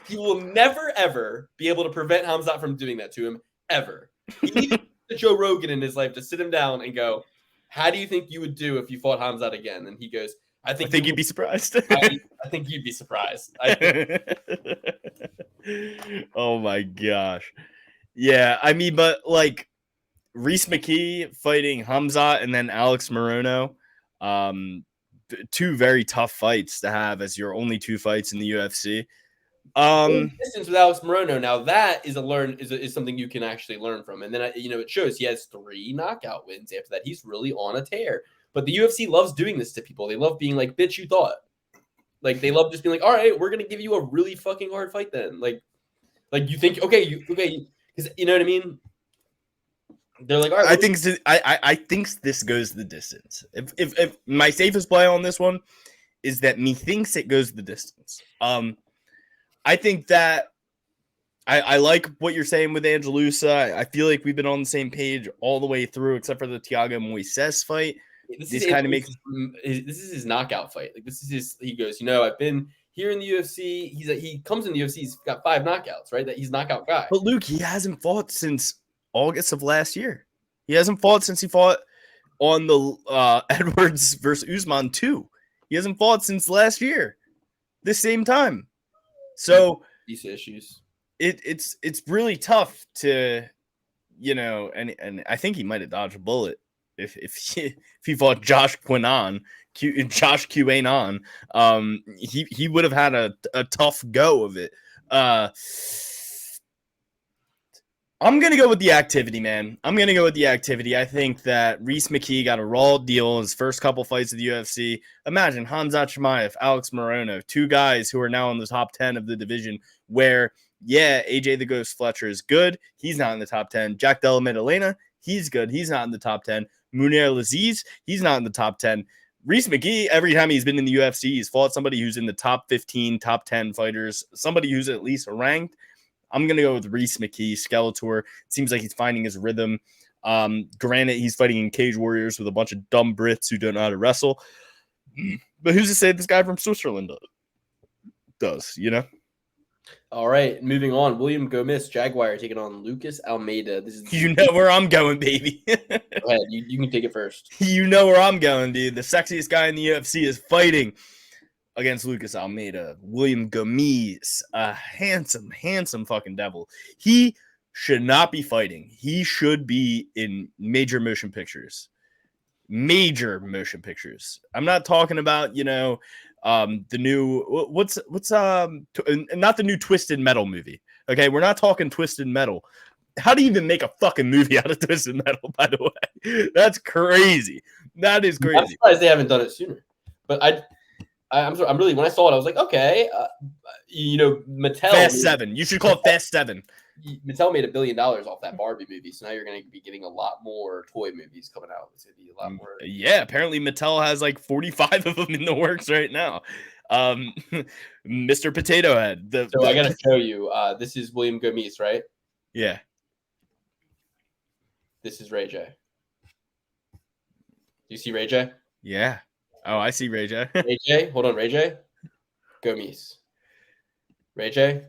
he will never, ever be able to prevent Khamzat from doing that to him, ever. He needed Joe Rogan in his life to sit him down and go, how do you think you would do if you fought Khamzat again? And he goes, I think you'd be surprised. I think you'd be surprised. Oh, my gosh. Yeah, I mean, but like Reese McKee fighting Khamzat and then Alex Morono, two very tough fights to have as your only two fights in the UFC. Distance with Alex Morono. Now that is something you can actually learn from. And then it shows he has 3 knockout wins after that. He's really on a tear. But the UFC loves doing this to people. They love being like, bitch, you thought. Like they love just being like, all right, we're gonna give you a really fucking hard fight then. Like you think, okay, because you know what I mean? They're like, all right. I think this goes the distance. If my safest play on this one is that methinks it goes the distance. I think that I like what you're saying with Angelusa. I feel like we've been on the same page all the way through, except for the Thiago Moises fight. This kind of makes this is his knockout fight. Like this is his. He goes, I've been here in the UFC. He comes in the UFC. He's got 5 knockouts, right? That he's knockout guy. But Luke, he hasn't fought since August of last year. He hasn't fought since he fought on the Edwards versus Usman 2. He hasn't fought since last year, this same time. So these issues. It's really tough to, and I think he might have dodged a bullet if he fought Josh Quanon, he would have had a tough go of it. I'm going to go with the activity, man. I'm going to go with the activity. I think that Reese McKee got a raw deal in his first couple fights of the UFC. Imagine Hamzat Chimaev, Alex Morono, two guys who are now in the top 10 of the division where, yeah, AJ the Ghost Fletcher is good. He's not in the top 10. Jack Della Maddalena, he's good. He's not in the top 10. Munir Laziz, he's not in the top 10. Reese McKee, every time he's been in the UFC, he's fought somebody who's in the top 15, top 10 fighters, somebody who's at least ranked. I'm going to go with Reese McKee, Skeletor. It seems like he's finding his rhythm. Granted, he's fighting in Cage Warriors with a bunch of dumb Brits who don't know how to wrestle. But who's to say this guy from Switzerland does, you know? All right, moving on. William Gomez, Jaguar, taking on Lucas Almeida. This is You know where I'm going, baby. Go ahead. You can take it first. You know where I'm going, dude. The sexiest guy in the UFC is fighting against Lucas Almeida. William Gomez, a handsome fucking devil. He should not be fighting. He should be in major motion pictures. Major motion pictures. I'm not talking about, the new what's not the new Twisted Metal movie. Okay, we're not talking Twisted Metal. How do you even make a fucking movie out of Twisted Metal, by the way? That's crazy. That is crazy. I'm surprised they haven't done it sooner. But I'm really, when I saw it, I was like, okay, Mattel. Fast 7. You should call it Fast 7. Mattel made $1 billion off that Barbie movie, so now you're going to be getting a lot more toy movies coming out. It's going to be a lot more. Yeah, apparently Mattel has like 45 of them in the works right now. Mr. Potato Head. So I got to show you. This is William Gomez, right? Yeah. This is Ray J. Do you see Ray J? Yeah. Oh, I see Ray J. Ray J, hold on, Ray J. Gomez. Ray J.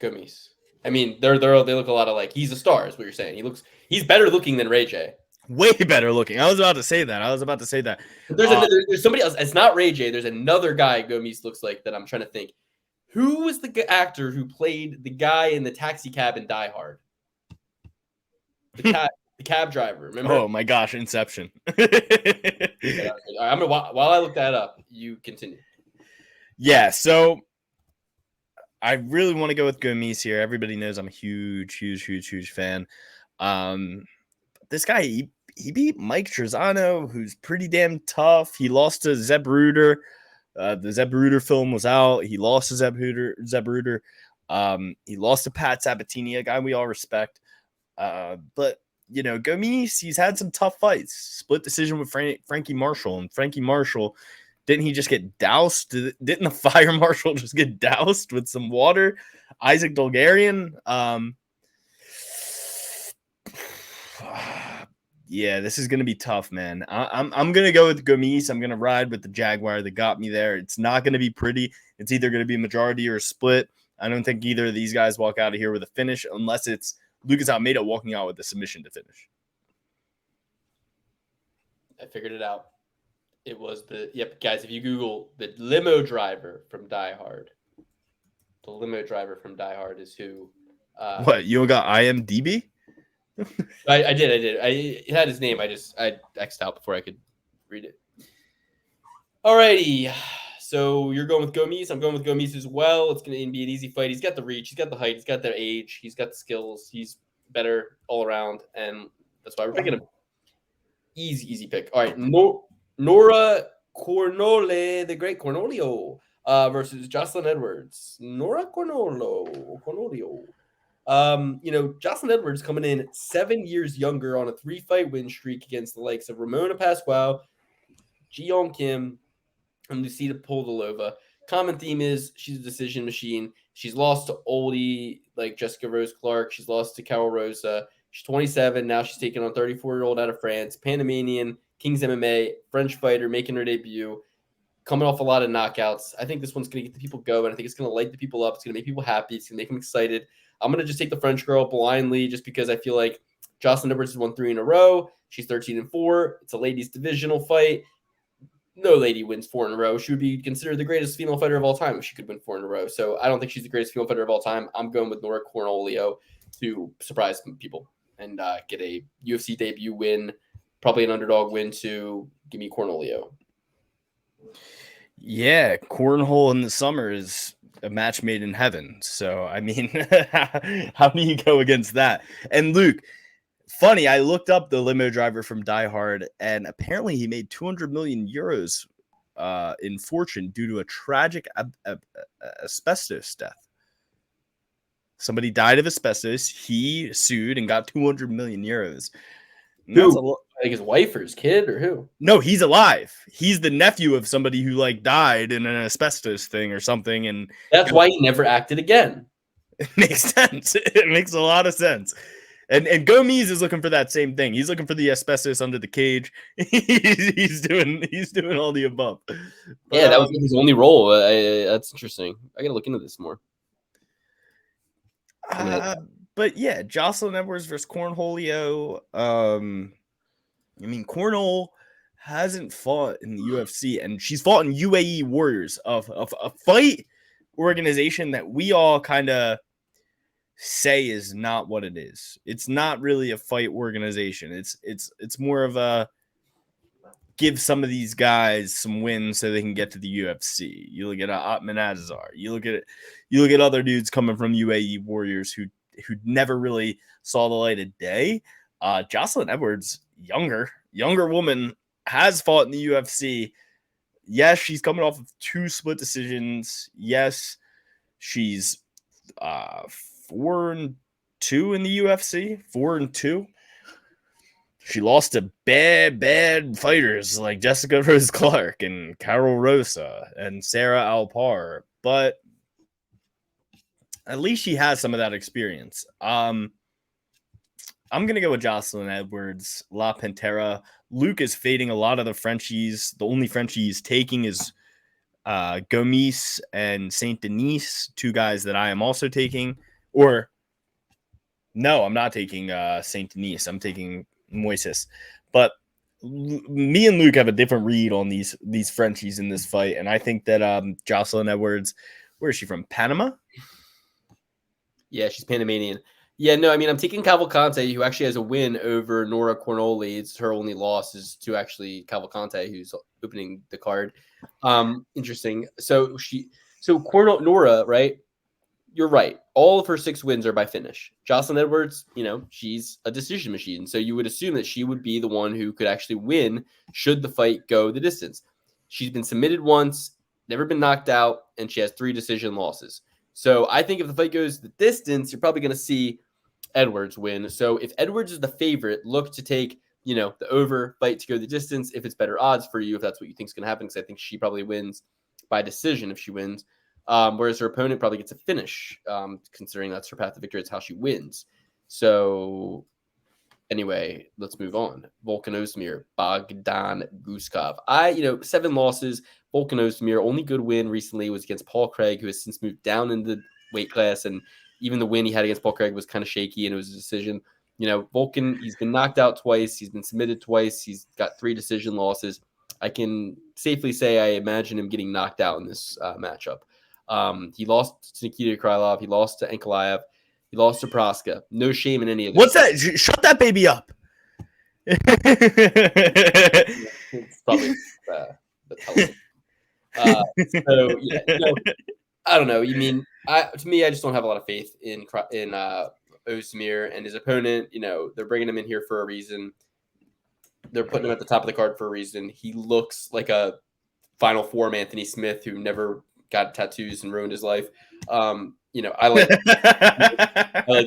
Gomez. I mean, they look a lot alike. He's a star, is what you're saying. He's better looking than Ray J. Way better looking. I was about to say that. There's somebody else. It's not Ray J. There's another guy Gomez looks like that I'm trying to think. Who was the actor who played the guy in the taxi cab in Die Hard? The cab driver. Remember? Oh my gosh, Inception. I'm gonna while I look that up, you continue. Yeah, so I really want to go with Gomez here. Everybody knows I'm a huge fan. This guy, he beat Mike Trezano, who's pretty damn tough. He lost to Zeb Ruder. The Zeb Ruder film was out. He lost to Zeb Ruder. He lost to Pat Sabatini, a guy we all respect. But Gomez, he's had some tough fights. Split decision with Frankie Marshall. And Frankie Marshall, didn't he just get doused? Didn't the fire marshal just get doused with some water? Isaac Dolgarian. Yeah, this is going to be tough, man. I'm going to go with Gomez. I'm going to ride with the Jaguar that got me there. It's not going to be pretty. It's either going to be a majority or a split. I don't think either of these guys walk out of here with a finish unless it's Lucas Almeida walking out with a submission to finish. I figured it out. It was guys, if you Google the limo driver from Die Hard, the limo driver from Die Hard is who? What, you got IMDb? I did. It had his name. I X'd out before I could read it. Alrighty. So you're going with Gomez. I'm going with Gomez as well. It's going to be an easy fight. He's got the reach. He's got the height. He's got the age. He's got the skills. He's better all around. And that's why we're picking him. Easy pick. All right. Nora Cornole, the great Cornolio, versus Jocelyn Edwards. Nora Cornolio. Jocelyn Edwards coming in 7 years younger on a 3-fight win streak against the likes of Ramona Pasquale, Ji-Yeon Kim, and Lucita Podolova. Common theme is she's a decision machine. She's lost to oldie like Jessica Rose Clark. She's lost to Carol Rosa. She's 27. Now she's taking on 34-year-old out of France, Panamanian, King's MMA, French fighter, making her debut, coming off a lot of knockouts. I think this one's going to get the people going. I think it's going to light the people up. It's going to make people happy. It's going to make them excited. I'm going to just take the French girl blindly just because I feel like Jocelyn Edwards has won 3 in a row. She's 13-4. It's a ladies' divisional fight. No lady wins 4 in a row. She would be considered the greatest female fighter of all time if she could win 4 in a row. So I don't think she's the greatest female fighter of all time. I'm going with Nora Cornolio to surprise some people and get a UFC debut win, probably an underdog win to give me Cornolio. Yeah, cornhole in the summer is a match made in heaven. So, I mean, how do you go against that? And Luke, funny, I looked up the limo driver from Die Hard, and apparently he made 200 million euros in fortune due to a tragic asbestos death. Somebody died of asbestos. He sued and got 200 million euros. Who? Like his wife or his kid or who? No, he's alive. He's the nephew of somebody who like died in an asbestos thing or something, and that's why he never acted again. It makes sense. It makes a lot of sense. And Gomes is looking for that same thing. He's looking for the asbestos under the cage. he's doing all the above. Yeah, that was his only role. That's interesting. I gotta look into this more. But yeah, Jocelyn Edwards versus Cornholio. I mean, Cornhole hasn't fought in the UFC, and she's fought in UAE Warriors, of a fight organization that we all kind of say is not what it is. It's not really a fight organization. It's more of a give some of these guys some wins so they can get to the UFC. You look at Atman Azar. You look at other dudes coming from UAE Warriors who never really saw the light of day. Jocelyn Edwards, younger woman, has fought in the UFC. Yes, she's coming off of 2 split decisions. Yes, she's 4-2 in the UFC. 4-2. She lost to bad fighters like Jessica Rose Clark and Carol Rosa and Sarah Alpar, but at least she has some of that experience. I'm going to go with Jocelyn Edwards, La Pantera. Luke is fading a lot of the Frenchies. The only Frenchie he's taking is Gomes and Saint Denis, 2 guys that I am also taking. Or, no, I'm not taking Saint Denis. I'm taking Moises. But me and Luke have a different read on these Frenchies in this fight. And I think that Jocelyn Edwards, where is she from? Panama? Yeah, she's Panamanian. Yeah, no, I mean, I'm taking Cavalcante, who actually has a win over Nora Cornoli. It's her only loss is to actually Cavalcante, who's opening the card. Interesting. So Nora, right? You're right. All of her 6 wins are by finish. Jocelyn Edwards, she's a decision machine. So you would assume that she would be the one who could actually win should the fight go the distance. She's been submitted once, never been knocked out, and she has 3 decision losses. So I think if the fight goes the distance, you're probably going to see Edwards win. So if Edwards is the favorite, look to take, the over fight to go the distance if it's better odds for you, if that's what you think is going to happen, because I think she probably wins by decision if she wins. Whereas her opponent probably gets a finish, considering that's her path to victory. It's how she wins. So anyway, let's move on. Volkan Ozdemir, Bogdan Guskov. 7 losses. Volkan Ozdemir, only good win recently was against Paul Craig, who has since moved down in the weight class. And even the win he had against Paul Craig was kind of shaky, and it was a decision. Volkan, he's been knocked out twice. He's been submitted twice. He's got 3 decision losses. I can safely say I imagine him getting knocked out in this matchup. He lost to Nikita Krylov. He lost to Ankalaev. He lost to Praska. No shame in any of this. What's that? Shut that baby up. It's probably the television. I don't know. You mean to me? I just don't have a lot of faith in Ozdemir and his opponent. They're bringing him in here for a reason. They're putting him at the top of the card for a reason. He looks like a Final Form Anthony Smith who never got tattoos and ruined his life. I like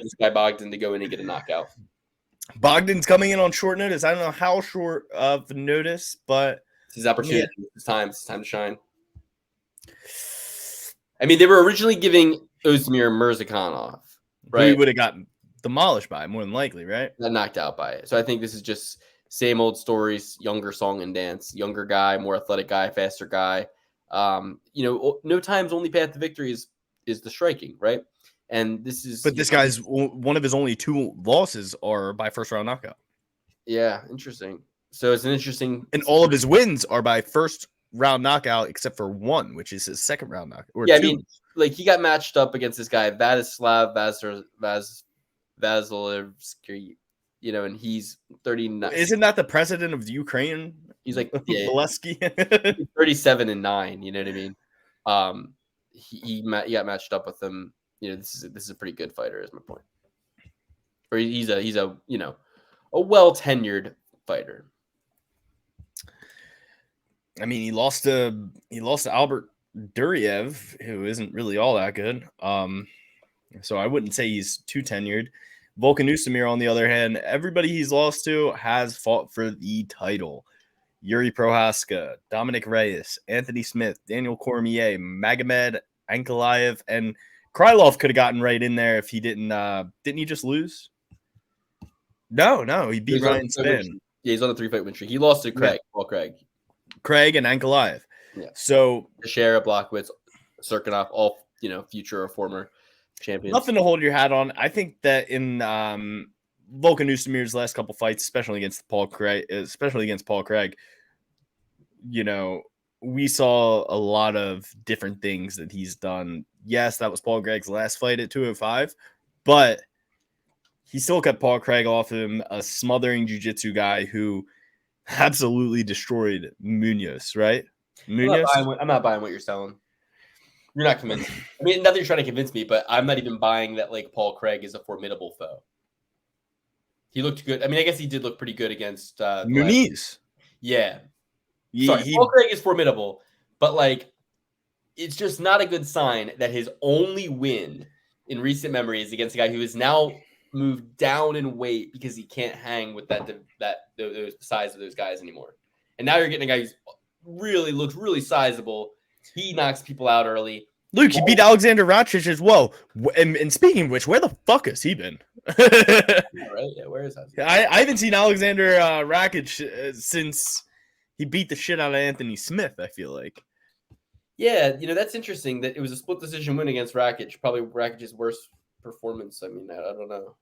this guy Bogdan to go in and get a knockout. Bogdan's coming in on short notice. I don't know how short of notice, but it's his opportunity. Yeah. It's time to shine. I mean, they were originally giving Ozdemir Mirzakhanov, right? He would have gotten demolished by it, more than likely, right? Got knocked out by it. So I think this is just same old stories, younger song and dance, younger guy, more athletic guy, faster guy. No time's only path to victory is the striking, right? And this is. But this guy's one of his only 2 losses are by first round knockout. Yeah, interesting. So it's an interesting. And all of his wins are by first round knockout, except for 1, which is his second round knockout. Or 2. I mean, he got matched up against this guy Vladislav Vasilevsky, and he's 39. Isn't that the president of the Ukraine? He's like Valesky. 37-9. You know what I mean? he got matched up with him. This is a pretty good fighter, is my point. Or he's a a well tenured fighter. I mean, he lost to Albert Duryev, who isn't really all that good. So I wouldn't say he's too tenured. Volkan Oezdemir, on the other hand, everybody he's lost to has fought for the title. Yuri Prohaska, Dominic Reyes, Anthony Smith, Daniel Cormier, Magomed Ankalaev, and Krylov could have gotten right in there if he didn't he just lose? No, he beat Ryan Spann. Yeah, he's on a 3-fight win streak. He lost to Craig, Paul Craig and Ankalaev. Yeah. So Teixeira, Blachowicz, Serkinov, all future or former champions. Nothing to hold your hat on. I think that in Volkan Oezdemir's last couple fights, especially against Paul Craig, we saw a lot of different things that he's done. Yes, that was Paul Craig's last fight at 205, but he still kept Paul Craig off him, a smothering jiu-jitsu guy who absolutely destroyed Munoz, right? Munoz? I'm not buying what you're selling. You're not convinced. I mean, not that you're trying to convince me, but I'm not even buying that Paul Craig is a formidable foe. He looked good. I mean, I guess he did look pretty good against Muniz. Yeah. Sorry, Paul Craig is formidable, but it's just not a good sign that his only win in recent memory is against a guy who is now moved down in weight because he can't hang with the size of those guys anymore. And now you're getting a guy who's looks really sizable. He knocks people out early. Luke, he beat Alexander Rakic as well. And speaking of which, where the fuck has he been? Right? Yeah, where is that? I haven't seen Alexander Rakic since he beat the shit out of Anthony Smith, I feel like. Yeah, that's interesting that it was a split decision win against Rakic. Probably Rakic's worst performance. I mean, I don't know.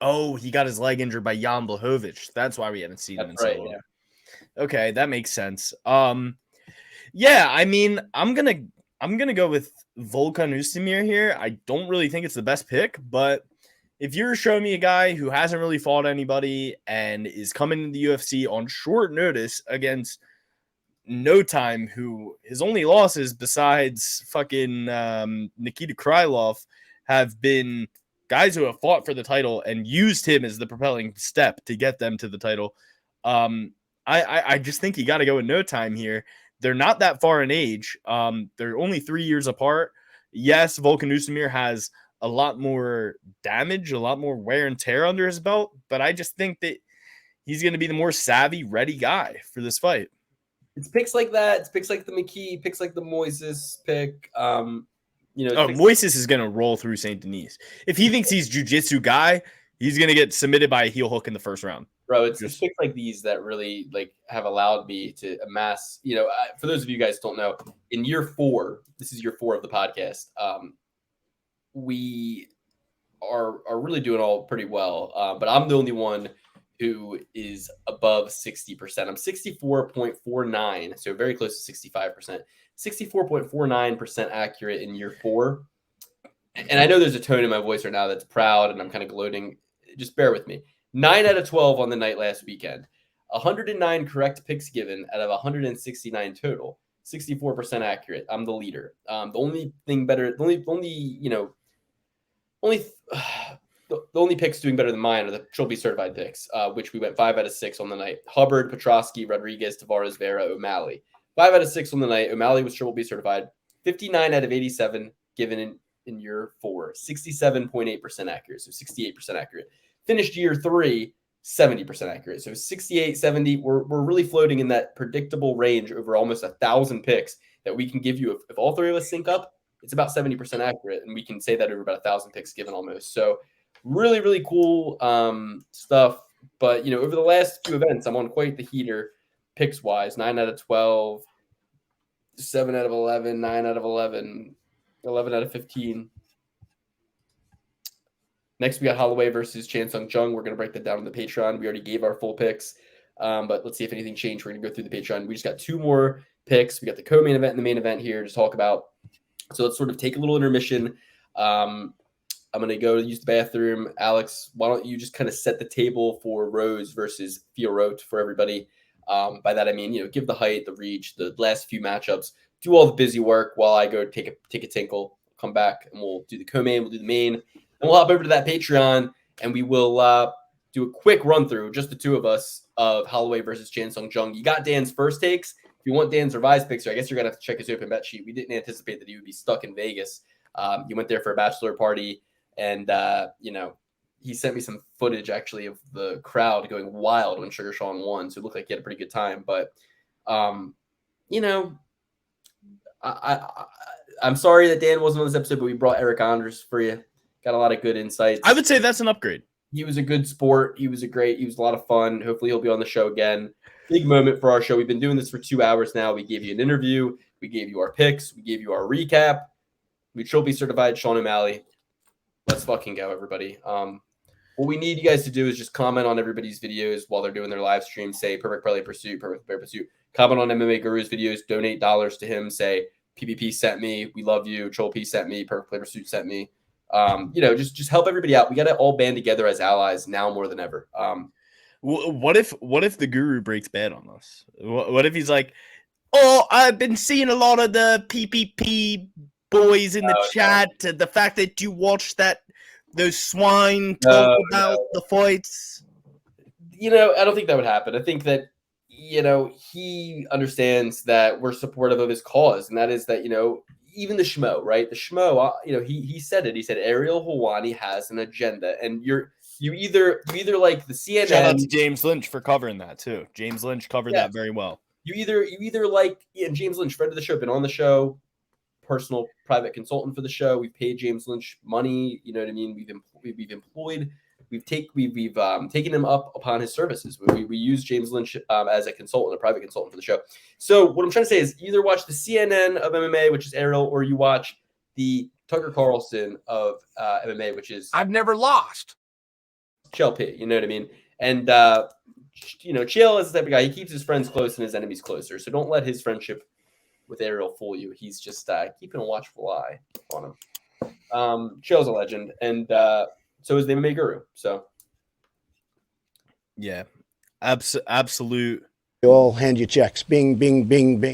Oh, he got his leg injured by Jan Blachowicz. That's why we haven't seen him in so long. Yeah. Okay, that makes sense. Yeah, I mean, I'm gonna go with Volkan Oezdemir here. I don't really think it's the best pick, but if you're showing me a guy who hasn't really fought anybody and is coming to the UFC on short notice against No Time, who his only losses besides fucking Nikita Krylov have been guys who have fought for the title and used him as the propelling step to get them to the title. I just think you got to go with No Time here. They're not that far in age. They're only 3 years apart. Yes, Volkan Oezdemir has a lot more damage, a lot more wear and tear under his belt, but I just think that he's going to be the more savvy, ready guy for this fight. It's picks like that. It's picks like the McKee, picks like the Moises pick. Moises is going to roll through St. Denis. If he thinks he's jiu-jitsu guy, he's going to get submitted by a heel hook in the first round. Bro, it's picks like these that really have allowed me to amass. For those of you guys who don't know, in year 4, this is year 4 of the podcast. We are really doing all pretty well, but I'm the only one who is above 60%. I'm 64.49, so very close to 65%. 64.49% accurate in year 4. And I know there's a tone in my voice right now that's proud, and I'm kind of gloating. Just bear with me. 9 out of 12 on the night last weekend. 109 correct picks given out of 169 total. 64% accurate. I'm the leader. The only thing better, the only picks doing better than mine are the Triple certified picks, which we went 5 out of 6 on the night. Hubbard, Petrosky, Rodriguez, Tavares, Vera, O'Malley. 5 out of 6 on the night. O'Malley was Triple B certified. 59 out of 87 given in year 4. 67.8% accurate, so 68% accurate. Finished year 3, 70% accurate. So 68, 70, we're really floating in that predictable range over almost 1,000 picks that we can give you. If all 3 of us sync up, it's about 70% accurate, and we can say that over about 1,000 picks given almost. So really, really cool stuff. But, over the last few events, I'm on quite the heater picks-wise. 9 out of 12, 7 out of 11, 9 out of 11, 11 out of 15. Next, we got Holloway versus Chan Sung Jung. We're going to break that down on the Patreon. We already gave our full picks, but let's see if anything changed. We're going to go through the Patreon. We just got 2 more picks. We got the co-main event and the main event here to talk about. So let's sort of take a little intermission. I'm going to go use the bathroom. Alex, why don't you just kind of set the table for Rose versus Fiorot for everybody? By that, I mean, give the height, the reach, the last few matchups. do all the busy work while I go take a tinkle, come back, and we'll do the co-main, we'll do the main, and we'll hop over to that Patreon, and we will do a quick run through, just the two of us, of Holloway versus Chan Sung Jung. You got Dan's first takes. If you want Dan's revised picks, I guess you're gonna have to check his open bet sheet. We didn't anticipate that he would be stuck in Vegas. He went there for a bachelor party, and he sent me some footage actually of the crowd going wild when Sugar Sean won. So it looked like he had a pretty good time. But I'm sorry that Dan wasn't on this episode, but we brought Eryk Anders for you. Got a lot of good insights. I would say that's an upgrade. He was a good sport. He was a lot of fun. Hopefully he'll be on the show again. Big moment for our show. We've been doing this for 2 hours now. We gave you an interview. We gave you our picks. We gave you our recap. We Trophy certified Sean O'Malley. Let's fucking go, everybody. What we need you guys to do is just comment on everybody's videos while they're doing their live stream. Say Perfect Parlay Pursuit, Perfect Parlay Pursuit. Comment on MMA Guru's videos. Donate dollars to him. Say PPP sent me. We love you. Troll P sent me. Perfect Parlay Pursuit sent me. Just help everybody out. We got to all band together as allies now more than ever. What if the Guru breaks bad on us? What if he's like, oh, I've been seeing a lot of the PPP boys in the chat. No. The fact that you watched those swine talk about the fights. I don't think that would happen. I think that, he understands that we're supportive of his cause. And that is that, even the Schmo, right? The Schmo, he said it. He said Ariel Helwani has an agenda. And you either like the CNN. Shout out to James Lynch for covering that too. James Lynch covered that very well. You either like James Lynch, friend of the show, been on the show, personal private consultant for the show. We've paid James Lynch money. You know what I mean? We've employed. We've taken him up upon his services. We use James Lynch as a consultant, a private consultant for the show. So what I'm trying to say is either watch the CNN of MMA, which is Ariel, or you watch the Tucker Carlson of MMA, which is I've never lost. Chael P. You know what I mean? And Chael is the type of guy. He keeps his friends close and his enemies closer. So don't let his friendship with Ariel fool you. He's just keeping a watchful eye on him. Chael's a legend, and so is the MMA Guru. So yeah, absolute. They all hand you checks. Bing, bing, bing, bing.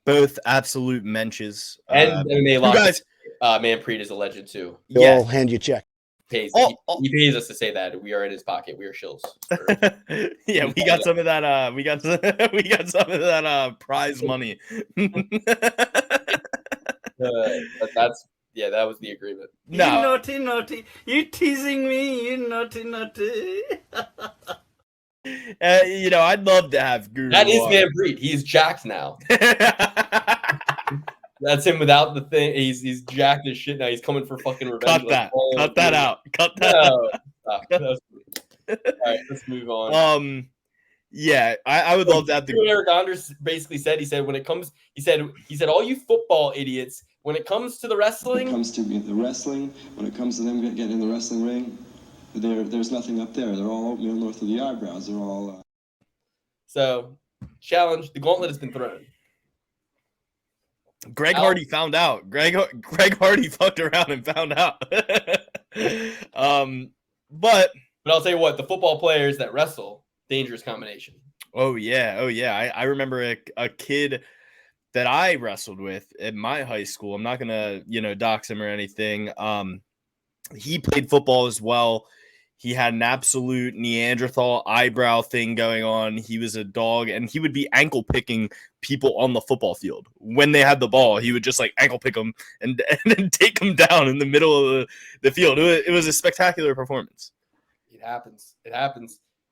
Both absolute menches. And MMA you guys, Manpreet is a legend too. They all hand you checks. He pays us to say that. We are in his pocket. We are shills. Yeah, we got some of that. We got some of that prize money. That was the agreement. No. You naughty. You teasing me. You naughty. I'd love to have Guru. That is Manpreet. He's jacked now. That's him without the thing. He's jacked as shit now. He's coming for fucking revenge. Cut that out. All right, let's move on. Yeah, I would love to have the. Eryk Anders basically said. He said when it comes, he said all you football idiots. When it comes to the wrestling, when it comes to them getting in the wrestling ring, there's nothing up there. They're all oatmeal north of the eyebrows. They're all. So, challenge. The gauntlet has been thrown. Greg Hardy found out. Greg Hardy fucked around and found out. But I'll tell you what, the football players that wrestle, dangerous combination. Oh yeah. I remember a kid that I wrestled with at my high school. I'm not gonna, dox him or anything. He played football as well. He had an absolute Neanderthal eyebrow thing going on. He was a dog, and he would be ankle picking people on the football field. When they had the ball, he would just ankle pick them and then take them down in the middle of the field. It was a spectacular performance. It happens.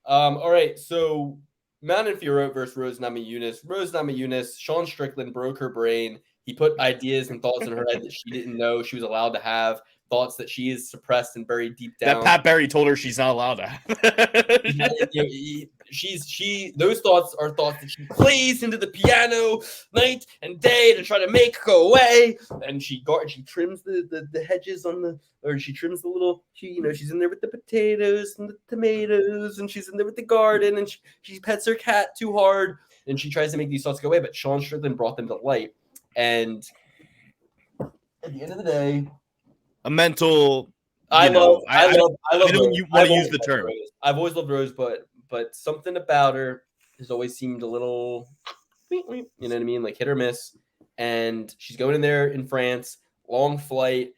All right, so Mountain Fiero versus Rose Namajunas. Rose Namajunas, Sean Strickland broke her brain. He put ideas and thoughts in her head that she didn't know she was allowed to have. Thoughts that she is suppressed and buried deep down. That Pat Barry told her she's not allowed to have. Those thoughts are thoughts that she plays into the piano night and day to try to make go away. And she trims the hedges she trims the little. She's in there with the potatoes and the tomatoes, and she's in there with the garden, and she pets her cat too hard, and she tries to make these thoughts go away. But Sean Strickland brought them to light, and at the end of the day. A mental. I love. I don't want to use the term. Rose. I've always loved Rose, but something about her has always seemed a little, you know what I mean, like hit or miss. and she's going in there in France, long flight,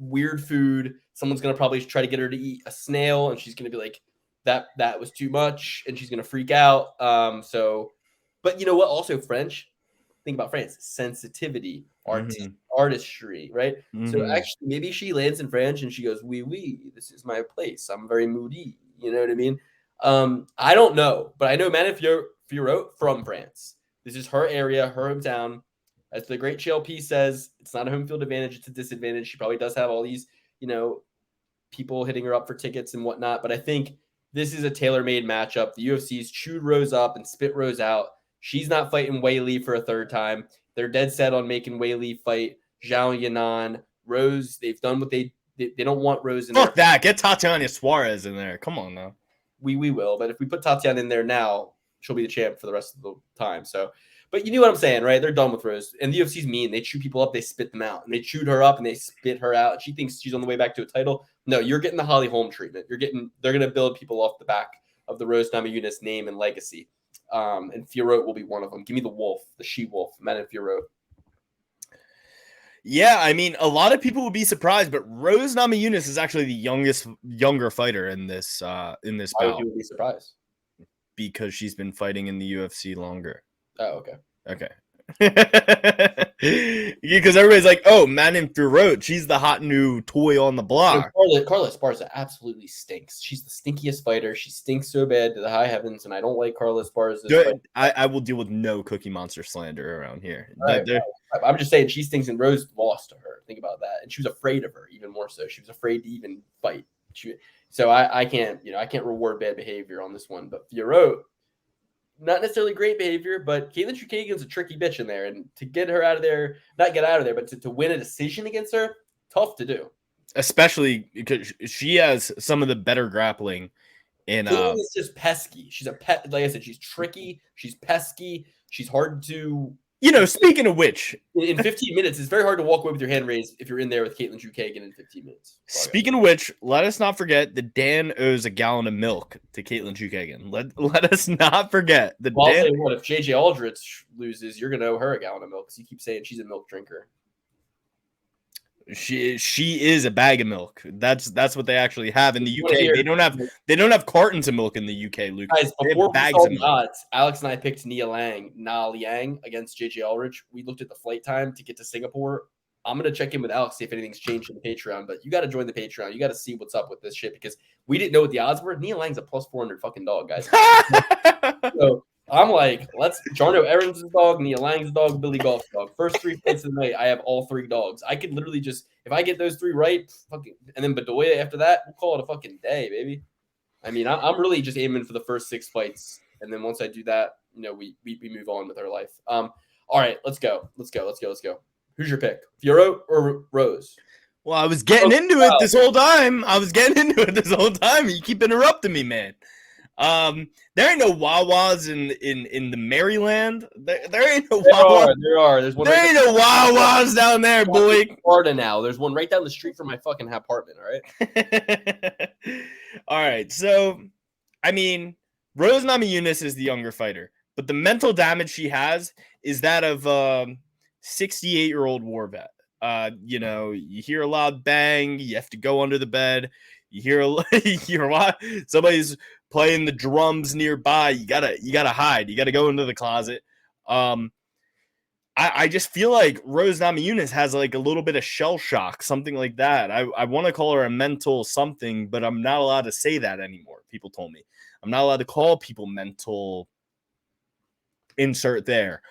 weird food. Someone's going to probably try to get her to eat a snail, and she's going to be like, that was too much, and she's going to freak out. But you know what? Also French, think about France, sensitivity, artistry, right? So actually, maybe she lands in French and she goes, oui, this is my place. I'm very moody. You know what I mean? I don't know, but I know Manon Fiorot from France. This is her area, her hometown. As the great GLP says, it's not a home field advantage, it's a disadvantage. She probably does have all these, people hitting her up for tickets and whatnot, but I think this is a tailor-made matchup. The UFC's chewed Rose up and spit Rose out. She's not fighting Weili for a third time. They're dead set on making Weili fight Zhao Yanan. Rose, they've done what they don't want Rose in there. Fuck that. Get Tatiana Suarez in there. Come on now. We will, but if we put Tatiana in there now, she'll be the champ for the rest of the time. So, but you knew what I'm saying, right? They're done with Rose. And the UFC's mean. They chew people up, they spit them out. And they chewed her up and they spit her out. She thinks she's on the way back to a title. No, you're getting the Holly Holm treatment. They're gonna build people off the back of the Rose Namajunas name and legacy. And Fiorot will be one of them. Give me the wolf, the she-wolf, Manon Fiorot. Yeah, I mean, a lot of people would be surprised, but Rose Namajunas is actually the younger fighter in this bout. Why would you be surprised? Because she's been fighting in the UFC longer. Oh, okay. Because everybody's like, oh, Manon Fiorot, she's the hot new toy on the block. Carla Esparza absolutely stinks. She's the stinkiest fighter. She stinks so bad to the high heavens, and I don't like Carla Esparza. I will deal with no Cookie Monster slander around here. Right, I'm just saying she stinks, and Rose lost to her. Think about that. And she was afraid of her even more so. She was afraid to even fight. So I can't reward bad behavior on this one. But Fiorot, not necessarily great behavior, but Caitlin Chukagian's a tricky bitch in there. And to get her out of there, not get out of there, but to win a decision against her, tough to do. Especially because she has some of the better grappling. And Caitlin is just pesky. She's a pet. Like I said, she's tricky. She's pesky. She's hard to... speaking of which, in 15 minutes, it's very hard to walk away with your hand raised if you're in there with Caitlin Chukagian in 15 minutes. Speaking of which, let us not forget that Dan owes a gallon of milk to Caitlin Chukagian. Let us not forget that. Well, I'll tell you what, if JJ Aldrich loses, you're gonna owe her a gallon of milk because you keep saying she's a milk drinker. She is a bag of milk. That's what they actually have in the UK. They don't have cartons of milk in the UK, Luke. Guys, before we saw the odds, Alex and I picked Na Liang against JJ Aldrich. We looked at the flight time to get to Singapore. I'm gonna check in with Alex, see if anything's changed in the Patreon. But you got to join the Patreon. You got to see what's up with this shit because we didn't know what the odds were. Na Liang's a plus 400 fucking dog, guys. So I'm like, Jarno Aaron's dog, Nia Lang's dog, Billy Golf's dog. First 3 fights of the night, I have all 3 dogs. I could literally just, if I get those 3 right, fucking, and then Bedoya after that, we'll call it a fucking day, baby. I mean, I'm really just aiming for the first 6 fights, and then once I do that, we move on with our life. All right, let's go. Who's your pick, Fiorot or Rose? Well, I was getting into it this whole time. You keep interrupting me, man. There ain't no Wawas in the Maryland. There ain't no Wawas. There are. There's one. There ain't no Wawas down there, boy. Florida now. There's one right down the street from my fucking apartment. All right. All right. So, I mean, Rose Namajunas is the younger fighter, but the mental damage she has is that of 68-year-old war vet. You hear a loud bang, you have to go under the bed. You hear what? Somebody's playing the drums nearby. You gotta hide. You gotta go into the closet. I just feel like Rose Namajunas has like a little bit of shell shock, something like that. I want to call her a mental something, but I'm not allowed to say that anymore. People told me I'm not allowed to call people mental. Insert there.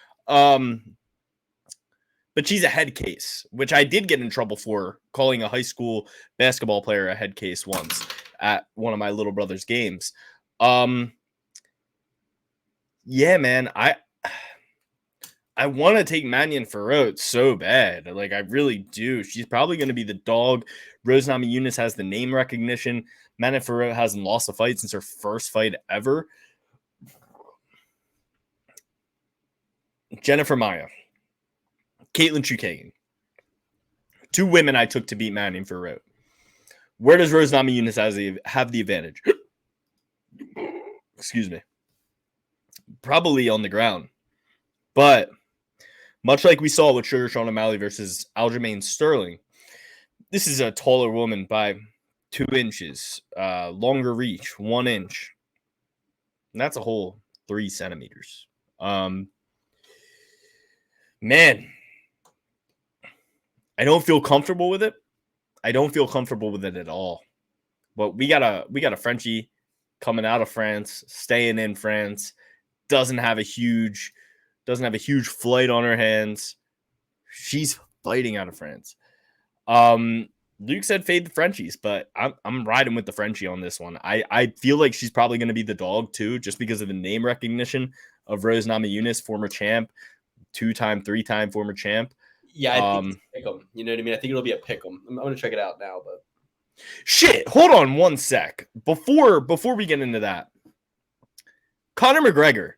But she's a head case, which I did get in trouble for calling a high school basketball player a head case once at one of my little brother's games. Yeah, man, I want to take Manon Fiorot so bad. Like, I really do. She's probably going to be the dog. Rose Namajunas has the name recognition. Manon Fiorot hasn't lost a fight since her first fight ever. Jennifer Maia. Caitlin Chukagian. 2 women I took to beat Manon Fiorot. Where does Rose Namajunas have the advantage? Excuse me. Probably on the ground. But Much like we saw with Sugar Sean O'Malley versus Aljamain Sterling, this is a taller woman by 2 inches, longer reach, 1 inch. And that's a whole 3 centimeters. Man, I don't feel comfortable with it. I don't feel comfortable with it at all. But we got a Frenchie coming out of France, staying in France, doesn't have a huge flight on her hands. She's fighting out of France. Luke said fade the Frenchies, but I'm riding with the Frenchie on this one. I feel like she's probably going to be the dog too, just because of the name recognition of Rose Namajunas, former champ, 2-time, 3-time former champ. Yeah, I think pick 'em. You know what I mean? I think it'll be a pick 'em. I'm going to check it out now, but shit. Hold on one sec before we get into that. Conor McGregor.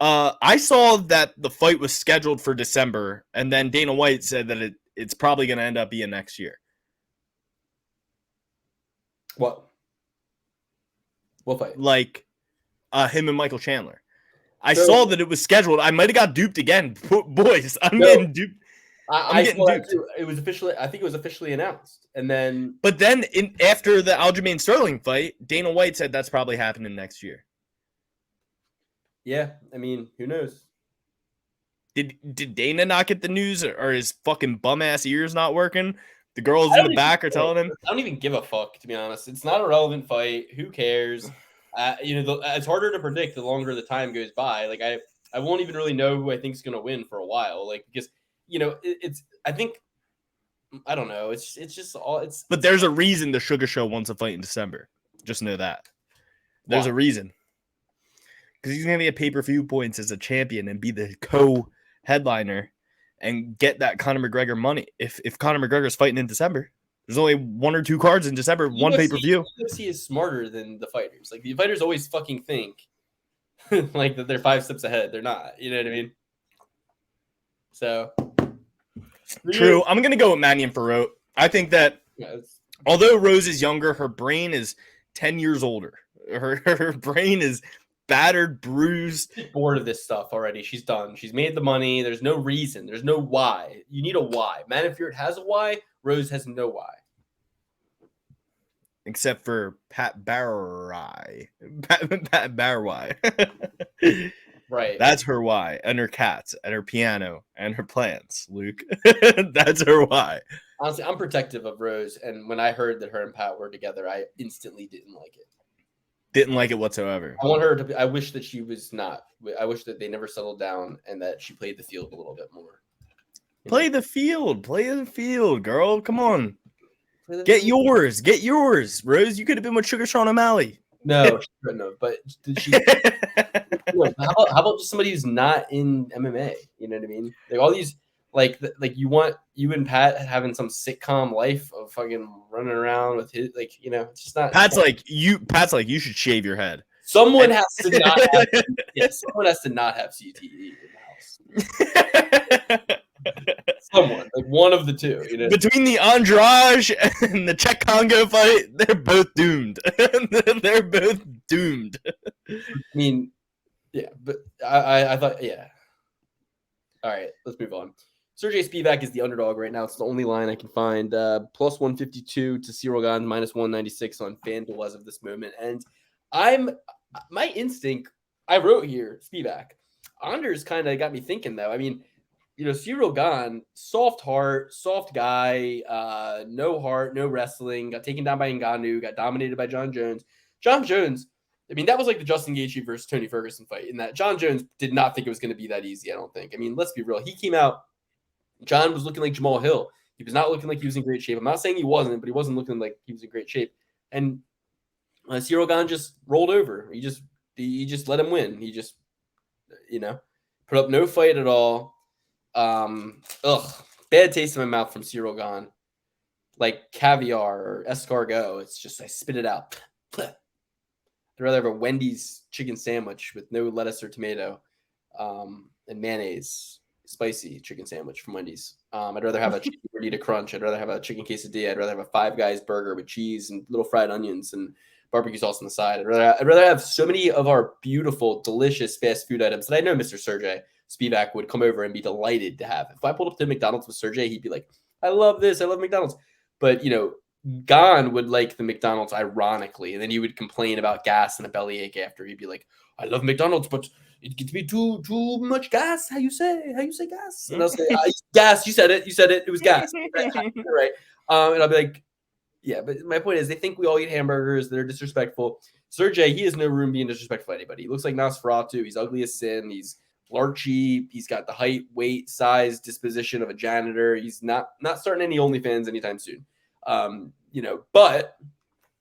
I saw that the fight was scheduled for December, and then Dana White said that it's probably going to end up being next year. What fight? Like him and Michael Chandler. I saw that it was scheduled. I might have got duped again. Boys, I'm getting duped. I'm getting duped. It was officially, I think it was officially announced. And then after the Aljamain Sterling fight, Dana White said that's probably happening next year. Yeah, I mean, who knows? Did Dana not get the news, or his fucking bum ass ears not working? The girls in the back are telling him. I don't even give a fuck, to be honest. It's not a relevant fight. Who cares? It's harder to predict the longer the time goes by. Like I won't even really know who I think is going to win for a while. Like because I don't know. It's just all it's. But there's a reason the Sugar Show wants a fight in December. Just know that. There's a reason. Because he's going to get pay-per-view points as a champion and be the co-headliner and get that Conor McGregor money. If Conor McGregor's fighting in December, there's only 1 or 2 cards in December, one pay-per-view. UFC is smarter than the fighters. Like, the fighters always fucking think like that they're 5 steps ahead. They're not. You know what I mean? So. True. I'm going to go with Manion Ferrot. I think that although Rose is younger, her brain is 10 years older. Her brain is battered, bruised. Bored of this stuff already. She's done. She's made the money. There's no reason. There's no why. You need a why. Manion Ferrot has a why. Rose has no why. Except for Pat Barry. Pat Barry. Right. That's her why. And her cats, and her piano, and her plants, Luke. That's her why. Honestly, I'm protective of Rose. And when I heard that her and Pat were together, I instantly didn't like it. Didn't like it whatsoever. I want her to be, I wish that she was not. I wish that they never settled down and that she played the field a little bit more. Play the field, girl. Come on. Get yours. Rose, you could have been with Sugar Sean O'Malley. No, she couldn't have. But did she? How about just somebody who's not in MMA? You know what I mean? Like all these, like you want you and Pat having some sitcom life of fucking running around with his, like, you know, it's just not. Pat's like you should shave your head. Someone has to not. Someone has to not have CTE in the house. Someone, like one of the two. You know? Between the Andrade and the Czech Congo fight, they're both doomed. They're both doomed. I mean, yeah, but I thought, yeah. All right, let's move on. Sergey Spivak is the underdog right now. It's the only line I can find. Plus 152 to Cyril Gane, minus 196 on FanDuel as of this moment. And my instinct, I wrote here, Spivak. Anders kind of got me thinking, though. I mean, you know, Cyril Gane, soft heart, soft guy, no heart, no wrestling, got taken down by Ngannou, got dominated by John Jones. John Jones, I mean, that was like the Justin Gaethje versus Tony Ferguson fight in that John Jones did not think it was going to be that easy, I don't think. I mean, let's be real. He came out, John was looking like Jamal Hill. He was not looking like he was in great shape. I'm not saying he wasn't, but he wasn't looking like he was in great shape. And Cyril Gane just rolled over. He just let him win. He just, you know, put up no fight at all. Bad taste in my mouth from Cyril Gane. Like caviar or escargot. It's just, I spit it out. I'd rather have a Wendy's chicken sandwich with no lettuce or tomato and mayonnaise, spicy chicken sandwich from Wendy's. I'd rather have a chicken gordita crunch. I'd rather have a chicken quesadilla. I'd rather have a Five Guys burger with cheese and little fried onions and barbecue sauce on the side. I'd rather have so many of our beautiful, delicious fast food items that I know Mr. Sergey Spivak would come over and be delighted to have. If I pulled up to McDonald's with Sergey, he'd be like, I love this. I love McDonald's. But, Gon would like the McDonald's ironically, and then he would complain about gas and a bellyache after. He'd be like, I love McDonald's, but it gets me too much gas. How you say gas? And I'll say, gas. You said it. It was gas. Right. And I'll be like, yeah, but my point is they think we all eat hamburgers. They're disrespectful. Sergey, he has no room being disrespectful to anybody. He looks like Nosferatu. He's ugly as sin. He's larchy. He's got the height, weight, size, disposition of a janitor. He's not starting any OnlyFans anytime soon. But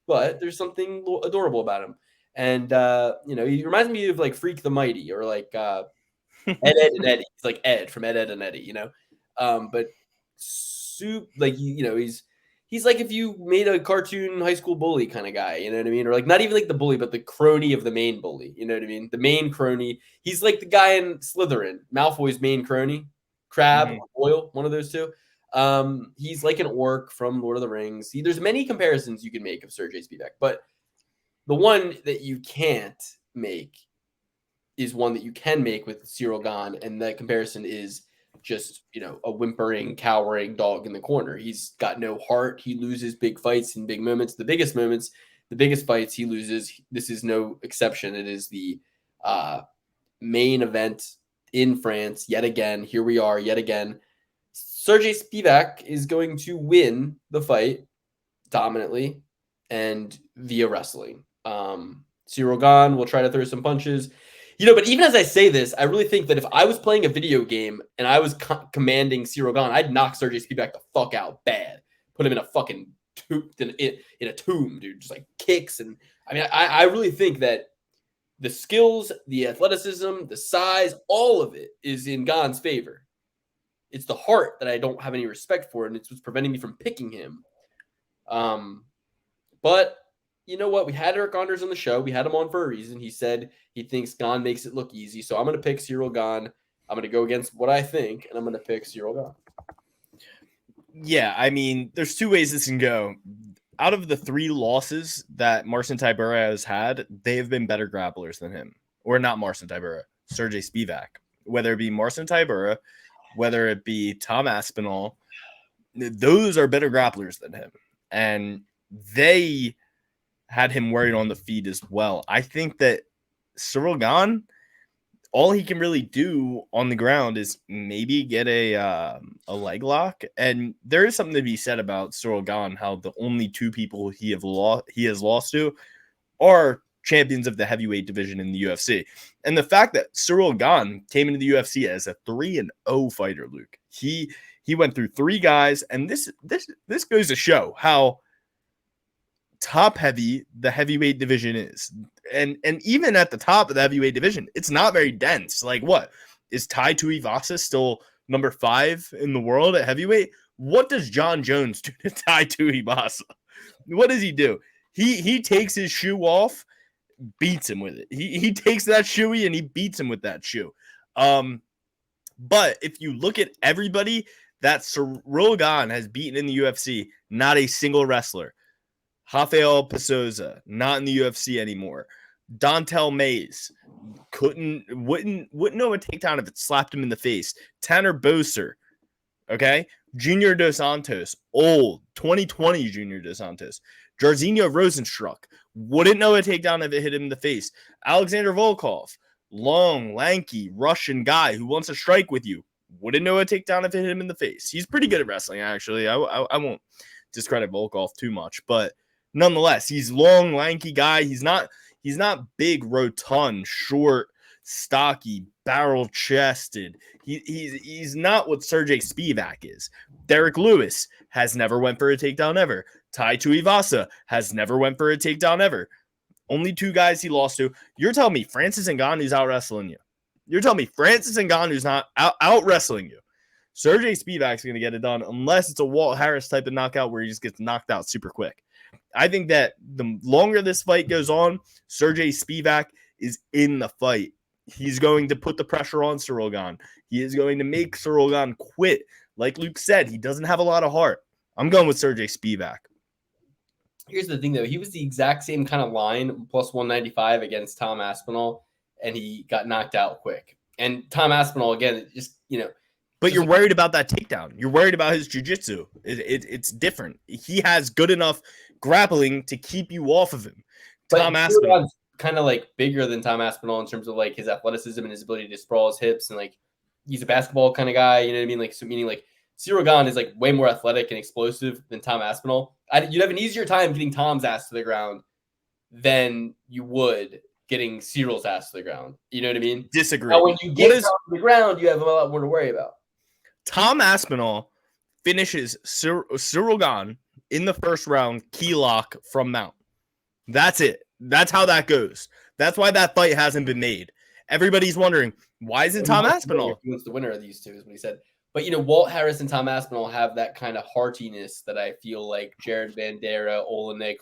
there's something adorable about him. And, he reminds me of like Freak the Mighty or like Ed, and Eddie. It's like Ed from Ed, and Eddie, but soup, like, he's like if you made a cartoon high school bully kind of guy, you know what I mean? Or like not even like the bully, but the crony of the main bully, you know what I mean? The main crony. He's like the guy in Slytherin, Malfoy's main crony, Crabbe, Oil, one of those two. He's like an orc from Lord of the Rings. There's many comparisons you can make of Sergey Spivak, but the one that you can't make is one that you can make with Cyril Gahn, and that comparison is just, a whimpering, cowering dog in the corner. He's got no heart. He loses big fights in big moments. The biggest fights he loses. This is no exception. It is the main event in France yet again. Here we are yet again. Sergey Spivak is going to win the fight dominantly and via wrestling. Cyril Gahn will try to throw some punches. But even as I say this, I really think that if I was playing a video game and I was commanding Cyril Gahn, I'd knock Sergey Spivak the fuck out bad. Put him in a fucking tomb, in a tomb, dude. Just like kicks. And I really think that the skills, the athleticism, the size, all of it is in Gahn's favor. It's the heart that I don't have any respect for, and it's what's preventing me from picking him. But you know what? We had Eryk Anders on the show. We had him on for a reason. He said he thinks Gahn makes it look easy. So I'm going to pick Cyril Gahn. I'm going to go against what I think, and I'm going to pick Cyril Gahn. Yeah, there's two ways this can go. Out of the 3 losses that Marcin Tybura has had, they have been better grapplers than him. Or not Marcin Tybura, Sergey Spivak. Whether it be Marcin Tybura, whether it be Tom Aspinall, those are better grapplers than him. And they had him worried on the feet as well. I think that Cyril Gahn, all he can really do on the ground is maybe get a leg lock. And there is something to be said about Cyril Gahn, how the only 2 people he has lost to are champions of the heavyweight division in the UFC. And the fact that Cyril Gahn came into the UFC as a 3-0 fighter, Luke. He went through 3 guys, and this goes to show how top heavy the heavyweight division is. And even at the top of the heavyweight division, it's not very dense. Like, what is Tai Tuivasa still number 5 in the world at heavyweight? What does John Jones do to Tai Tuivasa? What does he do? He takes his shoe off, beats him with it. He takes that shoey and he beats him with that shoe. But if you look at everybody that Cyril Gahn has beaten in the UFC, not a single wrestler. Rafael Pasoza, not in the UFC anymore. Dontel Mays wouldn't know a takedown if it slapped him in the face. Tanner Boser, okay? Junior Dos Santos, old 2020 Junior Dos Santos. Jairzinho Rosenstruck wouldn't know a takedown if it hit him in the face. Alexander Volkov, long, lanky Russian guy who wants to strike with you, wouldn't know a takedown if it hit him in the face. He's pretty good at wrestling, actually. I won't discredit Volkov too much, but nonetheless, he's long, lanky guy. He's not big, rotund, short, stocky, barrel-chested. He's not what Sergey Spivak is. Derek Lewis has never went for a takedown ever. Tai Tuivasa has never went for a takedown ever. Only 2 guys he lost to. You're telling me Francis Ngannou's out wrestling you. You're telling me Francis Ngannou's not out wrestling you. Sergey Spivak's going to get it done unless it's a Walt Harris type of knockout where he just gets knocked out super quick. I think that the longer this fight goes on, Sergey Spivak is in the fight. He's going to put the pressure on Cyril Gahn. He is going to make Cyril Gahn quit. Like Luke said, he doesn't have a lot of heart. I'm going with Sergey Spivak. Here's the thing, though. He was the exact same kind of line, plus 195 against Tom Aspinall, and he got knocked out quick. And Tom Aspinall, again, just, But you're worried about that takedown. You're worried about his jiu-jitsu. It's different. He has good enough grappling to keep you off of him. Tom Aspinall kind of like bigger than Tom Aspinall in terms of like his athleticism and his ability to sprawl his hips, and like he's a basketball kind of guy. You know what I mean? Like, so meaning like Ciryl Gane is like way more athletic and explosive than Tom Aspinall. You'd have an easier time getting Tom's ass to the ground than you would getting Cyril's ass to the ground. You know what I mean? Disagree. Now, when you get Tom to the ground, you have a lot more to worry about. Tom Aspinall finishes Ciryl Gane in the first round, key lock from mount. That's it. That's how that goes. That's why that fight hasn't been made. Everybody's wondering, why isn't Tom Aspinall? He was the winner of these two, is what he said. But, Walt Harris and Tom Aspinall have that kind of heartiness that I feel like Jared Bandera, Olenek,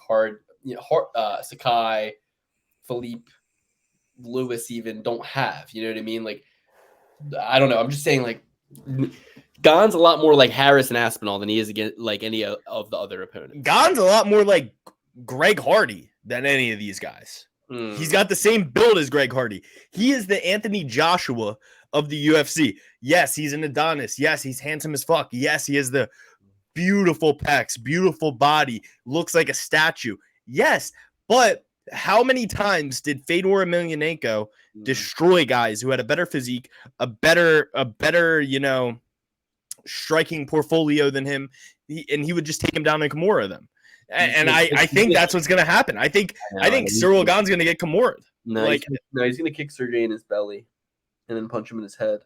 Sakai, Philippe, Lewis even don't have. You know what I mean? Like, I don't know. I'm just saying, like, Gane's a lot more like Harris and Aspinall than he is against like any of the other opponents. Gane's a lot more like Greg Hardy than any of these guys. He's got the same build as Greg Hardy. He is the Anthony Joshua of the UFC. Yes, he's an Adonis. Yes, he's handsome as fuck. Yes, he has the beautiful pecs, beautiful body, looks like a statue. Yes, but how many times did Fedor Emelianenko destroy guys who had a better physique, a better, striking portfolio than him, and he would just take him down and Kimura them? And I think that's what's going to happen. I think Ciryl Gane's going to get Kimura. No, he's going to kick Sergey in his belly and then punch him in his head.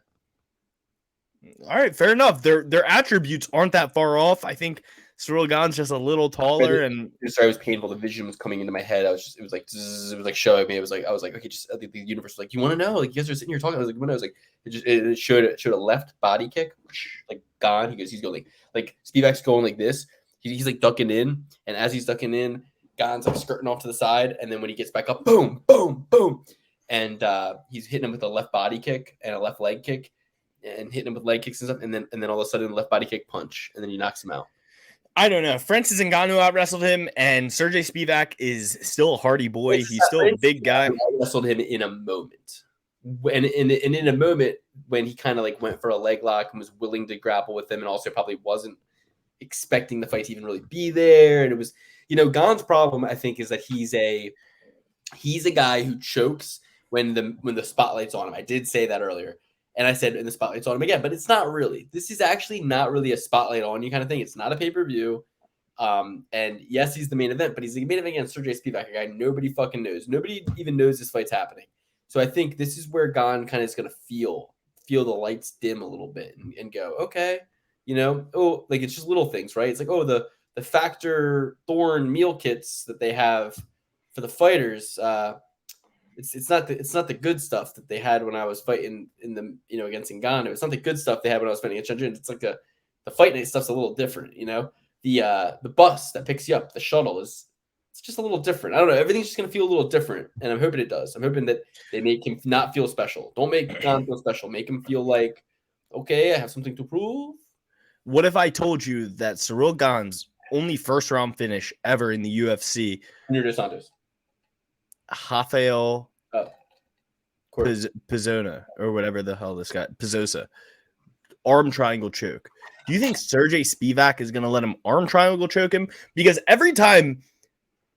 All right, fair enough. Their attributes aren't that far off. I think Ciryl Gane's just a little taller, and sorry, it was painful. The vision was coming into my head. It was like showing me. I was like, okay, just I think the universe was like, you want to know? Like, you guys are sitting here talking. I was like, it showed a left body kick, like Gane. He's going like Spivak's going like this. He's like ducking in, and as he's ducking in, Gane's like skirting off to the side, and then when he gets back up, boom, boom, boom, and he's hitting him with a left body kick and a left leg kick, and hitting him with leg kicks and stuff, and then all of a sudden left body kick punch, and then he knocks him out. I don't know. Francis Ngannou out wrestled him, and Sergey Spivak is still a hardy boy. He's still a big guy. Wrestled him in a moment, and in a moment when he kind of like went for a leg lock and was willing to grapple with him, and also probably wasn't expecting the fight to even really be there. And it was, Gane's problem, I think, is that he's a guy who chokes when the spotlight's on him. I did say that earlier. And I said, and the spotlight's on him again, but it's not really. This is actually not really a spotlight on you kind of thing. It's not a pay-per-view. And yes, he's the main event, but he's the main event against Sergey Spivak, a guy nobody fucking knows. Nobody even knows this fight's happening. So I think this is where Gane kind of is going to feel the lights dim a little bit and go, okay, like it's just little things, right? It's like, the Factor Thorn meal kits that they have for the fighters. It's not the good stuff that they had when I was fighting in the against Ngannou. It's not the good stuff they had when I was fighting against Chandran. It's like the fight night stuff's a little different, The bus that picks you up, the shuttle it's just a little different. I don't know. Everything's just gonna feel a little different, and I'm hoping it does. I'm hoping that they make him not feel special. Don't make Gane feel special. Make him feel like, okay, I have something to prove. What if I told you that Ciryl Gane's only first round finish ever in the UFC? Junior Dos Santos. Rafael Pizzona, or whatever the hell this guy, Pizzosa, arm triangle choke. Do you think Sergey Spivak is going to let him arm triangle choke him? Because every time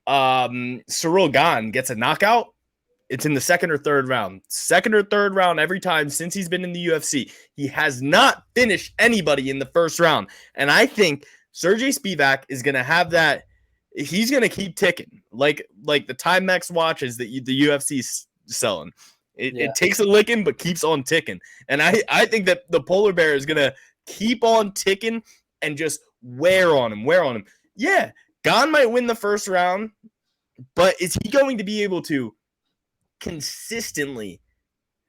Ciryl Gane gets a knockout, it's in the second or third round. Second or third round every time since he's been in the UFC. He has not finished anybody in the first round. And I think Sergey Spivak is going to have that. He's going to keep ticking. Like the Timex watches that the UFC's selling. It takes a licking, but keeps on ticking. And I think that the polar bear is going to keep on ticking and just wear on him. Yeah, Gane might win the first round, but is he going to be able to consistently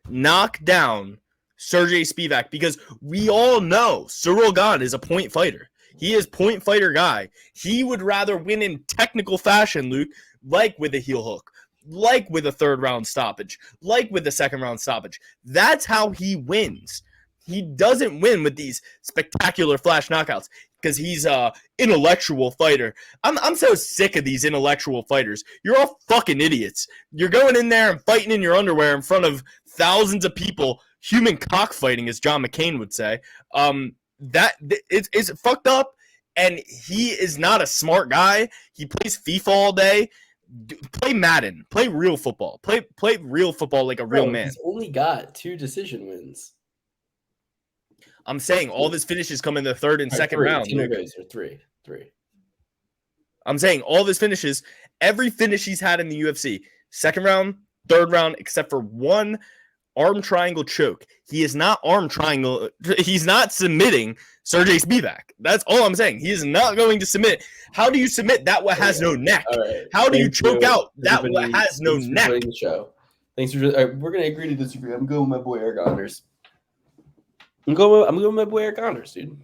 knock down Sergey Spivak? Because we all know Ciryl Gane is a point fighter. He is point fighter guy. He would rather win in technical fashion, Luke, like with a heel hook, like with a third round stoppage, like with a second round stoppage. That's how he wins. He doesn't win with these spectacular flash knockouts because he's a intellectual fighter. I'm so sick of these intellectual fighters. You're all fucking idiots. You're going in there and fighting in your underwear in front of thousands of people, human cockfighting, as John McCain would say. It's fucked up, and he is not a smart guy. He plays FIFA all day. Play Madden. Play real football. Play real football like a real man. He's only got 2 decision wins. I'm saying all of his finishes come in the third and second round. Three. I'm saying all of his finishes, every finish he's had in the UFC, second round, third round, except for one arm triangle choke. He is not arm triangle. He's not submitting Sergey Spivak. That's all I'm saying. He is not going to submit. How do you submit that what has no neck? Right. How do you choke out that what has no neck? The show. Thanks for. We're gonna agree to disagree. I'm going with my boy Eryk Anders. I'm going with my boy Eryk Anders, dude.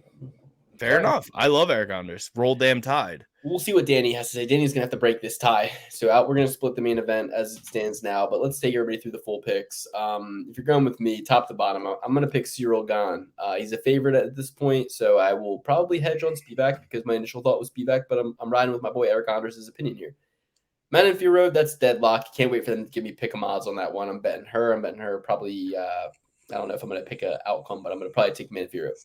Fair enough. I love Eryk Anders. Roll damn Tide. We'll see what Danny has to say. Danny's going to have to break this tie. So we're going to split the main event as it stands now. But let's take everybody through the full picks. If you're going with me, top to bottom, I'm going to pick Cyril Gane. He's a favorite at this point, so I will probably hedge on Spivak because my initial thought was Spivak, but I'm riding with my boy Eryk Anders' opinion here. Manon Fiorot, that's deadlock. Can't wait for them to give me pick 'em odds on that one. I'm betting her probably. I don't know if I'm going to pick an outcome, but I'm going to probably take Manon Fiorot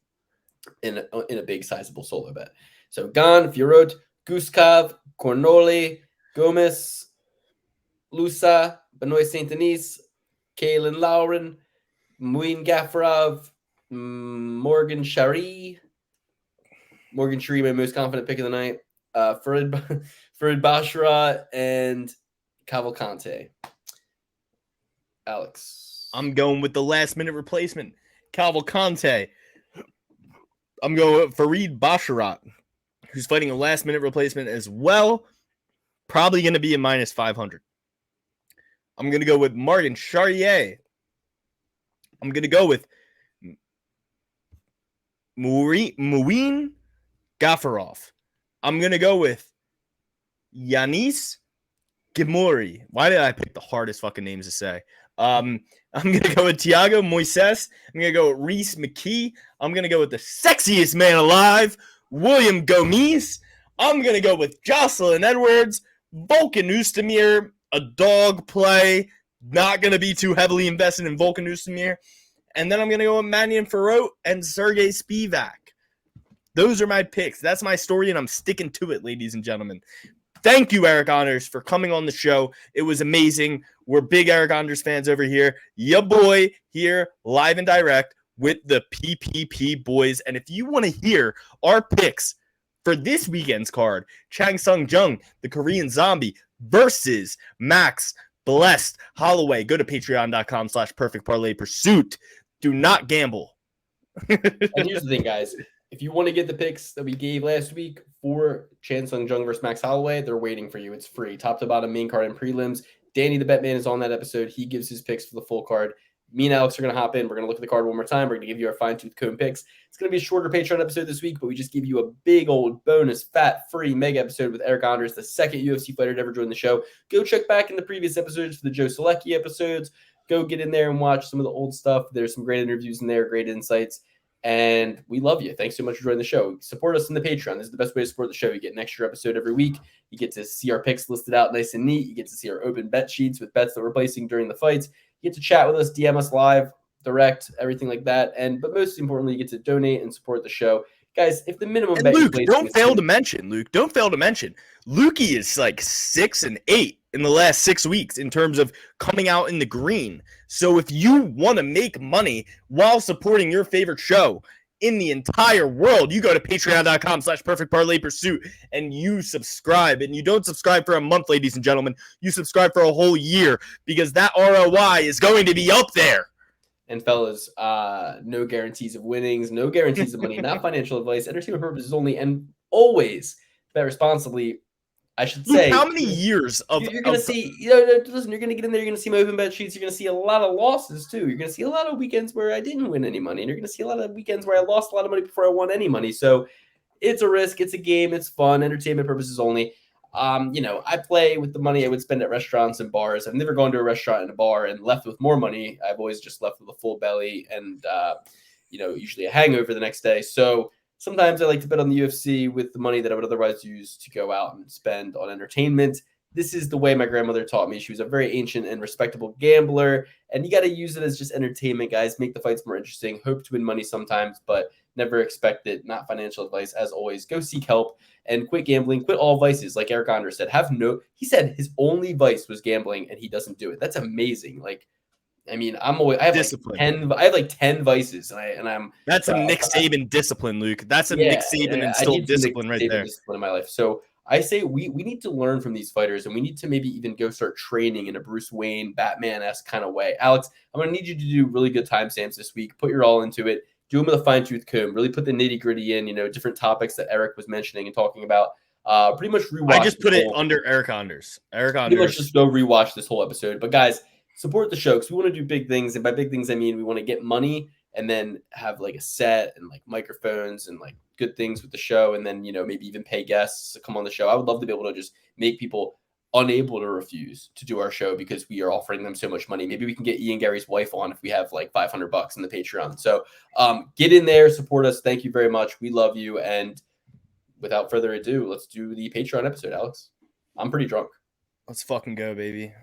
in a big sizable solo bet. So Gane, Fiorot, Guskov, Cornoli, Gomez, Lusa, Benoit Saint-Denis, Kaylin Lauren, Muin Gafarov, Morgan Shari, my most confident pick of the night, Farid Bashara, and Cavalcante. Alex. I'm going with the last-minute replacement, Cavalcante. I'm going with Farid Basharat, who's fighting a last-minute replacement as well. Probably going to be a minus 500. I'm going to go with Martin Charrier. I'm going to go with Muin Gafarov. I'm going to go with Yanis Gimori. Why did I pick the hardest fucking names to say? I'm going to go with Thiago Moises. I'm going to go with Reese McKee. I'm going to go with the sexiest man alive, William Gomes. I'm going to go with Jocelyn Edwards, Volkan Oezdemir, a dog play. Not going to be too heavily invested in Volkan Oezdemir. And then I'm going to go with Manion Farot and Sergey Spivak. Those are my picks. That's my story, and I'm sticking to it, ladies and gentlemen. Thank you, Eryk Anders, for coming on the show. It was amazing. We're big Eryk Anders fans over here. Ya boy here, live and direct with the PPP boys. And if you want to hear our picks for this weekend's card, Chang Sung Jung, the Korean Zombie, versus Max Blessed Holloway, go to patreon.com/perfectparlaypursuit. Do not gamble. And here's the thing, guys. If you want to get the picks that we gave last week for Chan Sung Jung versus Max Holloway, they're waiting for you. It's free. Top to bottom, main card and prelims. Danny the Betman is on that episode. He gives his picks for the full card. Me and Alex are going to hop in. We're going to look at the card one more time. We're going to give you our fine-tooth comb picks. It's going to be a shorter Patreon episode this week, but we just give you a big old bonus, fat, free mega episode with Eryk Anders, the second UFC fighter to ever join the show. Go check back in the previous episodes for the Joe Selecki episodes. Go get in there and watch some of the old stuff. There's some great interviews in there, great insights. And we love you. Thanks so much for joining the show. Support us in the Patreon. This is the best way to support the show. You get an extra episode every week. You get to see our picks listed out nice and neat. You get to see our open bet sheets with bets that we're placing during the fights. You get to chat with us, DM us live, direct, everything like that. But most importantly, you get to donate and support the show. Guys, if the minimum bet Luke, don't fail to mention, Lukey is like 6-8 in the last 6 weeks in terms of coming out in the green. So if you want to make money while supporting your favorite show in the entire world, you go to patreon.com/perfectparlaypursuit and you subscribe. And you don't subscribe for a month, ladies and gentlemen. You subscribe for a whole year because that ROI is going to be up there. And fellas, no guarantees of winnings, no guarantees of money, not financial advice, entertainment purposes only, and always bet responsibly. I should say. How many years of you're going to see? Listen, you're going to get in there. You're going to see my open bet sheets. You're going to see a lot of losses too. You're going to see a lot of weekends where I didn't win any money, and you're going to see a lot of weekends where I lost a lot of money before I won any money. So it's a risk. It's a game. It's fun. Entertainment purposes only. I play with the money I would spend at restaurants and bars. I've never gone to a restaurant and a bar and left with more money. I've always just left with a full belly and, usually a hangover the next day. So sometimes I like to bet on the UFC with the money that I would otherwise use to go out and spend on entertainment. this is the way my grandmother taught me. She was a very ancient and respectable gambler, and you got to use it as just entertainment, guys. Make the fights more interesting. Hope to win money sometimes, but never expect it. Not financial advice. As always, go seek help and quit gambling. Quit all vices, like Eryk Anders said. He said his only vice was gambling, and he doesn't do it. That's amazing. Like, I mean, I have Discipline. like 10 vices, and I'm That's some Nick Saban discipline, Luke. That's some Nick Saban instilled discipline right there. Discipline in my life. So I say we need to learn from these fighters, and we need to maybe even go start training in a Bruce Wayne, Batman-esque kind of way. Alex, I'm going to need you to do really good timestamps this week. Put your all into it. Do them with a fine-tooth comb. Really put the nitty-gritty in, different topics that Eryk was mentioning and talking about. Pretty much rewatch. I just put it under Eryk Anders. Pretty much just go rewatch this whole episode. But guys, support the show because we want to do big things. And by big things, I mean we want to get money and then have like a set and like microphones and like good things with the show. And then, maybe even pay guests to come on the show. I would love to be able to just make people unable to refuse to do our show because we are offering them so much money. Maybe we can get Ian Gary's wife on if we have like $500 in the Patreon. So get in there, support us. Thank you very much. We love you. And without further ado, let's do the Patreon episode, Alex. I'm pretty drunk. Let's fucking go, baby.